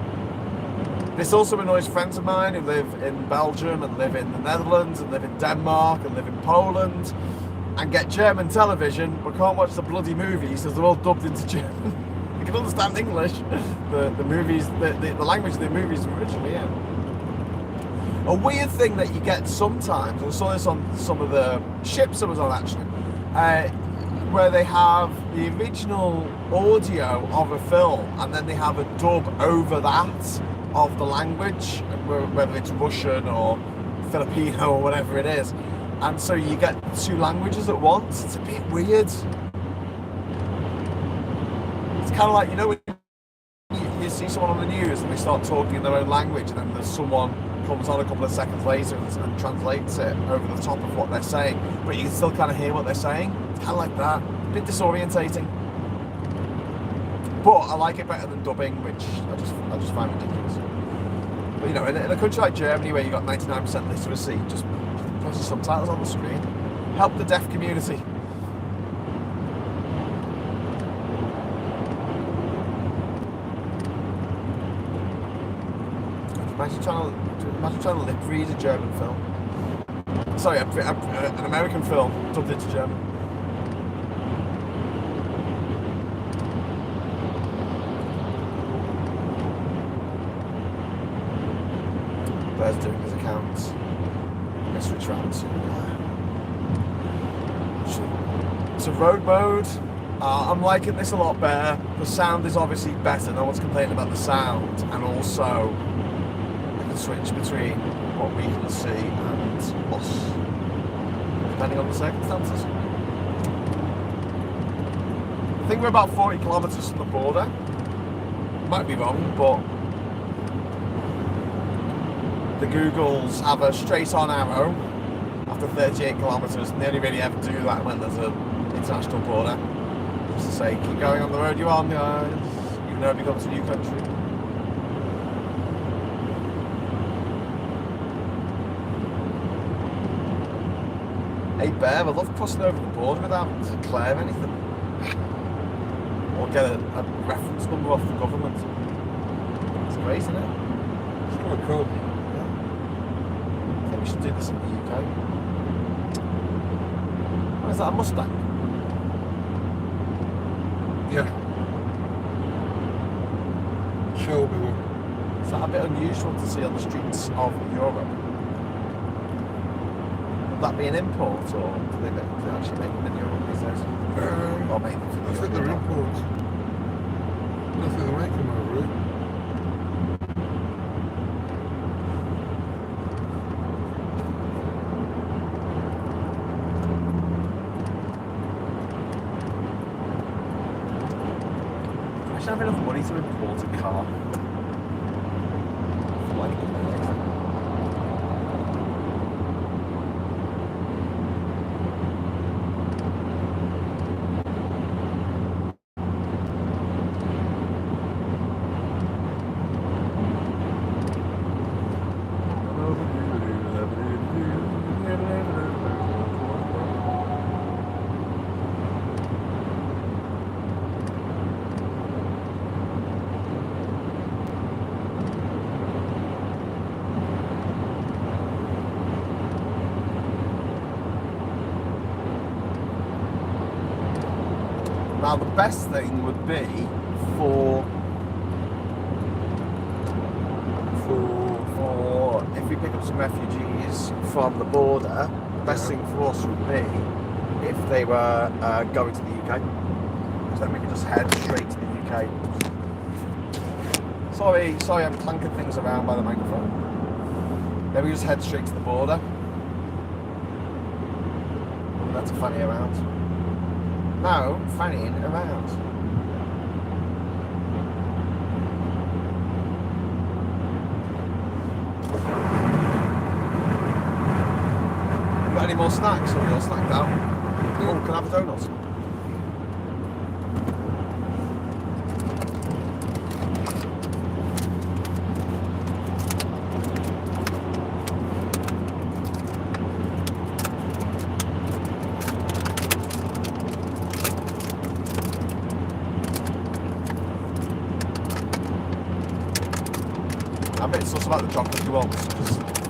This also annoys friends of mine who live in Belgium and live in the Netherlands and live in Denmark and live in Poland and get German television but can't watch the bloody movies because they're all dubbed into German. They can understand English, the movies, the language of the movies originally in. A weird thing that you get sometimes, I saw this on some of the ships I was on actually, where they have the original audio of a film and then they have a dub over that of the language, whether it's Russian or Filipino or whatever it is, and so you get two languages at once. It's a bit weird. It's kind of like, you know, when you see someone on the news and they start talking in their own language and then there's someone comes on a couple of seconds later and translates it over the top of what they're saying, but you can still kind of hear what they're saying. It's kind of like that. A bit disorientating. But I like it better than dubbing, which I just find ridiculous. But you know, in a country like Germany where you got 99% literacy, just put the subtitles on the screen. Help the deaf community. Imagine trying to lip read a German film. Sorry, an American film dubbed into German. Bear's doing his account. Let's retract. So road mode. I'm liking this a lot better. The sound is obviously better. No one's complaining about the sound, and also I can switch between what we can see and us, depending on the circumstances. I think we're about 40 kilometres from the border. Might be wrong, but the Googles have a straight-on arrow after 38 kilometres, and they only really ever do that when there's an international border. Just to say, keep going on the road you're on, guys, even though it becomes a new country. Hey Bear, I love crossing over the border without having to declare anything. Or get a reference number off the government. It's great, isn't it? It's quite cool. I think we should do this in the UK. What is that, a Mustang? Yeah. Shelby one. Is that a bit unusual to see on the streets of Europe? Would that be an import, or do they actually make them in Europe these days? Or make them for the I think they're European imports. I think they make them over here. I should have enough money to import a car. Like, Now the best thing would be for if we pick up some refugees from the border, the best thing for us would be if they were going to the UK, because then we could just head straight to the UK. Sorry, I'm clanking things around by the microphone. Then we just head straight to the border. That's a fanny around. No, fannying around. Got any more snacks? Or you're snacked out? Oh, can I have a donut? I'm a bit sus about the chocolate ones,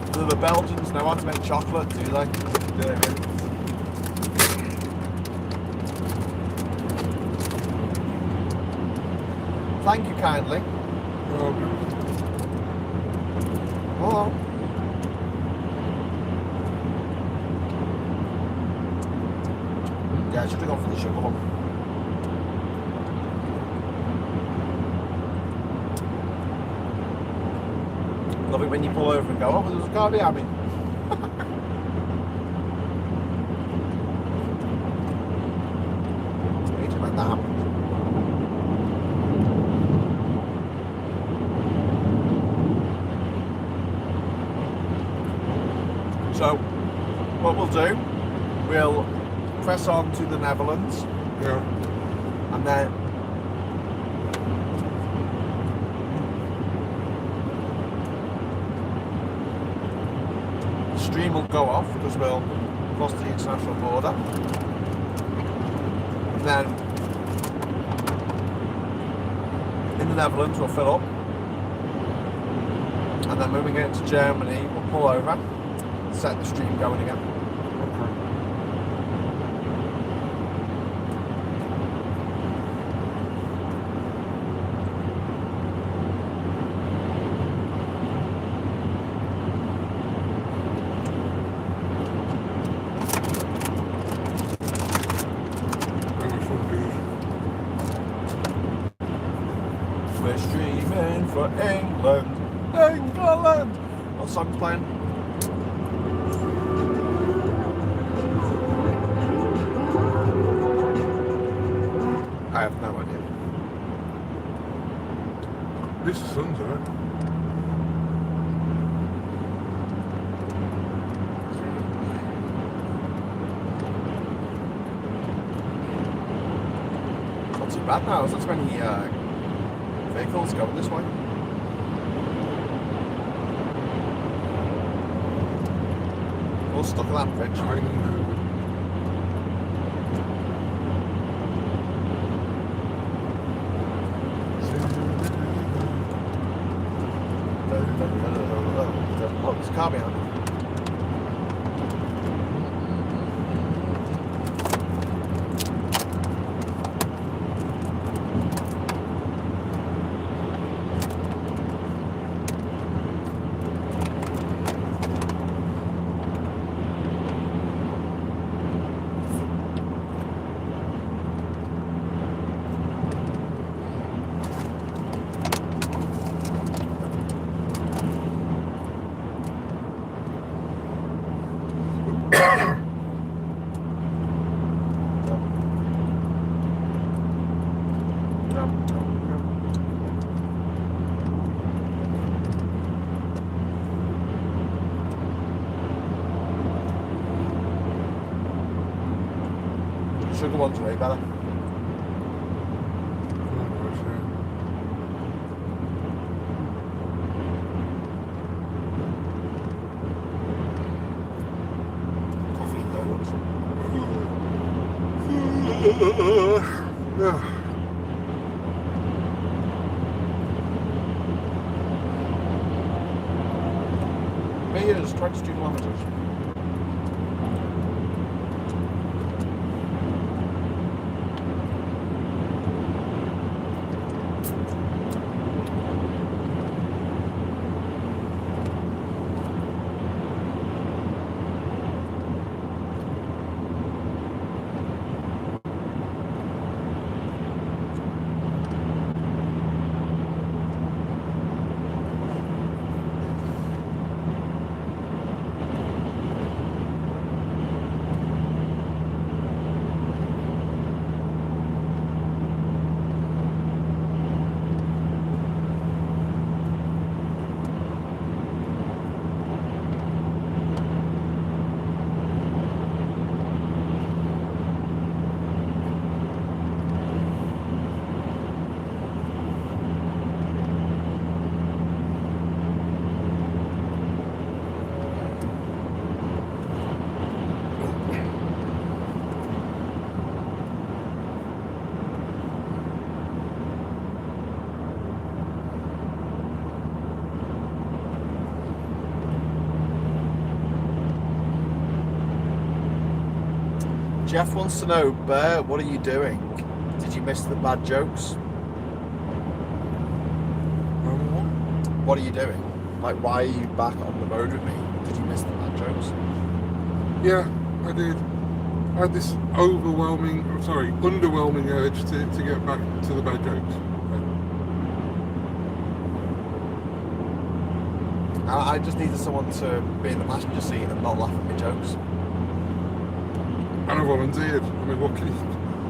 because the Belgians know how to make chocolate, do they? Thank you kindly. Oh. Yeah, I should have gone for the sugar one. Love it when you pull over and go, oh, there's a car behind me. Ages like that. So, what we'll do, we'll press on to the Netherlands. Yeah. And then stream will go off because we'll cross the international border. And then in the Netherlands we'll fill up. And then when we get into Germany we'll pull over, set the stream going again. We're streaming for England, England. What song's playing? I have no idea. This is sun's alright. Not too bad now. There's not too many vehicles going this way. All stuck at that bridge. I know. Look, there's a car behind me. Sugar one's way better. Coffee and donuts. Meters, 22 kilometers. Jeff wants to know, Bear, what are you doing? Did you miss the bad jokes? What are you doing? Like, why are you back on the road with me? Did you miss the bad jokes? Yeah, I did. I had this underwhelming urge to get back to the bad jokes. I just needed someone to be in the passenger seat and not laugh at my jokes. And I volunteered. I mean, what can you...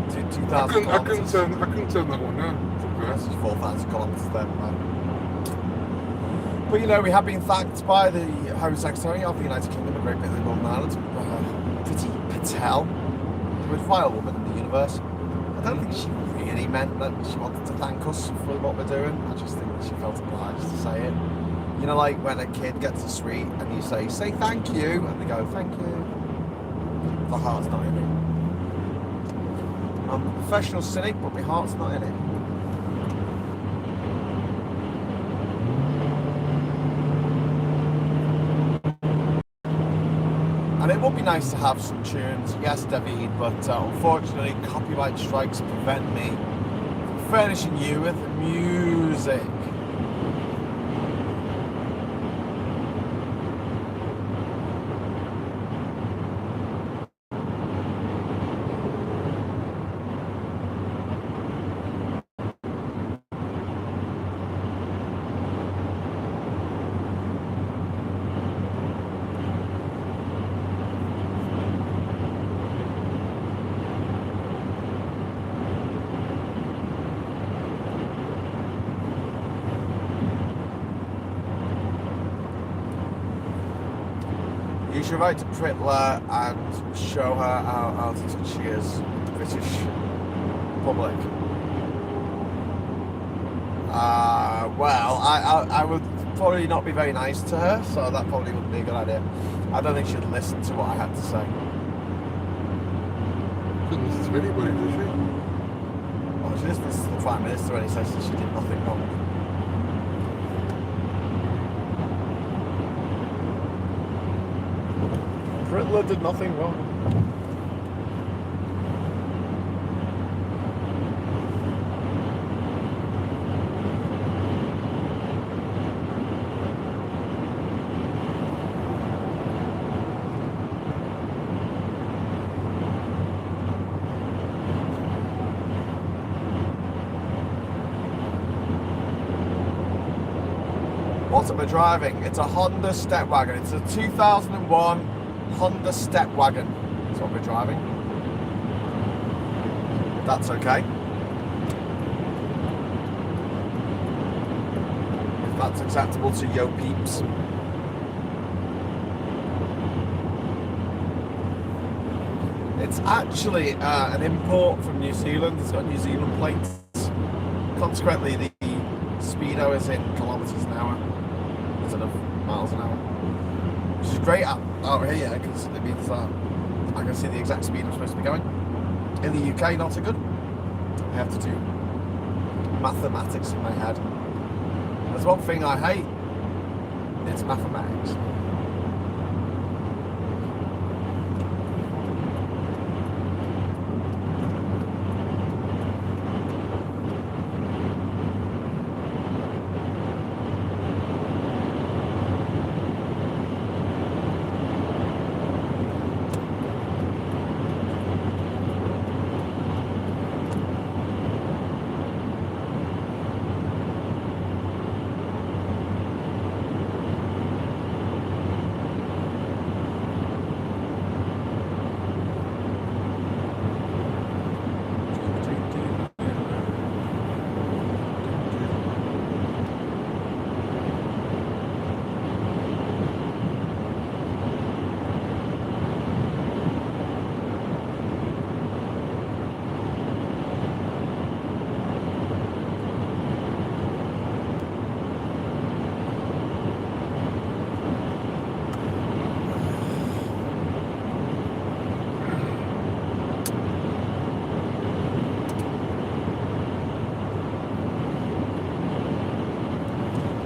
2,000 I couldn't kilometres. turn that one down. That's just 4,000 kilometres then, man. But you know, we have been thanked by the Home Secretary of the United Kingdom and Great Britain and Northern Ireland, Priti Patel, the most vile woman in the universe. I don't think she really meant that she wanted to thank us for what we're doing. I just think she felt obliged to say it. You know, like when a kid gets a sweet and you say thank you, and they go, thank you. The heart's not in it. I'm a professional cynic, but my heart's not in it. And it would be nice to have some tunes, yes, David, but unfortunately copyright strikes prevent me from furnishing you with music. You should write to Pritla and show her how out of touch she is with the British public. Well, I would probably not be very nice to her, so that probably wouldn't be a good idea. I don't think she'd listen to what I had to say. Couldn't listen to anybody, does she? Well, she listens to the Prime Minister and he says that she did nothing wrong. Pritla did nothing wrong. What am I driving? It's a Honda Step Wagon. It's a 2001 Honda Step Wagon. That's what we're driving. That's okay. If that's acceptable to yo peeps. It's actually an import from New Zealand. It's got New Zealand plates. Consequently, the speedo is in kilometres an hour instead of miles an hour. Which is great out here because it means that I can see the exact speed I'm supposed to be going. In the UK, not so good. I have to do mathematics in my head. There's one thing I hate, it's mathematics.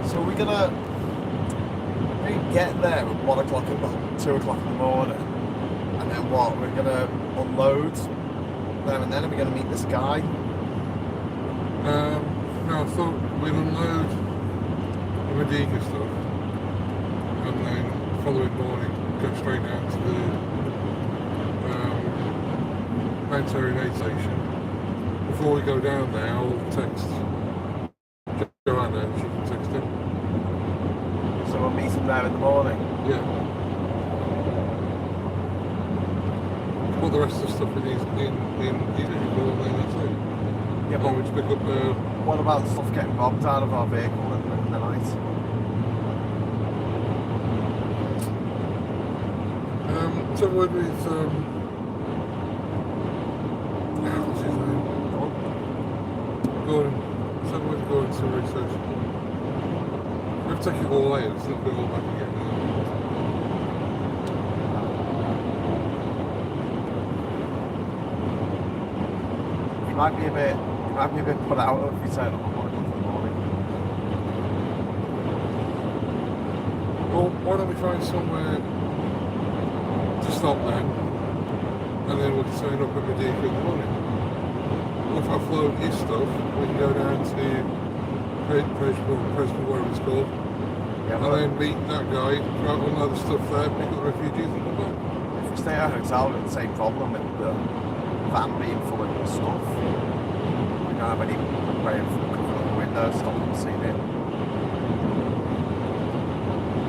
So we're gonna get there at 1 o'clock, 2 o'clock in the morning, and then what? We're gonna unload there and then? Are we going to meet this guy? No, I thought we'd unload the Medica stuff and then following morning go straight down to the Mount Airy aid station. Before we go down there, I'll text Joanna and she can text him. So we'll meet him there in the morning? Yeah. Put the rest of the stuff in his vehicle and then that's it. Yeah, Then we just pick up what about stuff getting robbed out of our vehicle in the night? let's have a word with what's his name? Gordon. Let's have a word with Gordon to research. We have to take it all out, it's not going all back again. You might be a bit put out if you turn up at 1 o'clock in the morning. Well, why don't we find somewhere to stop then, and then we'll turn up at Medica in the morning. If I float his stuff, we can go down to Preston, whatever it's called, Yeah, and then meet that guy, grab all the stuff there, pick up the refugees and come back. if we stay at a hotel, we've got the same problem with the van being full of stuff. We don't have any way of covering up the windows, stopping them seeing it.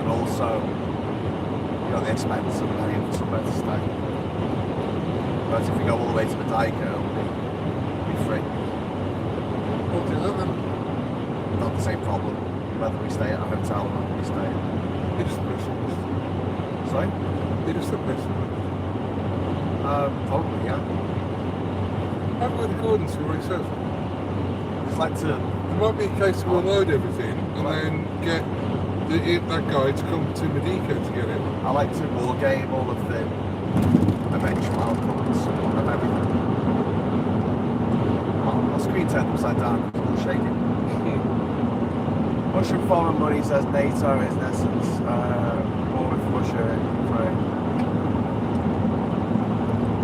And also, you know, the expense of paying for somewhere to stay. But if we go all the way to Medica, it'll be free. We'll do that then. Not the same problem, whether we stay at a hotel or whether we stay. It is the pessimist. Sorry? It is the pessimist. Probably, yeah. I've got according to what he says. Just like to. It might be a case to unload everything and then get that guy to come to Medica to get it. I like to war game all of the eventual outcomes of everything. My screen turned upside down because I'm shaking. Russian foreign money says NATO is in essence war with Russia and Ukraine.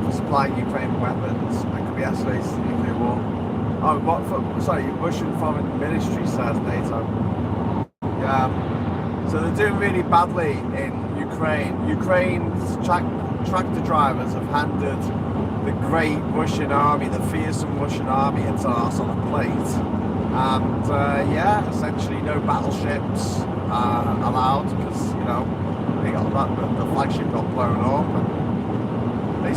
For supplying Ukraine with weapons and could be escalated to nuclear war. Oh, Russian foreign ministry says NATO. Yeah. So they're doing really badly in Ukraine. Ukraine's tractor drivers have handed the great Russian army, the fearsome Russian army, its arse on a plate. And yeah, essentially no battleships allowed because, you know, they got the flagship got blown up. And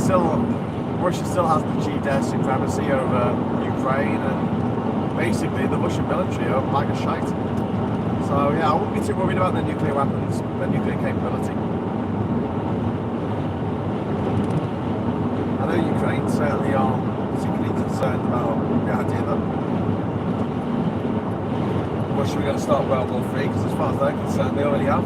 Russia still has the G-Des supremacy over Ukraine, and basically the Russian military are a bag of shite. So yeah, I wouldn't be too worried about their nuclear weapons, their nuclear capability. I know Ukraine certainly are particularly concerned about the idea that Russia are going to start World War III, because as far as they're concerned, they already have.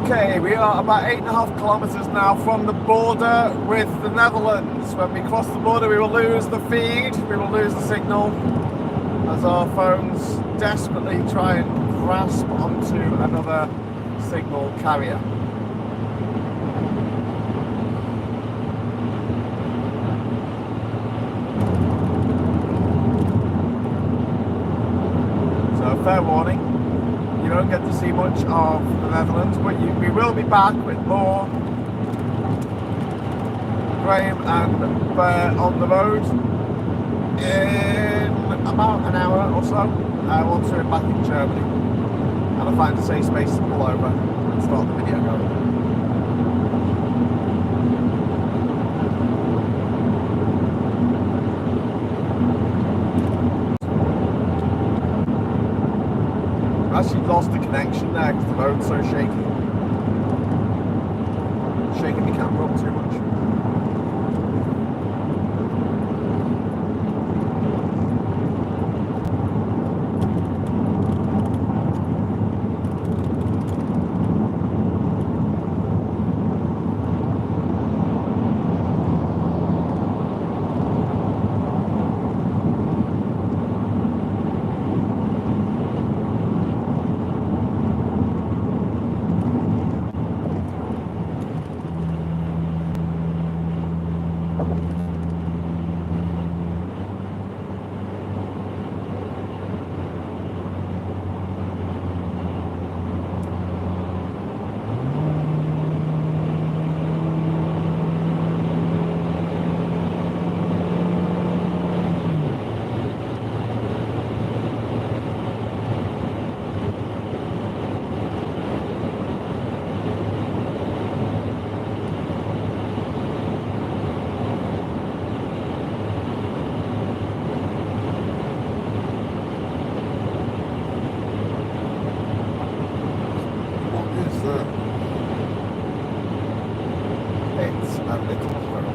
Okay, we are about 8.5 kilometres now from the border with the Netherlands. When we cross the border, we will lose the feed, we will lose the signal as our phones desperately try and grasp onto another signal carrier. So, fair warning. You don't get to see much of the Netherlands, but we will be back with more Graham and Bear on the road in about an hour or so. Once we're back in Germany, and I'll find a safe space to pull over and start the video going. I actually lost the connection there because the road's so shaky. Shaking the camera up too much. they come up with?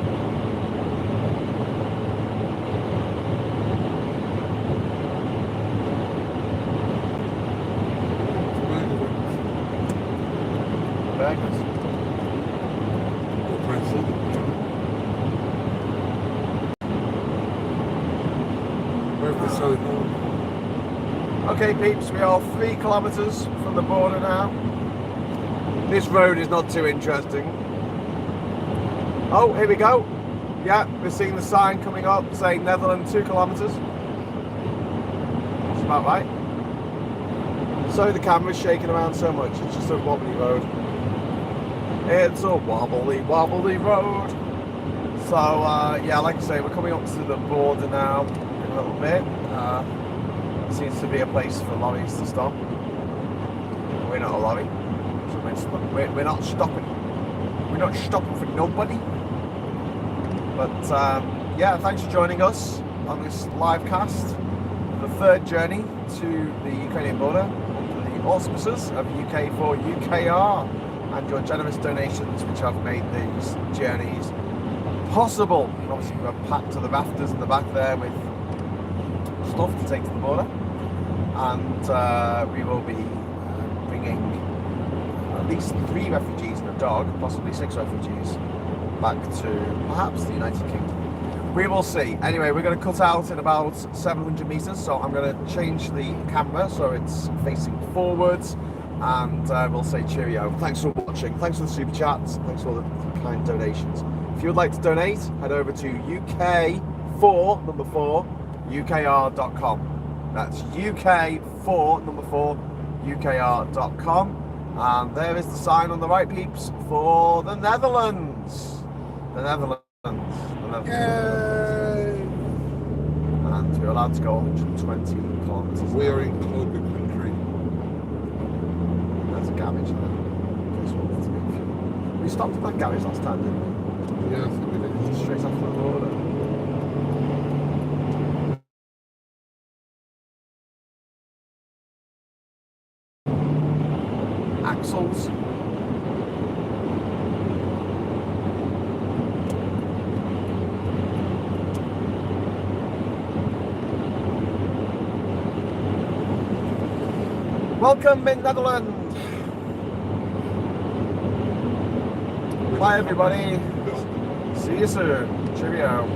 Burgers. Okay, peeps, we are 3 kilometres from the border now. This road is not too interesting. Oh, here we go. Yeah, we're seeing the sign coming up saying Netherlands 2 kilometres. That's about right. Sorry the camera's shaking around so much, it's just a wobbly road. It's a wobbly road. So yeah, like I say, we're coming up to the border now in a little bit. Seems to be a place for lorries to stop. We're not a lorry, so we're not stopping. We're not stopping for nobody. But yeah, thanks for joining us on this live cast. The 3rd journey to the Ukrainian border under the auspices of UK4UKR and your generous donations, which have made these journeys possible. And obviously we're packed to the rafters in the back there with stuff to take to the border, and we will be bringing at least 3 refugees and a dog, possibly 6 refugees, back to perhaps the United Kingdom. We will see. Anyway, we're going to cut out in about 700 meters, so I'm going to change the camera so it's facing forwards, and we'll say cheerio. Thanks for watching, thanks for the super chats, thanks for all the kind donations. If you would like to donate, head over to UK4UKR.com. That's UK4UKR.com. And there is the sign on the right, peeps, for the Netherlands. The Netherlands. Yay! And we're allowed to go 120 kilometres. We are in Clover country. There's a garage there. We stopped at that garage last time, didn't we? Yeah, I think we did. Straight off the border. Axles. Welcome in Netherlands. Bye everybody. See you soon. Cheerio.